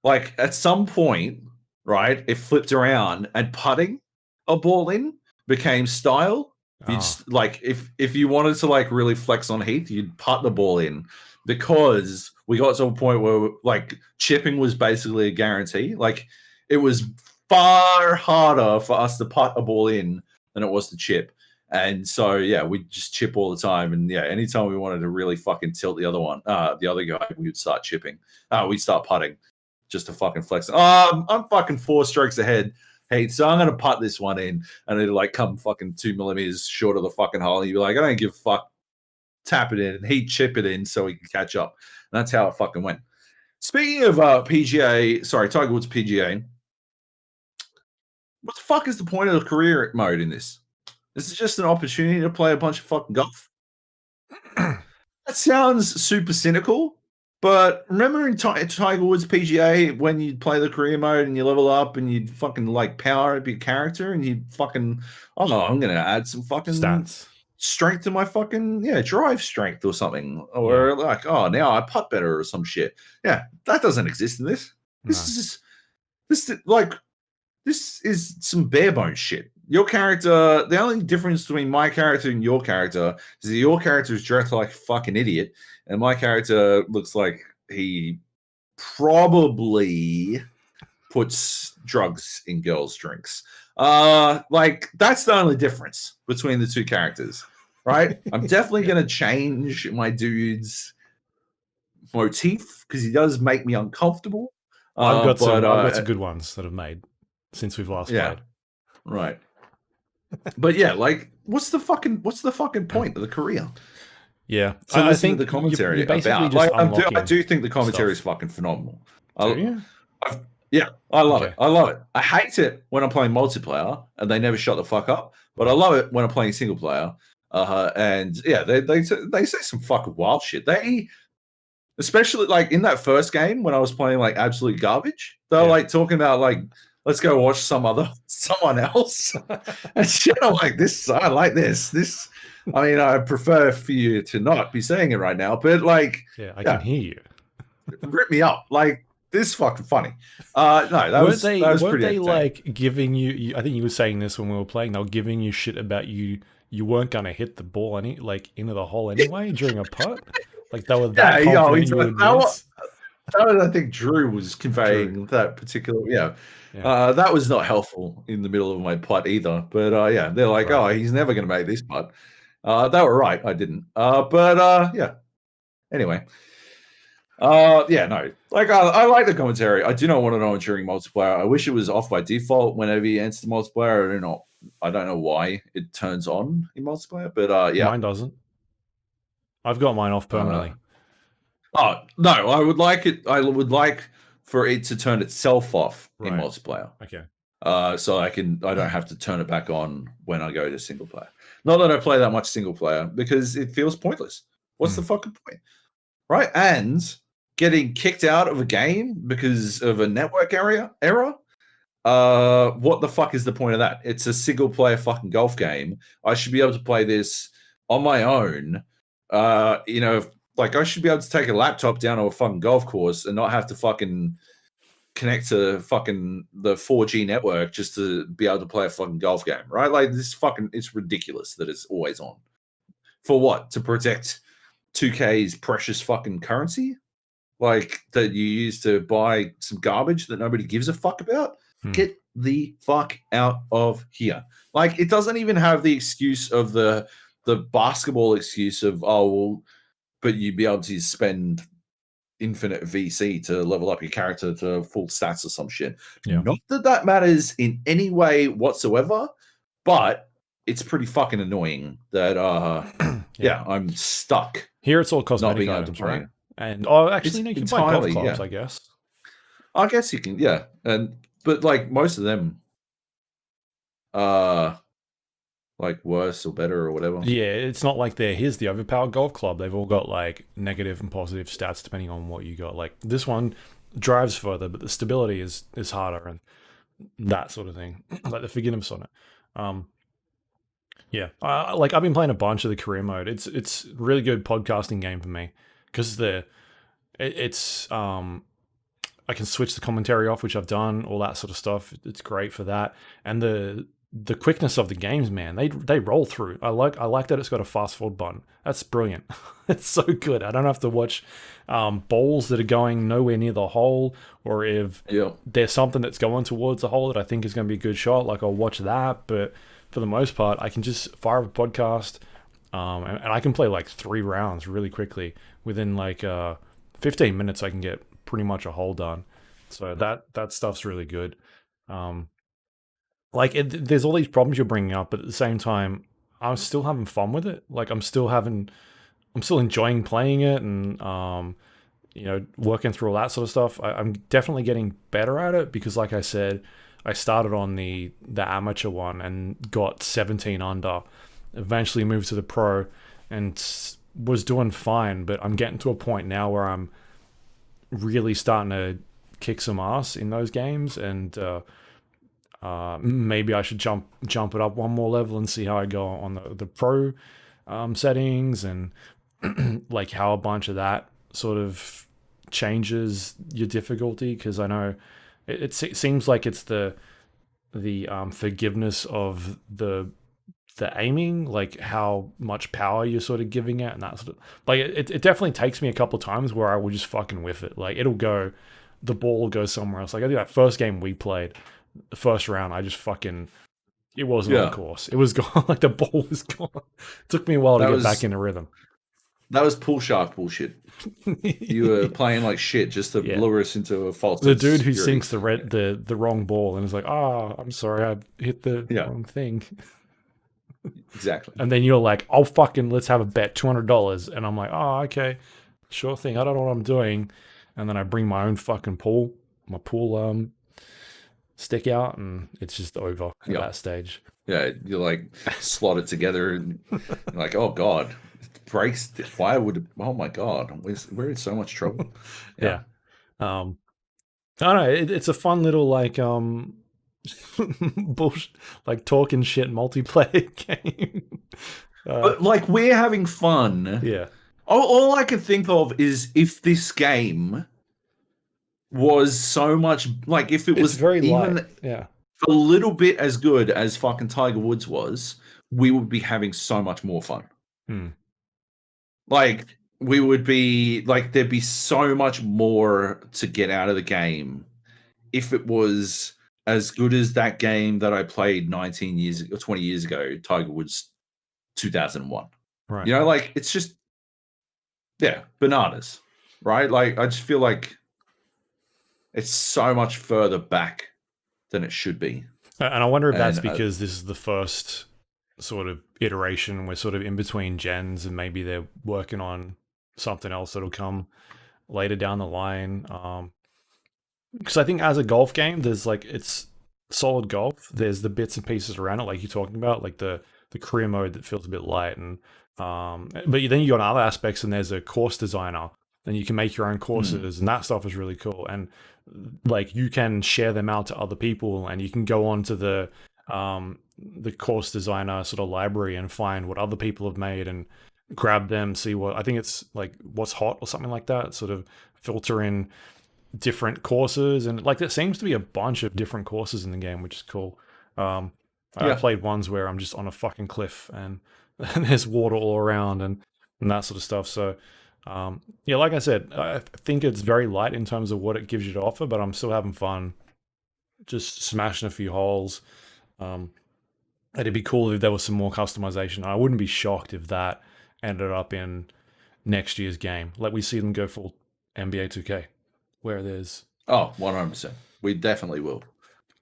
like, at some point, right, it flipped around, and putting a ball in became style. You'd like, if you wanted to like really flex on Heath, you'd putt the ball in, because we got to a point where like chipping was basically a guarantee. Like, it was far harder for us to putt a ball in than it was to chip. And so, yeah, we'd just chip all the time. And yeah, anytime we wanted to really fucking tilt the other guy, we would start chipping. We'd start putting just to fucking flex. I'm fucking 4 strokes ahead. Hey, so I'm going to putt this one in, and it'll like come fucking 2 millimeters short of the fucking hole. And you'd be like, I don't give a fuck. Tap it in, and he'd chip it in so he could catch up. And that's how it fucking went. Speaking of Tiger Woods PGA, what the fuck is the point of the career mode in this? This is just an opportunity to play a bunch of fucking golf. That sounds super cynical, but remember in Tiger Woods PGA when you'd play the career mode and you level up and you'd fucking like power up your character and you'd fucking, I'm going to add some fucking stats. Strength to my fucking, drive strength or something. Or like, now I putt better or some shit. Yeah, that doesn't exist in this. This is some bare bones shit. Your character, the only difference between my character and your character is that your character is dressed like a fucking idiot, and my character looks like he probably puts drugs in girls' drinks. Like, that's the only difference between the two characters, right? I'm definitely going to change my dude's motif because he does make me uncomfortable. I've got some good ones that I've made since we've last played. Right. But yeah, like, what's the fucking point of the career? Yeah, so I think the commentary about. Like, I do think the commentary is fucking phenomenal. Yeah, I love it. I love it. I hate it when I'm playing multiplayer and they never shut the fuck up. But I love it when I'm playing single player And yeah, they say some fucking wild shit. They, especially like in that first game when I was playing like absolute garbage, they're like talking about like, let's go watch someone else and shit. I'm like, I like this. I mean, I prefer for you to not be saying it right now, but like, I can hear you. Rip me up. Like, this is fucking funny. No, that was pretty entertaining. Like giving you? I think you were saying this when we were playing. They were giving you shit about you. You weren't gonna hit the ball into the hole anyway during a putt. Like they were that confident you would miss. That was, I think Drew was conveying that particular. That was not helpful in the middle of my putt either. But they're like, oh, he's never gonna make this putt. They were right. I didn't. Anyway. No. Like I like the commentary. I do not want to know during multiplayer. I wish it was off by default whenever you enter the multiplayer. I don't know why it turns on in multiplayer, but mine doesn't. I've got mine off permanently. Oh no, I would like it. I would like for it to turn itself off in multiplayer. Okay. So I don't have to turn it back on when I go to single player. Not that I play that much single player because it feels pointless. What's the fucking point? Right? And getting kicked out of a game because of a network error. What the fuck is the point of that? It's a single player fucking golf game. I should be able to play this on my own. Like I should be able to take a laptop down to a fucking golf course and not have to fucking connect to fucking the 4G network just to be able to play a fucking golf game, right? Like it's ridiculous that it's always on. For what? To protect 2K's precious fucking currency? Like that you use to buy some garbage that nobody gives a fuck about? Get the fuck out of here. Like it doesn't even have the excuse of the basketball excuse of, oh, well, but you'd be able to spend infinite VC to level up your character to full stats or some shit. Yeah. Not that matters in any way whatsoever, but it's pretty fucking annoying that I'm stuck. Here it's all cosmetic not being able items, to play. right? And you can buy golf clubs, I guess. I guess you can, yeah. But like most of them like worse or better or whatever. Yeah, it's not like here's the overpowered golf club. They've all got like negative and positive stats depending on what you got. Like this one drives further, but the stability is harder and that sort of thing. Like the forgiveness on it. Like I've been playing a bunch of the career mode. It's really good podcasting game for me because I can switch the commentary off, which I've done, all that sort of stuff. It's great for that. And the quickness of the games, man, they roll through. I like that it's got a fast forward button. That's brilliant. It's so good. I don't have to watch balls that are going nowhere near the hole, or if there's something that's going towards the hole that I think is going to be a good shot, like I'll watch that. But for the most part, I can just fire up a podcast and I can play like 3 rounds really quickly. Within like 15 minutes, I can get pretty much a hole done. So that stuff's really good. There's all these problems you're bringing up, but at the same time, I'm still having fun with it. Like I'm still enjoying playing it and working through all that sort of stuff. I'm definitely getting better at it because, like I said, I started on the amateur one and got 17 under. Eventually moved to the pro and was doing fine, but I'm getting to a point now where I'm really starting to kick some ass in those games, and maybe I should jump it up one more level and see how I go on the pro settings and like how a bunch of that sort of changes your difficulty, because I know it seems like it's the forgiveness of the aiming, like how much power you're sort of giving it, and that sort of like it definitely takes me a couple of times where I will just fucking whiff it. Like the ball will go somewhere else. Like I think that first game we played, the first round, I just fucking, it wasn't on course. It was gone. Like the ball was gone. It took me a while to get back into rhythm. That was pool shark bullshit. You were playing like shit just to lure us into a false. The dude who sinks the wrong ball and is like, I'm sorry, I hit the wrong thing. Exactly. And then you're like, oh fucking, let's have a bet, $200. And I'm like, oh, okay, sure thing. I don't know what I'm doing. And then I bring my own fucking pool stick out, and it's just over at that stage. Yeah, you like slot it together and you're like, oh god, it breaks. Why would? Oh my god, we're in so much trouble. Yeah. Yeah. I don't know. It's a fun little like bullshit, like talking shit multiplayer game. But like we're having fun. Yeah, All I can think of is if this game was so much like if it it's was very light. even Yeah. a little bit as good as fucking Tiger Woods was, we would be having so much more fun. Hmm. Like we would be like there'd be so much more to get out of the game if it was as good as that game that I played 19 years or 20 years ago, Tiger Woods 2001. Right. You know, like it's just yeah, bananas, right? Like I just feel like it's so much further back than it should be. And I wonder if that's And because this is the first sort of iteration. We're sort of in between gens, and maybe they're working on something else that'll come later down the line. Because I think as a golf game, there's like it's solid golf. There's the bits and pieces around it, like you're talking about, like the career mode that feels a bit light, and but then you got other aspects, and there's a course designer, and you can make your own courses, and that stuff is really cool. And like you can share them out to other people, and you can go on to the course designer sort of library and find what other people have made and grab them, see what I think it's like what's hot or something like that. Sort of filter in different courses, and like there seems to be a bunch of different courses in the game, which is cool. I yeah, played ones where I'm just on a fucking cliff and, and there's water all around and that sort of stuff. So yeah, like I said, I think it's very light in terms of what it gives you to offer, but I'm still having fun just smashing a few holes. It'd be cool if there was some more customization. I wouldn't be shocked if that ended up in next year's game. Like we see them go full NBA 2K, where there's 100%. We definitely will.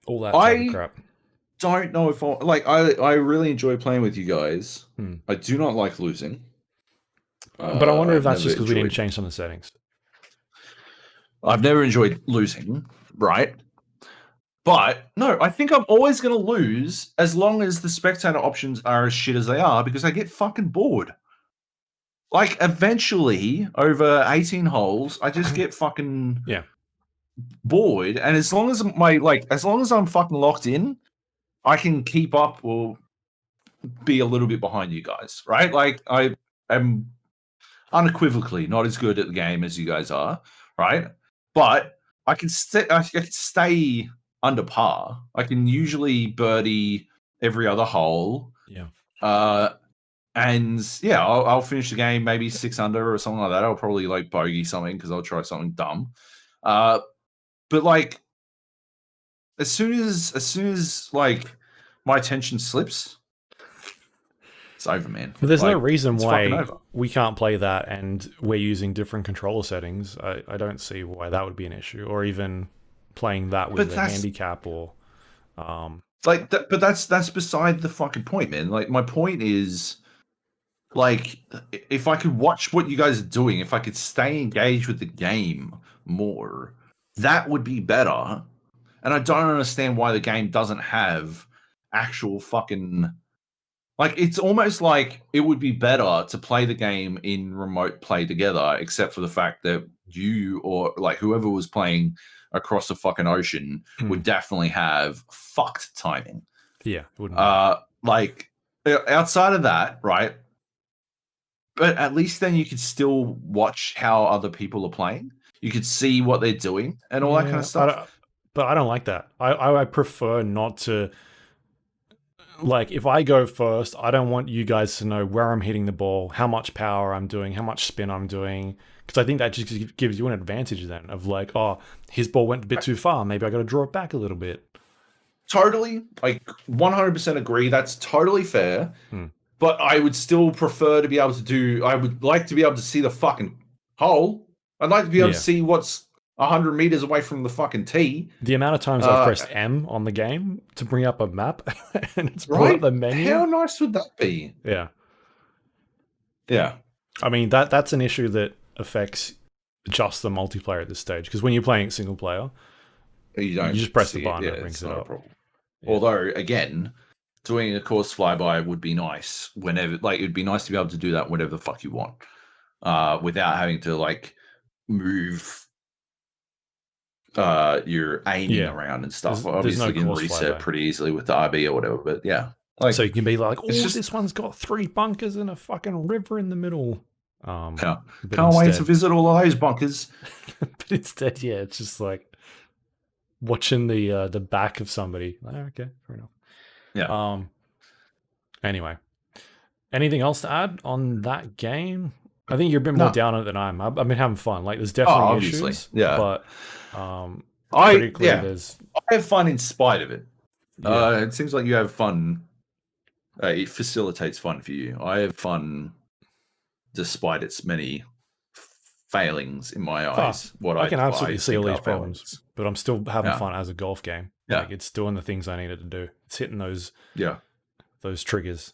all that type of crap. Don't know if I really enjoy playing with you guys. Hmm. I do not like losing. But I wonder if I've that's never just because we didn't enjoyed- change some of the settings. I've never enjoyed losing, right? But no, I think I'm always going to lose as long as the spectator options are as shit as they are because I get fucking bored. Like eventually, over 18 holes, I just get fucking Yeah. bored. And as long as as long as I'm fucking locked in, I can keep up or be a little bit behind you guys, right? Like I am unequivocally not as good at the game as you guys are, right? But I can stay under par. I can usually birdie every other hole. Yeah. And yeah, I'll finish the game maybe 6 under or something like that. I'll probably like bogey something because I'll try something dumb. But like as soon as like my attention slips, it's over, man. But there's like, no reason it's fucking why over. we can't play that and we're using different controller settings. I don't see why that would be an issue, or even playing that with a handicap or like that, but that's beside the fucking point, man. Like my point is like if I could watch what you guys are doing, if I could stay engaged with the game more, that would be better. And I don't understand why the game doesn't have actual fucking like it's almost like it would be better to play the game in remote play together, except for the fact that you or like whoever was playing across the fucking ocean would definitely have fucked timing. Yeah, wouldn't like outside of that, right? But at least then you could still watch how other people are playing. You could see what they're doing and all that kind of stuff. But I don't like that. I prefer not to. Like, if I go first, I don't want you guys to know where I'm hitting the ball, how much power I'm doing, how much spin I'm doing. Because I think that just gives you an advantage then of like, oh, his ball went a bit too far. Maybe I got to draw it back a little bit. Totally. I 100% agree. That's totally fair. But I would still prefer to be able to do, I would like to be able to see the fucking hole. I'd like to be able to see what's 100 meters away from the fucking tee. The amount of times I've pressed M on the game to bring up a map and it's brought up the menu. How nice would that be? Yeah. Yeah. I mean, that's an issue that affects just the multiplayer at this stage. Because when you're playing single player, you just press the button and it brings it up. Yeah. Although, again, doing a course flyby would be nice whenever, like, it'd be nice to be able to do that whenever the fuck you want, without having to like move your aiming around and stuff. There's no Obviously, you can course reset flyby. pretty easily with the RB or whatever. But yeah, like, so you can be like, it's oh, just this one's got 3 bunkers and a fucking river in the middle. yeah, But can't wait to instead, visit all those bunkers. but instead, yeah, it's just like watching the back of somebody. Okay, fair enough. Yeah. Anyway, anything else to add on that game? I think you're a bit more No. down on it than I am. I've been having fun. Like, there's Oh, definitely obviously. issues, Yeah. but I critically, there's have fun in spite of it. yeah. It seems like you have fun. It facilitates fun for you. I have fun despite its many failings in my eyes. What I can I absolutely see think all these are problems, failings. but I'm still having Yeah. fun as a golf game. Yeah. Like, it's doing the things I needed to do. It's hitting those Yeah. triggers.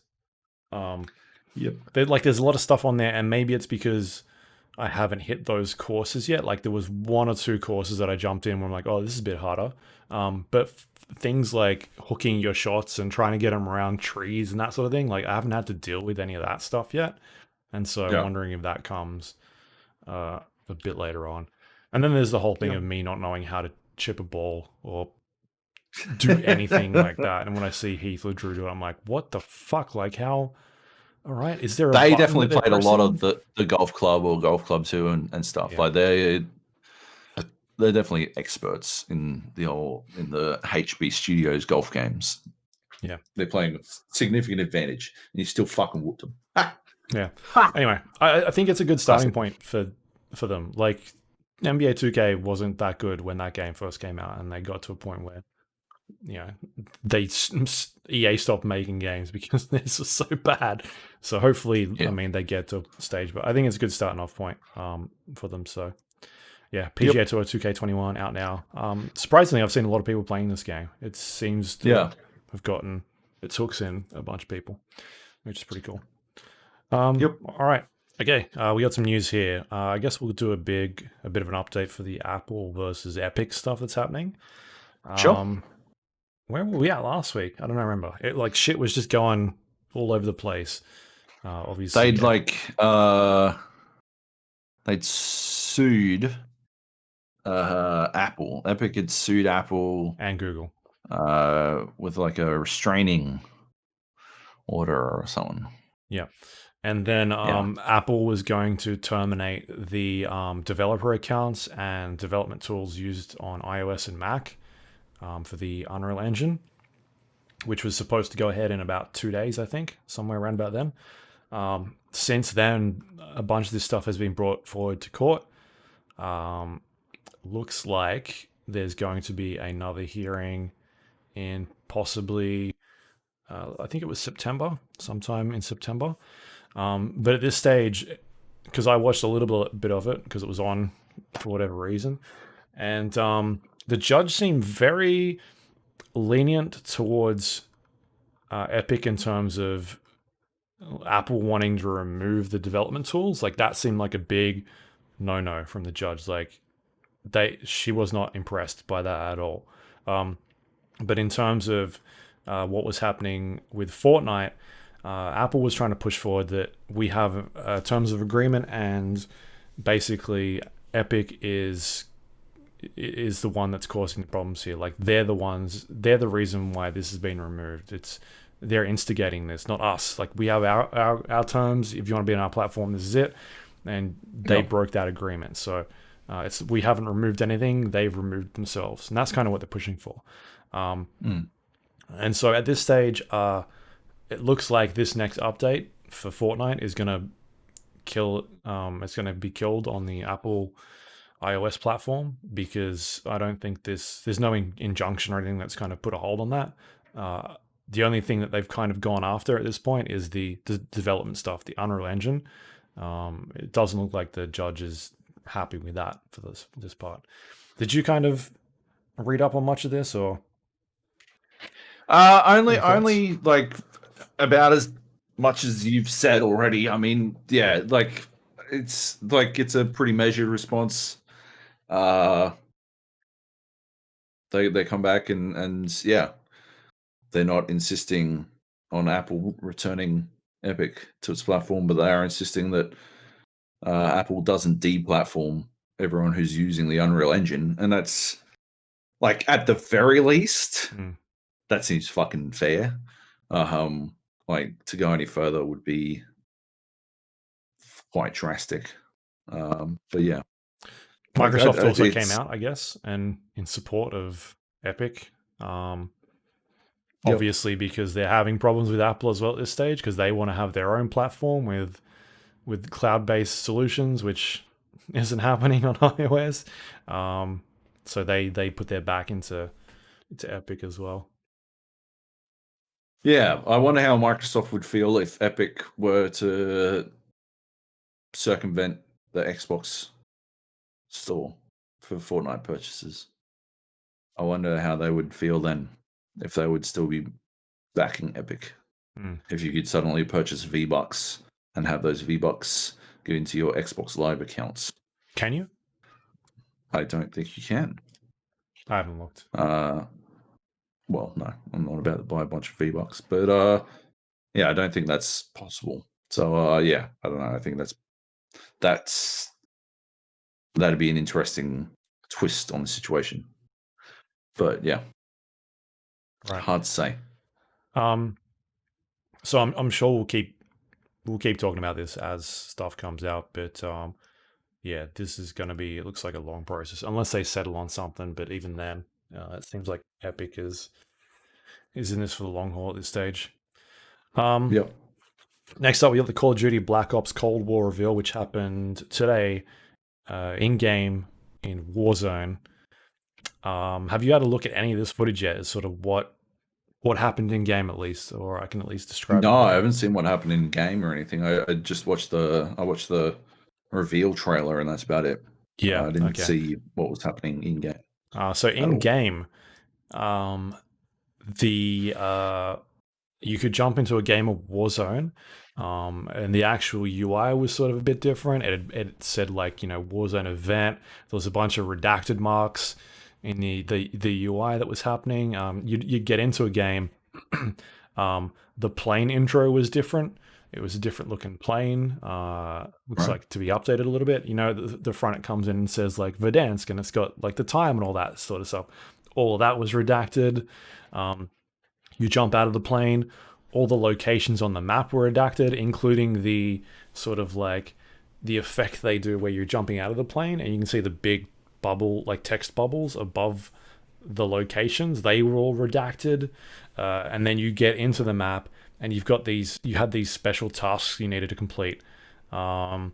Yep. There's a lot of stuff on there, and maybe it's because I haven't hit those courses yet. Like, there was 1 or 2 courses that I jumped in where I'm like, oh, this is a bit harder. But things like hooking your shots and trying to get them around trees and that sort of thing, like, I haven't had to deal with any of that stuff yet. And so I'm wondering if that comes a bit later on. And then there's the whole thing of me not knowing how to chip a ball or do anything like that. And when I see Heath or Drew do it, I'm like, what the fuck? Like, how? All right, is there a They button definitely that they're played a lot of pressing? the golf club or golf club too and stuff. Yeah. Like they're definitely experts in the HB Studios golf games. Yeah. They're playing with significant advantage, and you still fucking whooped them. Ha! Yeah. Ha! Anyway, I think it's a good starting point for them. Like, NBA 2K wasn't that good when that game first came out, and they got to a point where, you know, EA stopped making games because they're so bad. So hopefully, I mean, they get to a stage, but I think it's a good starting off point for them. So yeah, PGA Tour 2K21 out now. Surprisingly, I've seen a lot of people playing this game. It seems to have gotten its hooks in a bunch of people, which is pretty cool. All right. Okay, we got some news here. I guess we'll do a bit of an update for the Apple versus Epic stuff that's happening. Sure. Where were we at last week? I don't remember. It, like, shit was just going all over the place. Obviously, they'd sued Apple. Epic had sued Apple and Google with like a restraining order or something. Yeah. And then Apple was going to terminate the developer accounts and development tools used on iOS and Mac for the Unreal Engine, which was supposed to go ahead in about 2 days, I think, somewhere around about then. Since then, a bunch of this stuff has been brought forward to court. Looks like there's going to be another hearing in possibly, I think it was sometime in September. But at this stage, because I watched a little bit of it because it was on for whatever reason, and the judge seemed very lenient towards Epic in terms of Apple wanting to remove the development tools. Like, that seemed like a big no from the judge. Like, she was not impressed by that at all. But in terms of what was happening with Fortnite, Apple was trying to push forward that we have terms of agreement, and basically Epic is the one that's causing the problems here. Like, they're the reason why this has been removed. They're instigating this, not us. Like, we have our terms. If you want to be on our platform, this is it. And they broke that agreement. So we haven't removed anything. They've removed themselves, and that's kind of what they're pushing for. And so at this stage, it looks like this next update for Fortnite is going to kill. It's going to be killed on the Apple iOS platform, because I don't think there's no injunction or anything that's kind of put a hold on that. The only thing that they've kind of gone after at this point is the development stuff, the Unreal Engine. It doesn't look like the judge is happy with that for this part. Did you kind of read up on much of this, or? Only like about as much as you've said already. I mean, like it's a pretty measured response. They come back and they're not insisting on Apple returning Epic to its platform, but they are insisting that Apple doesn't deplatform everyone who's using the Unreal Engine, and that's like at the very least, that seems fucking fair. Like to go any further would be quite drastic. But yeah, Microsoft also came out, I guess, and in support of Epic. Obviously, because they're having problems with Apple as well at this stage, because they want to have their own platform with cloud-based solutions, which isn't happening on iOS. So they put their back into Epic as well. Yeah, I wonder how Microsoft would feel if Epic were to circumvent the Xbox store for Fortnite purchases. I wonder how they would feel then, if they would still be backing Epic. If you could suddenly purchase V-Bucks and have those V-Bucks get into your Xbox Live accounts. Can you? I don't think you can. I haven't looked. Well, no, I'm not about to buy a bunch of V-Bucks, but yeah, I don't think that's possible. So yeah, I don't know. I think that'd be an interesting twist on the situation. But yeah, right. Hard to say. So I'm sure we'll keep talking about this as stuff comes out, but yeah, this is going to be, it looks like a long process unless they settle on something. But even then, it seems like Epic is in this for the long haul at this stage. Yep. Next up, we have the Call of Duty Black Ops Cold War reveal, which happened today, in game in Warzone. Have you had a look at any of this footage yet? As sort of what happened in game, at least, or I can at least describe. No, I haven't seen what happened in game or anything. I just watched the reveal trailer, and that's about it. Yeah, I didn't see what was happening in game. So in game, you could jump into a game of Warzone, and the actual UI was sort of a bit different. It said, like, Warzone event. There was a bunch of redacted marks in the UI that was happening. You'd get into a game. The plane intro was different. It was a different looking plane. Looks like to be updated a little bit. The front, it comes in and says like Verdansk, and it's got like the time and all that sort of stuff. All of that was redacted. You jump out of the plane. All the locations on the map were redacted, including the sort of like the effect they do where you're jumping out of the plane and you can see the big bubble, like text bubbles above the locations. They were all redacted. And then you get into the map and you had these special tasks you needed to complete. And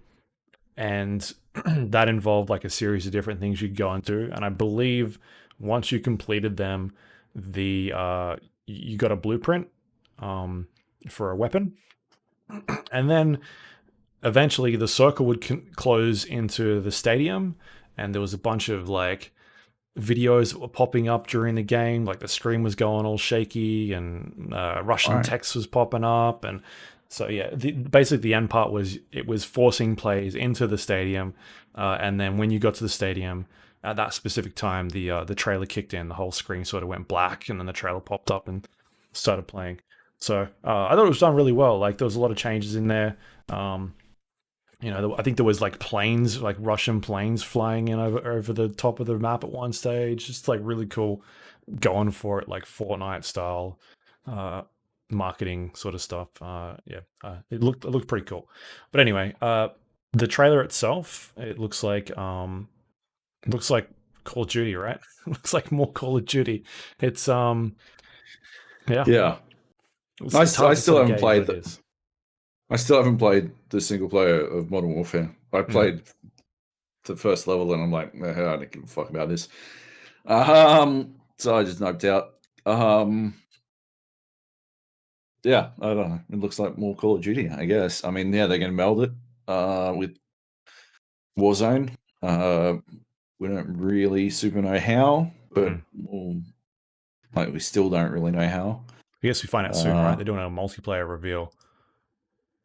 that involved like a series of different things you could go into. And I believe once you completed them, you got a blueprint for a weapon. And then eventually the circle would close into the stadium, and there was a bunch of like videos that were popping up during the game, like the screen was going all shaky and Russian text was popping up. And so yeah, basically the end part was it was forcing players into the stadium, and then when you got to the stadium at that specific time, the trailer kicked in, the whole screen sort of went black, and then the trailer popped up and started playing. So I thought it was done really well. Like there was a lot of changes in there. I think there was like planes, like Russian planes flying in over the top of the map at one stage. Just like really cool, going for it, like Fortnite style marketing sort of stuff. It looked pretty cool. But anyway, the trailer itself, it looks like Call of Duty, right? It looks like more Call of Duty. It's yeah. I still haven't played it. I still haven't played the single player of Modern Warfare. I played the first level and I'm like, I don't give a fuck about this. So I just noped out. Yeah, I don't know. It looks like more Call of Duty, I guess. I mean, yeah, they're going to meld it with Warzone. We don't really super know how, but we still don't really know how. I guess we find out soon, right? They're doing a multiplayer reveal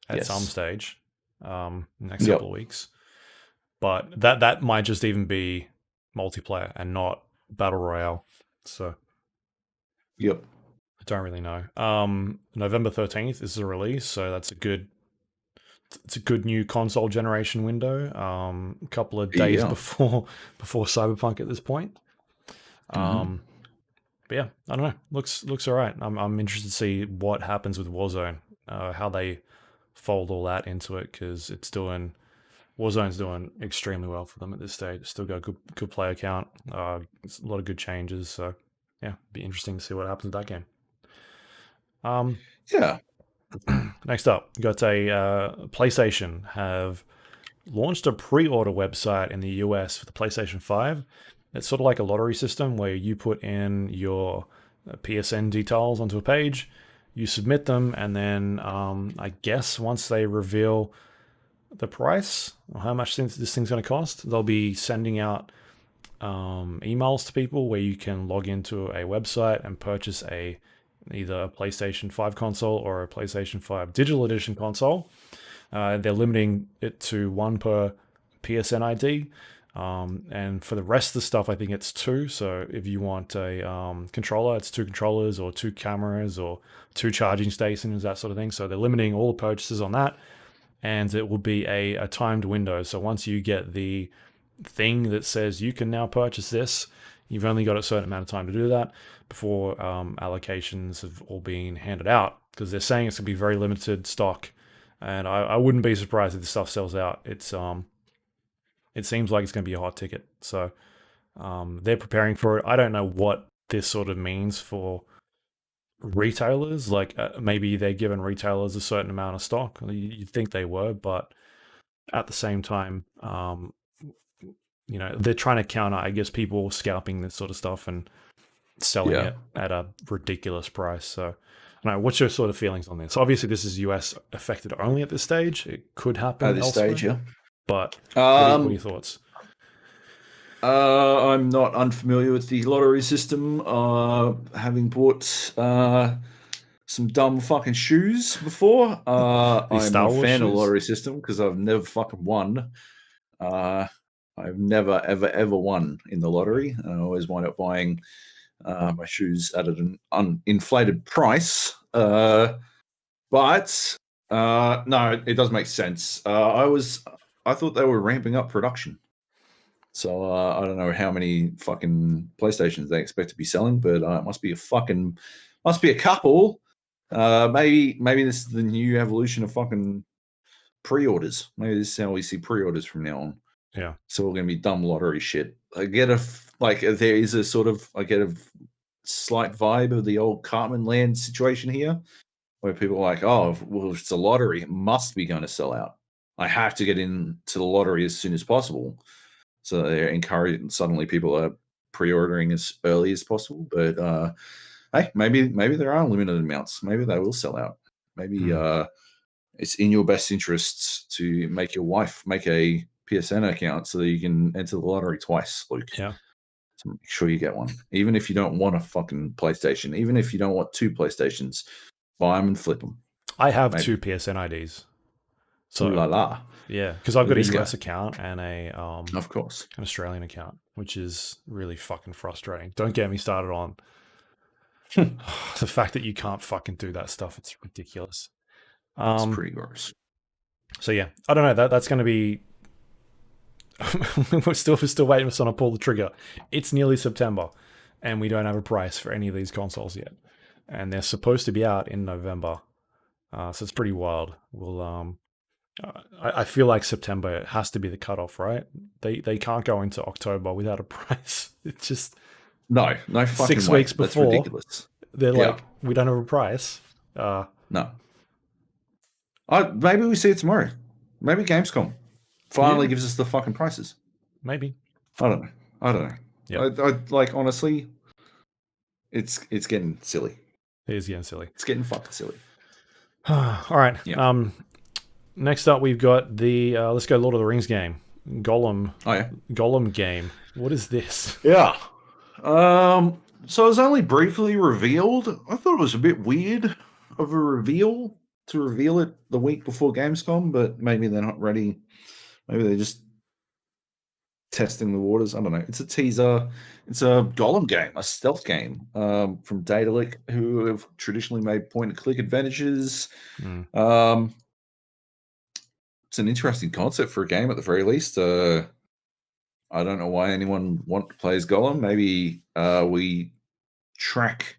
at some stage, next couple of weeks. But that might just even be multiplayer and not battle royale. So, yep. I don't really know. November 13th is the release, so that's it's a good new console generation window. A couple of days Yeah. before Cyberpunk at this point. Mhm. But yeah, I don't know. Looks all right. I'm interested to see what happens with Warzone, how they fold all that into it, because Warzone's doing extremely well for them at this stage. It's still got a good player count. It's a lot of good changes. So yeah, be interesting to see what happens with that game. Yeah. Next up, we got PlayStation have launched a pre-order website in the US for the PlayStation 5. It's sort of like a lottery system where you put in your PSN details onto a page, you submit them, and then I guess once they reveal the price or how much this thing's going to cost, they'll be sending out emails to people where you can log into a website and purchase either a PlayStation 5 console or a PlayStation 5 digital edition console. They're limiting it to one per PSN ID. And for the rest of the stuff, I think it's two. So if you want a controller, it's two controllers or two cameras or two charging stations, that sort of thing. So they're limiting all the purchases on that. And it will be a timed window. So once you get the thing that says you can now purchase this, you've only got a certain amount of time to do that before allocations have all been handed out, because they're saying it's going to be very limited stock. And I wouldn't be surprised if the stuff sells out. It seems like it's going to be a hot ticket. So they're preparing for it. I don't know what this sort of means for retailers. Like maybe they're giving retailers a certain amount of stock. You'd think they were, but at the same time, they're trying to counter, I guess, people scalping this sort of stuff and selling it at a ridiculous price. So, I don't know, what's your sort of feelings on this? Obviously, this is US affected only at this stage. It could happen At this elsewhere, stage, yeah. But what are your thoughts? I'm not unfamiliar with the lottery system. Having bought some dumb fucking shoes before. I'm Star not a Wars fan of the shoes? lottery system because I've never fucking won. I've never, ever won in the lottery. I always wind up buying my shoes at an inflated price. But no, it does make sense. I thought they were ramping up production. So I don't know how many fucking PlayStations they expect to be selling, but it must be a couple. Maybe this is the new evolution of fucking pre-orders. Maybe this is how we see pre-orders from now on. Yeah. So we're going to be dumb lottery shit. I get a slight vibe of the old Cartman Land situation here, where people are like, oh, well, if it's a lottery, it must be going to sell out. I have to get into the lottery as soon as possible. So they're encouraging, suddenly people are pre-ordering as early as possible. But hey, maybe there are limited amounts. Maybe they will sell out. Maybe it's in your best interests to make your wife make a PSN account so that you can enter the lottery twice, Luke. Yeah. So make sure you get one. Even if you don't want a fucking PlayStation, even if you don't want two PlayStations, buy them and flip them. I have two PSN IDs. So ooh la la. Yeah, because I've got a US account and of course, an Australian account, which is really fucking frustrating. Don't get me started on the fact that you can't fucking do that stuff. It's ridiculous. It's pretty gross. So yeah, I don't know. That's going to be. we're still waiting for someone to pull the trigger. It's nearly September, and we don't have a price for any of these consoles yet, and they're supposed to be out in November. So it's pretty wild. We'll I feel like September has to be the cutoff, right? They can't go into October without a price. It's just no fucking 6 weeks way. before. That's ridiculous. They're like, we don't have a price. No. Maybe we see it tomorrow. Maybe Gamescom finally gives us the fucking prices. Maybe. I don't know. Yeah. I like, honestly, it's getting silly. It is getting silly. It's getting fucking silly. All right. Yeah. Next up, we've got the let's go Lord of the Rings game, Gollum. Oh yeah. Gollum game. What is this? Yeah. So it was only briefly revealed. I thought it was a bit weird of a reveal to reveal it the week before Gamescom, but maybe they're not ready. Maybe they just testing the waters. I don't know. It's a teaser. It's a Gollum game, a stealth game from Daedalic, who have traditionally made point-and-click adventures. It's an interesting concept for a game at the very least. I don't know why anyone plays Gollum. Maybe we track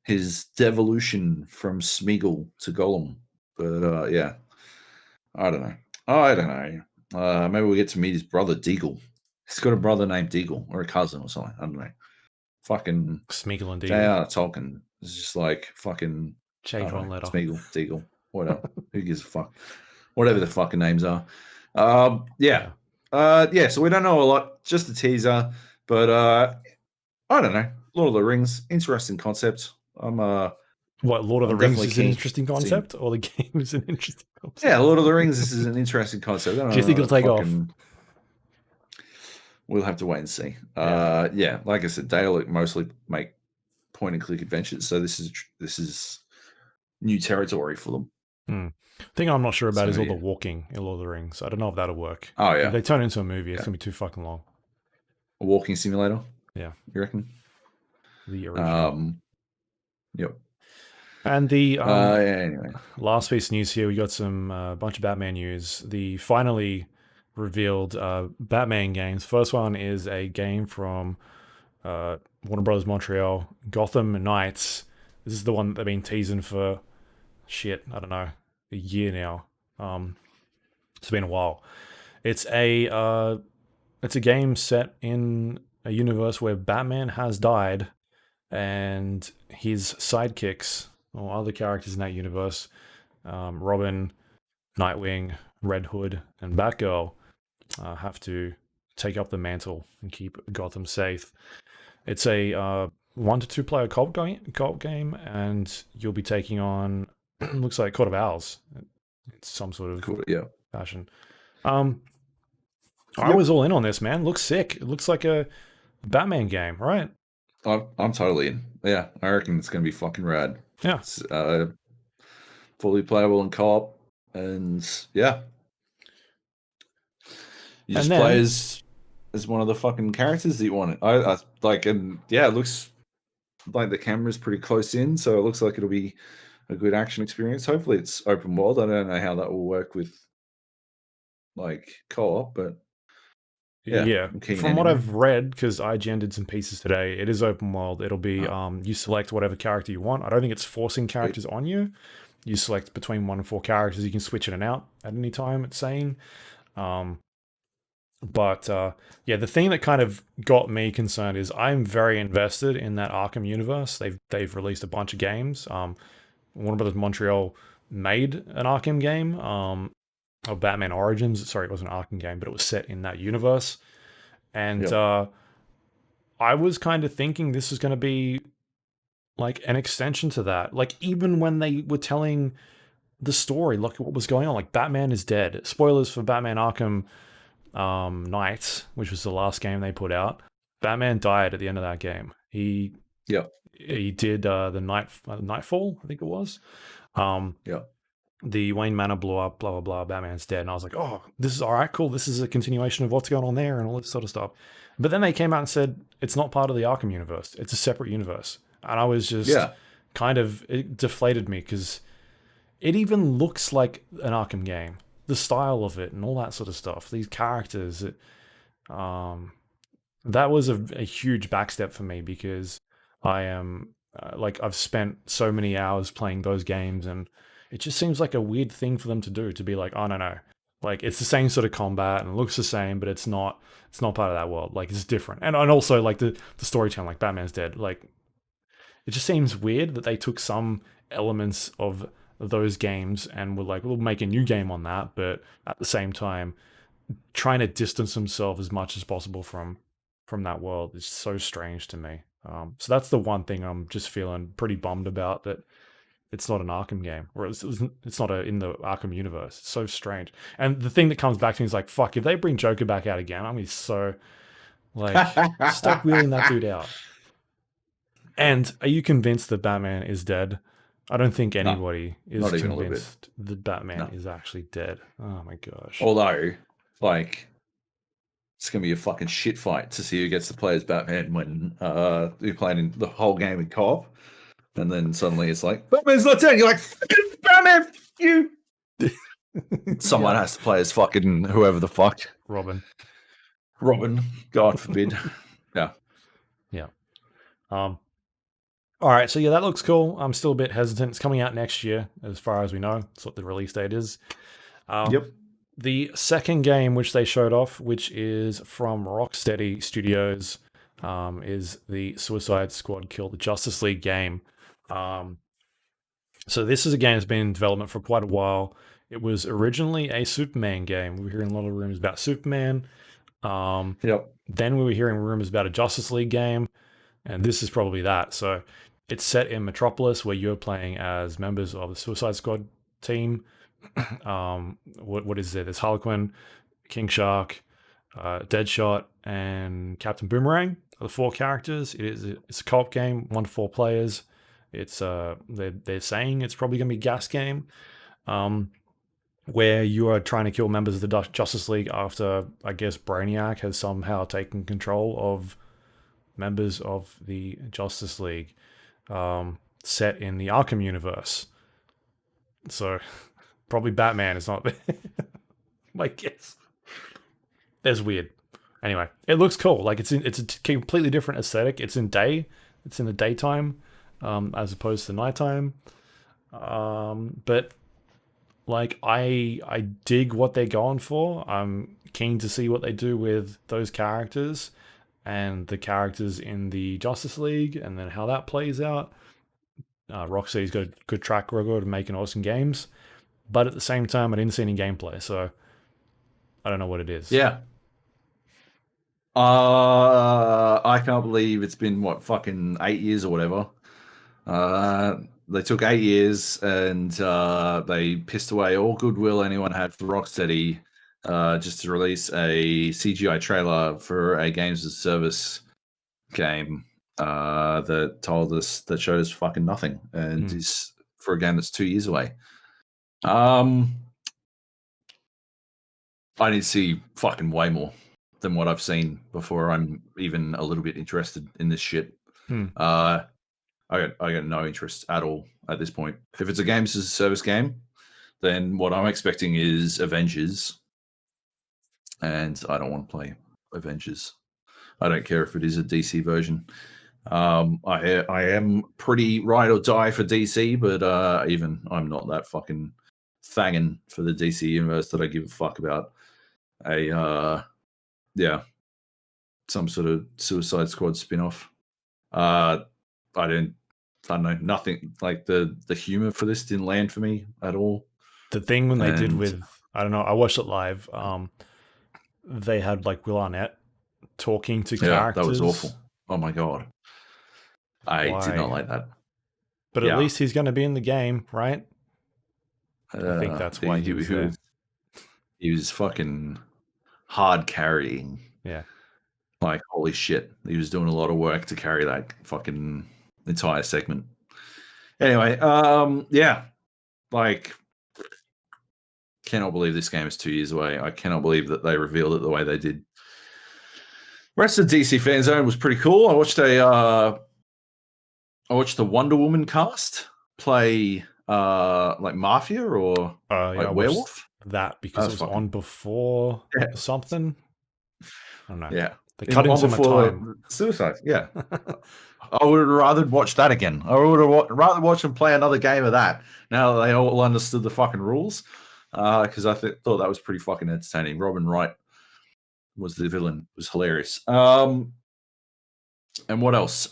his devolution from Smeagol to Gollum. But yeah, I don't know. Maybe we get to meet his brother Deagle. He's got a brother named Deagle or a cousin or something. I don't know. Fucking Smeagol and Deagle. J.R. Tolkien is just like fucking J.John Letter. Smeagol, Deagle, whatever. Who gives a fuck? Whatever the fucking names are. Yeah. So we don't know a lot. Just a teaser, but I don't know. Lord of the Rings, interesting concept. What, Lord of the Rings is an interesting concept, or the game is an interesting concept? Yeah, Lord of the Rings is an interesting concept. Do you think it'll take off? We'll have to wait and see. Yeah, like I said, Daedalic mostly make point-and-click adventures, so this is new territory for them. The thing I'm not sure about is all the walking in Lord of the Rings. I don't know if that'll work. Oh, yeah. If they turn it into a movie, it's going to be too fucking long. A walking simulator? Yeah. You reckon? The original. Yep. And the anyway. last piece of news here, we got some bunch of Batman news. The finally revealed Batman games. First one is a game from Warner Brothers Montreal, Gotham Knights. This is the one that they've been teasing for I don't know, a year now. It's been a while. It's a game set in a universe where Batman has died, and his sidekicks or other characters in that universe, Robin, Nightwing, Red Hood, and Batgirl, have to take up the mantle and keep Gotham safe. It's a 1 to 2 player co-op game, and you'll be taking on looks like Court of Owls. It's some sort of fashion. I was all in on this, man. Looks sick. It looks like a Batman game, right? I'm totally in. Yeah, I reckon it's going to be fucking rad. Yeah. It's, fully playable in co-op, and yeah. You just play as one of the fucking characters that you want. I like, and yeah, it looks like the camera's pretty close in, so it looks like it'll be a good action experience. Hopefully it's open world. I don't know how that will work with like co-op, but yeah. From what I've read, because IGN did some pieces today, it is open world. It'll be you select whatever character you want. I don't think it's forcing characters on you. You select between 1 and 4 characters. You can switch in and out at any time, it's saying. But the thing that kind of got me concerned is I'm very invested in that Arkham universe. They've released a bunch of games. Warner Brothers Montreal made an Arkham game, of Batman Origins. Sorry, it wasn't an Arkham game, but it was set in that universe. And I was kind of thinking this was going to be like an extension to that. Like, even when they were telling the story, look at what was going on. Like, Batman is dead. Spoilers for Batman Arkham Knights, which was the last game they put out. Batman died at the end of that game. He did the Nightfall, I think it was. The Wayne Manor blew up, blah blah blah. Batman's dead, and I was like, oh, this is all right, cool. This is a continuation of what's going on there and all this sort of stuff. But then they came out and said it's not part of the Arkham universe. It's a separate universe, and I was just it deflated me because it even looks like an Arkham game. The style of it and all that sort of stuff. These characters, that was a huge backstep for me because I am I've spent so many hours playing those games, and it just seems like a weird thing for them to do, to be like, oh no, like it's the same sort of combat and it looks the same, but it's not part of that world. Like, it's different, and also like the storytelling, like Batman's dead. Like, it just seems weird that they took some elements of those games and were like, we'll make a new game on that, but at the same time trying to distance themselves as much as possible from that world is so strange to me. So that's the one thing I'm just feeling pretty bummed about, that it's not an Arkham game, or it's not in the Arkham universe. It's so strange. And the thing that comes back to me is like, fuck, if they bring Joker back out again, I'm gonna be so like, stop wheeling that dude out. And are you convinced that Batman is dead? I don't think anybody is convinced that Batman is actually dead. Oh my gosh. Although, like, It's gonna be a fucking shit fight to see who gets to play as Batman when you're playing the whole game in co-op, and then suddenly it's like Batman's not dead. You're like Batman, you. Someone has to play as fucking whoever the fuck. Robin. God forbid. Yeah. All right, so yeah, that looks cool. I'm still a bit hesitant. It's coming out next year, as far as we know. That's what the release date is. Yep. The second game which they showed off, which is from Rocksteady Studios, is the Suicide Squad Kill the Justice League game. So this is a game that's been in development for quite a while. It was originally a Superman game. We were hearing a lot of rumors about Superman. Yep. Then we were hearing rumors about a Justice League game, and this is probably that. So it's set in Metropolis, where you're playing as members of the Suicide Squad team. What is there? There's Harlequin, King Shark, Deadshot, and Captain Boomerang are the 4 characters. It's a co-op game, 1 to 4 players. It's they're saying it's probably gonna be a gas game, where you are trying to kill members of the Justice League after, I guess, Brainiac has somehow taken control of members of the Justice League, set in the Arkham universe. So probably Batman is not my guess. That's weird. Anyway, it looks cool. Like it's a completely different aesthetic. It's in the daytime, as opposed to nighttime. But like I dig what they're going for. I'm keen to see what they do with those characters and the characters in the Justice League, and then how that plays out. Rocksteady's got a good track record of making awesome games, but at the same time, I didn't see any gameplay, so I don't know what it is. Yeah. I can't believe it's been fucking 8 years or whatever. They took 8 years and they pissed away all goodwill anyone had for Rocksteady, just to release a CGI trailer for a games as a service game that showed us fucking nothing, and is for a game that's 2 years away. I need to see fucking way more than what I've seen before I'm even a little bit interested in this shit. I got no interest at all at this point. If it's a games as a service game, then what I'm expecting is Avengers, and I don't want to play Avengers. I don't care if it is a DC version. I am pretty ride or die for DC, but even I'm not that fucking fangin' for the DC universe that I give a fuck about some sort of Suicide Squad spin-off. I don't know, nothing like the humor for this didn't land for me at all. The thing when they did with, I don't know, I watched it live. They had like Will Arnett talking to characters. That was awful. Oh my god, I did not like that. But at least he's going to be in the game, right? I think that's why he was there. He was fucking hard carrying. Yeah. Like, holy shit. He was doing a lot of work to carry that fucking entire segment. Anyway, like, cannot believe this game is 2 years away. I cannot believe that they revealed it the way they did. Rest of DC Fan Zone was pretty cool. I watched the Wonder Woman cast play like Mafia or like Werewolf. That because it was on before something. I don't know. Yeah. They cut into my time. Suicide. Yeah. I would have rather watched that again. I would have rather watch them play another game of that now that they all understood the fucking rules. Because I thought that was pretty fucking entertaining. Robin Wright was the villain. It was hilarious. And what else?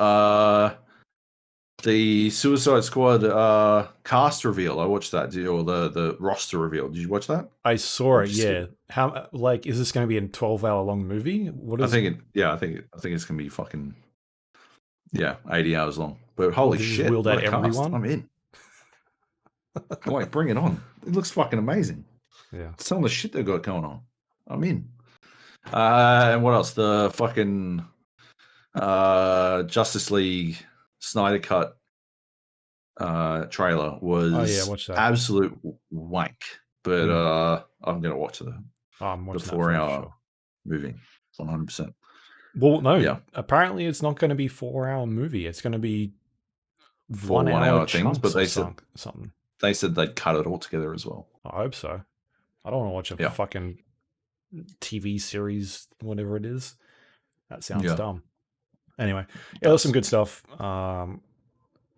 The Suicide Squad cast reveal. I watched that. Or the roster reveal. Did you watch that? I saw it. Yeah. How is this going to be a 12-hour long movie? What is? I think it's going to be fucking 80 hours long. But holy shit! Wheeled out everyone. I'm in. I'm like, bring it on. It looks fucking amazing. Yeah. Some of the shit they've got going on. I'm in. And what else? The fucking Justice League Snyder Cut trailer was absolute wank. But I'm going to watch the 4-hour movie. 100%. Well, no. Yeah. Apparently, it's not going to be 4-hour movie. It's going to be 4 1 hour 1-hour things, chunks but or they said something. they'd cut it all together as well. I hope so. I don't want to watch a Yeah. fucking TV series, whatever it is. That sounds dumb. Anyway, yeah, there's some good stuff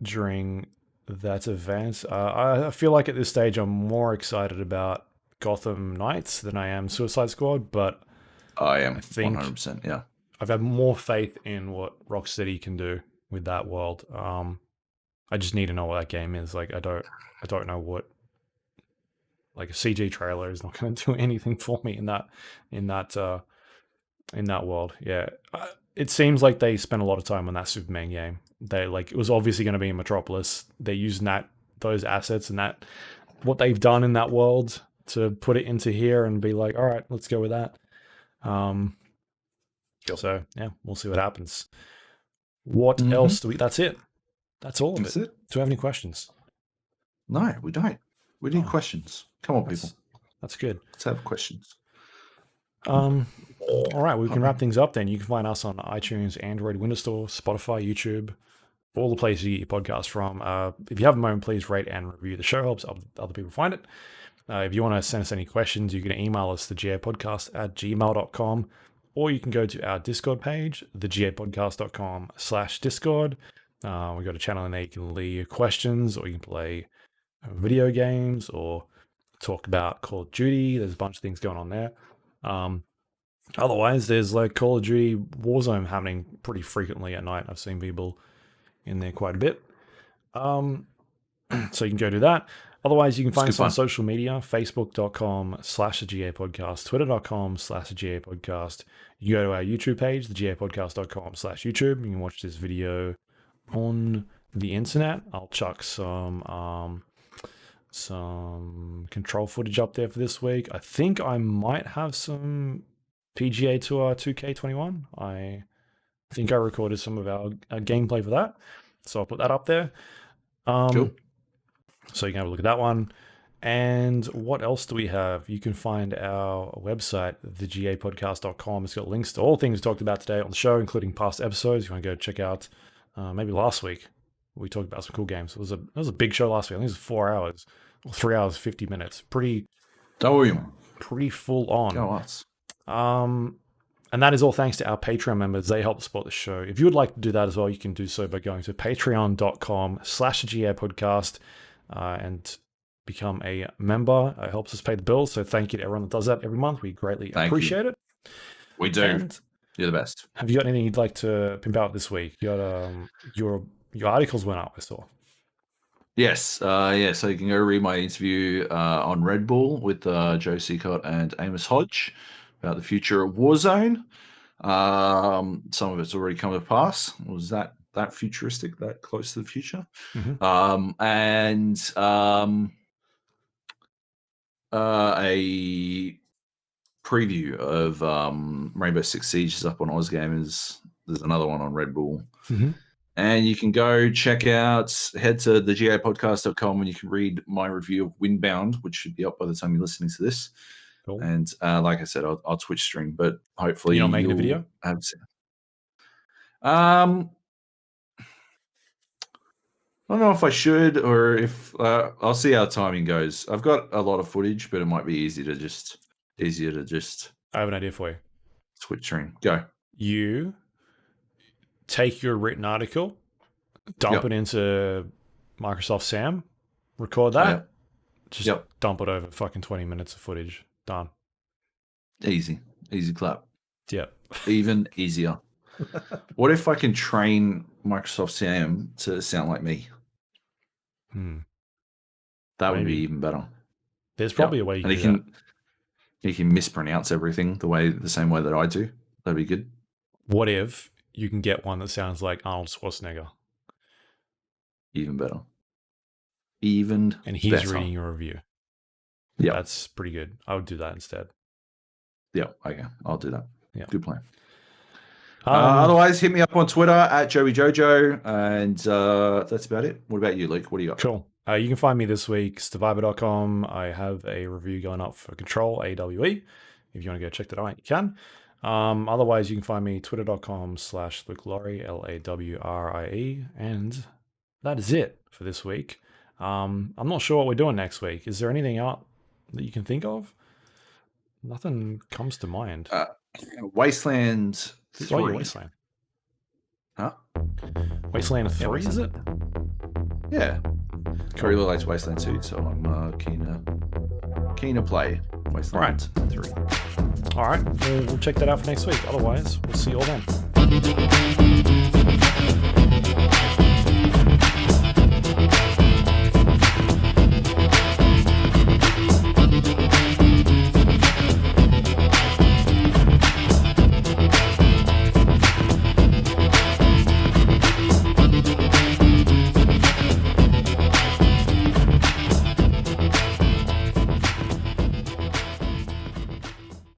during that event. I feel like at this stage I'm more excited about Gotham Knights than I am Suicide Squad, but I am. I think 100%. Yeah. I've had more faith in what Rocksteady can do with that world. I just need to know what that game is. Like, I don't know what. Like, a CG trailer is not going to do anything for me in that world. Yeah, it seems like they spent a lot of time on that Superman game. They it was obviously going to be in Metropolis. They're using those assets and that what they've done in that world to put it into here and be like, all right, let's go with that. So yeah, we'll see what happens. What else do we? That's it. That's all of it. Do we have any questions? No, we don't. We need questions. Come on, people. That's good. Let's have questions. All right, we can wrap things up then. You can find us on iTunes, Android, Windows Store, Spotify, YouTube, all the places you get your podcast from. If you have a moment, please rate and review. The show helps other people find it. If you want to send us any questions, you can email us, thegapodcast@gmail.com, or you can go to our Discord page, thegapodcast.com/Discord. We've got a channel in there you can leave questions, or you can play video games, or talk about Call of Duty. There's a bunch of things going on there. Otherwise, there's like Call of Duty Warzone happening pretty frequently at night. I've seen people in there quite a bit. So you can go do that. Otherwise, you can find us on social media, facebook.com/GA podcast, twitter.com/GA podcast. You can go to our YouTube page, thegapodcast.com/YouTube. You can watch this video on the internet. I'll chuck some control footage up there for this week. I think I might have some PGA Tour 2K21. I think I recorded some of our gameplay for that, so I'll put that up there. Cool. So you can have a look at that one. And what else do we have? You can find our website, thegapodcast.com. It's got links to all things we talked about today on the show, including past episodes. You want to go check out maybe last week. We talked about some cool games. It was a big show last week. I think it was 4 hours, or 3 hours, 50 minutes. Pretty full on. Go us. And that is all thanks to our Patreon members. They help support the show. If you would like to do that as well, you can do so by going to patreon.com/GA podcast and become a member. It helps us pay the bills. So thank you to everyone that does that every month. We greatly appreciate it. We do. And you're the best. Have you got anything you'd like to pimp out this week? You got your articles went up, I saw. Yes. So you can go read my interview on Red Bull with Joe Seacott and Amos Hodge about the future of Warzone. Some of it's already come to pass. Was that futuristic, that close to the future? Mm-hmm. A preview of Rainbow Six Siege is up on OzGamers. There's another one on Red Bull. Mm-hmm. And you can go head to thegapodcast.com and you can read my review of Windbound, which should be up by the time you're listening to this. Cool. And like I said, I'll Twitch stream, but hopefully you're not making a video. I don't know if I should or if I'll see how timing goes. I've got a lot of footage, but it might be easier to just. I have an idea for you. Twitch stream. Go. You take your written article, dump it into Microsoft Sam, record that, just dump it over fucking 20 minutes of footage. Done. Easy clap. Yep. Even easier. What if I can train Microsoft Sam to sound like me? That would be even better. There's probably a way you can do that. He can mispronounce everything the same way that I do. That'd be good. What if you can get one that sounds like Arnold Schwarzenegger? Even better. And he's reading your review. Yeah. That's pretty good. I would do that instead. Yeah, okay. I'll do that. Yeah. Good plan. Otherwise, hit me up on Twitter at JoeyJojo, and that's about it. What about you, Luke? What do you got? Cool. You can find me this week, Survivor.com. I have a review going up for Control AWE. If you want to go check that out, you can. Otherwise, you can find me twitter.com/LukeLawrie, Lawrie, and that is it for this week. I'm not sure what we're doing next week. Is there anything out that you can think of? Nothing comes to mind. Wasteland 3. Oh, yeah, Wasteland. Huh? Wasteland 3, is it? Yeah. I really liked Wasteland 2, so I'm keen to play Wasteland 3. All right, we'll check that out for next week. Otherwise, we'll see you all then.